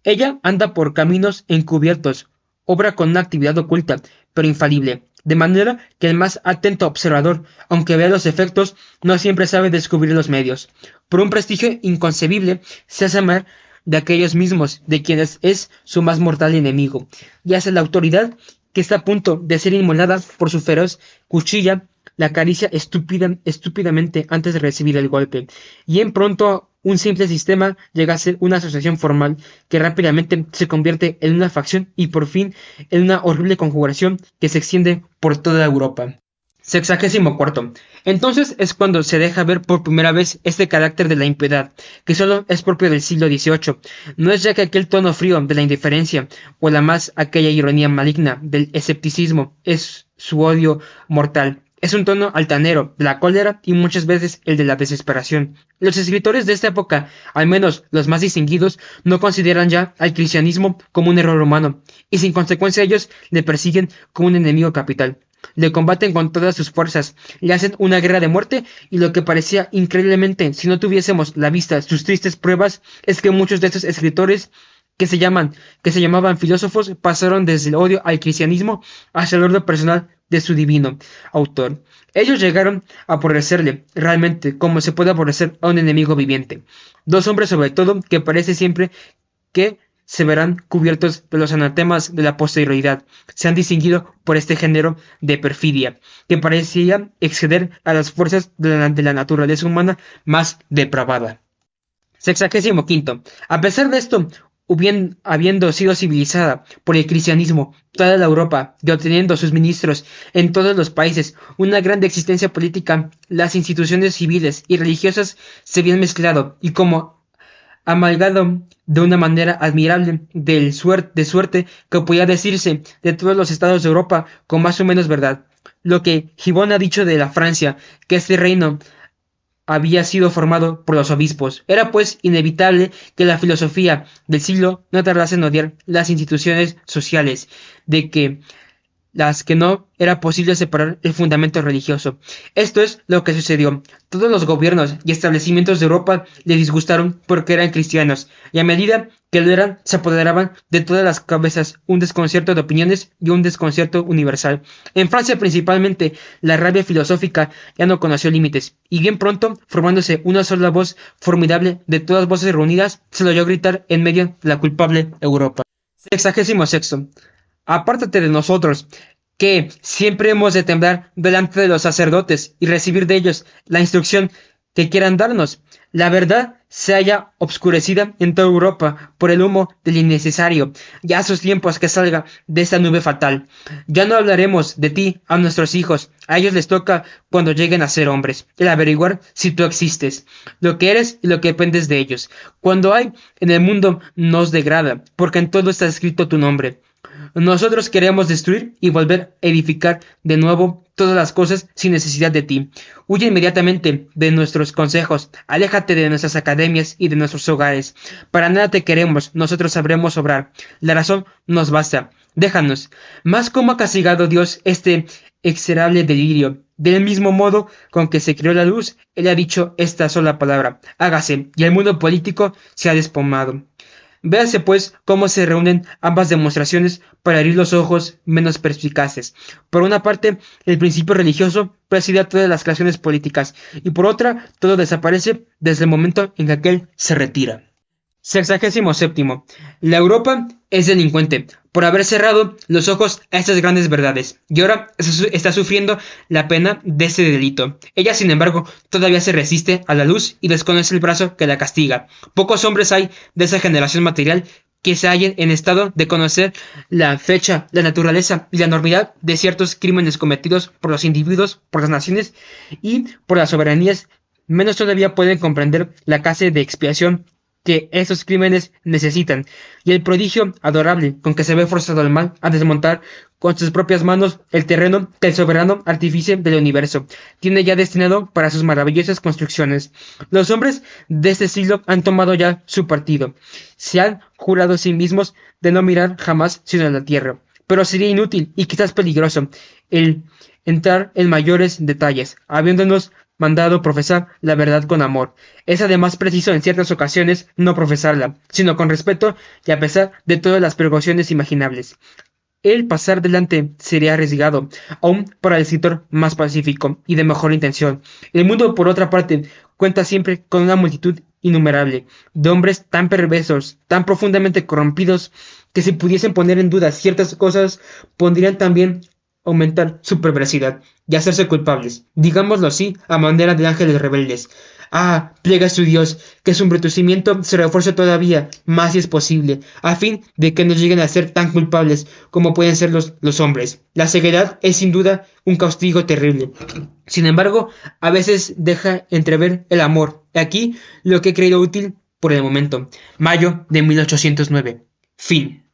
Ella anda por caminos encubiertos, obra con una actividad oculta, pero infalible, de manera que el más atento observador, aunque vea los efectos, no siempre sabe descubrir los medios. Por un prestigio inconcebible, se hace amar de aquellos mismos de quienes es su más mortal enemigo, y hace la autoridad que está a punto de ser inmolada por su feroz cuchilla, la acaricia estúpidamente antes de recibir el golpe, y en pronto un simple sistema llega a ser una asociación formal que rápidamente se convierte en una facción y por fin en una horrible conjuración que se extiende por toda Europa. Sexagésimo cuarto. Entonces es cuando se deja ver por primera vez este carácter de la impiedad, que solo es propio del siglo XVIII. No es ya que aquel tono frío de la indiferencia, o la más aquella ironía maligna del escepticismo, es su odio mortal. Es un tono altanero, de la cólera y muchas veces el de la desesperación. Los escritores de esta época, al menos los más distinguidos, no consideran ya al cristianismo como un error humano, y sin consecuencia ellos le persiguen como un enemigo capital. Le combaten con todas sus fuerzas, le hacen una guerra de muerte, y lo que parecía increíblemente, si no tuviésemos la vista sus tristes pruebas, es que muchos de estos escritores que se llamaban filósofos pasaron desde el odio al cristianismo hasta el odio personal de su divino autor. Ellos llegaron a aborrecerle realmente como se puede aborrecer a un enemigo viviente. Dos hombres sobre todo que parece siempre que se verán cubiertos de los anatemas de la posterioridad. Se han distinguido por este género de perfidia, que parecía exceder a las fuerzas de la naturaleza humana más depravada. Sexagésimo quinto. A pesar de esto, habiendo sido civilizada por el cristianismo toda la Europa y obteniendo sus ministros en todos los países una gran existencia política, las instituciones civiles y religiosas se habían mezclado y como amalgado de una manera admirable de suerte que podía decirse de todos los estados de Europa con más o menos verdad. Lo que Gibbon ha dicho de la Francia, que este reino había sido formado por los obispos. Era pues inevitable que la filosofía del siglo no tardase en odiar las instituciones sociales, de que las que no era posible separar el fundamento religioso. Esto es lo que sucedió. Todos los gobiernos y establecimientos de Europa le disgustaron porque eran cristianos, y a medida que lo eran, se apoderaban de todas las cabezas un desconcierto de opiniones y un desconcierto universal. En Francia principalmente, la rabia filosófica ya no conoció límites, y bien pronto, formándose una sola voz formidable de todas voces reunidas, se lo oyó gritar en medio de la culpable Europa. Sexagésimo sexto. Apártate de nosotros, que siempre hemos de temblar delante de los sacerdotes y recibir de ellos la instrucción que quieran darnos. La verdad se halla obscurecida en toda Europa por el humo del innecesario. Ya sus tiempos que salga de esta nube fatal. Ya no hablaremos de ti a nuestros hijos. A ellos les toca, cuando lleguen a ser hombres, el averiguar si tú existes, lo que eres y lo que dependes de ellos. Cuando hay en el mundo nos degrada, porque en todo está escrito tu nombre. Nosotros queremos destruir y volver a edificar de nuevo todas las cosas sin necesidad de ti. Huye inmediatamente de nuestros consejos, aléjate de nuestras academias y de nuestros hogares. Para nada te queremos, nosotros sabremos obrar. La razón nos basta. Déjanos. Mas cómo ha castigado Dios este execrable delirio. Del mismo modo con que se creó la luz, Él ha dicho esta sola palabra, hágase, y el mundo político se ha despomado. Véase pues cómo se reúnen ambas demostraciones para herir los ojos menos perspicaces. Por una parte, el principio religioso preside a todas las creaciones políticas, y por otra, todo desaparece desde el momento en que aquel se retira. Sexagésimo séptimo. La Europa es delincuente por haber cerrado los ojos a estas grandes verdades, y ahora está sufriendo la pena de ese delito. Ella, sin embargo, todavía se resiste a la luz y desconoce el brazo que la castiga. Pocos hombres hay de esa generación material que se hallen en estado de conocer la fecha, la naturaleza y la enormidad de ciertos crímenes cometidos por los individuos, por las naciones y por las soberanías. Menos todavía pueden comprender la clase de expiación que esos crímenes necesitan, y el prodigio adorable con que se ve forzado el mal a desmontar con sus propias manos el terreno que el soberano artífice del universo tiene ya destinado para sus maravillosas construcciones. Los hombres de este siglo han tomado ya su partido, se han jurado a sí mismos de no mirar jamás sino a la tierra, pero sería inútil y quizás peligroso el entrar en mayores detalles, habiéndonos mandado profesar la verdad con amor. Es además preciso en ciertas ocasiones no profesarla, sino con respeto y a pesar de todas las precauciones imaginables. El pasar delante sería arriesgado, aun para el escritor más pacífico y de mejor intención. El mundo, por otra parte, cuenta siempre con una multitud innumerable de hombres tan perversos, tan profundamente corrompidos, que si pudiesen poner en duda ciertas cosas, pondrían también aumentar su perversidad y hacerse culpables, digámoslo así, a manera de ángeles rebeldes. Ah, plega a su Dios, que su embrurecimiento se refuerce todavía más si es posible, a fin de que no lleguen a ser tan culpables como pueden ser los hombres. La ceguedad es sin duda un castigo terrible. Sin embargo, a veces deja entrever el amor. Aquí lo que he creído útil por el momento. Mayo de 1809. Fin.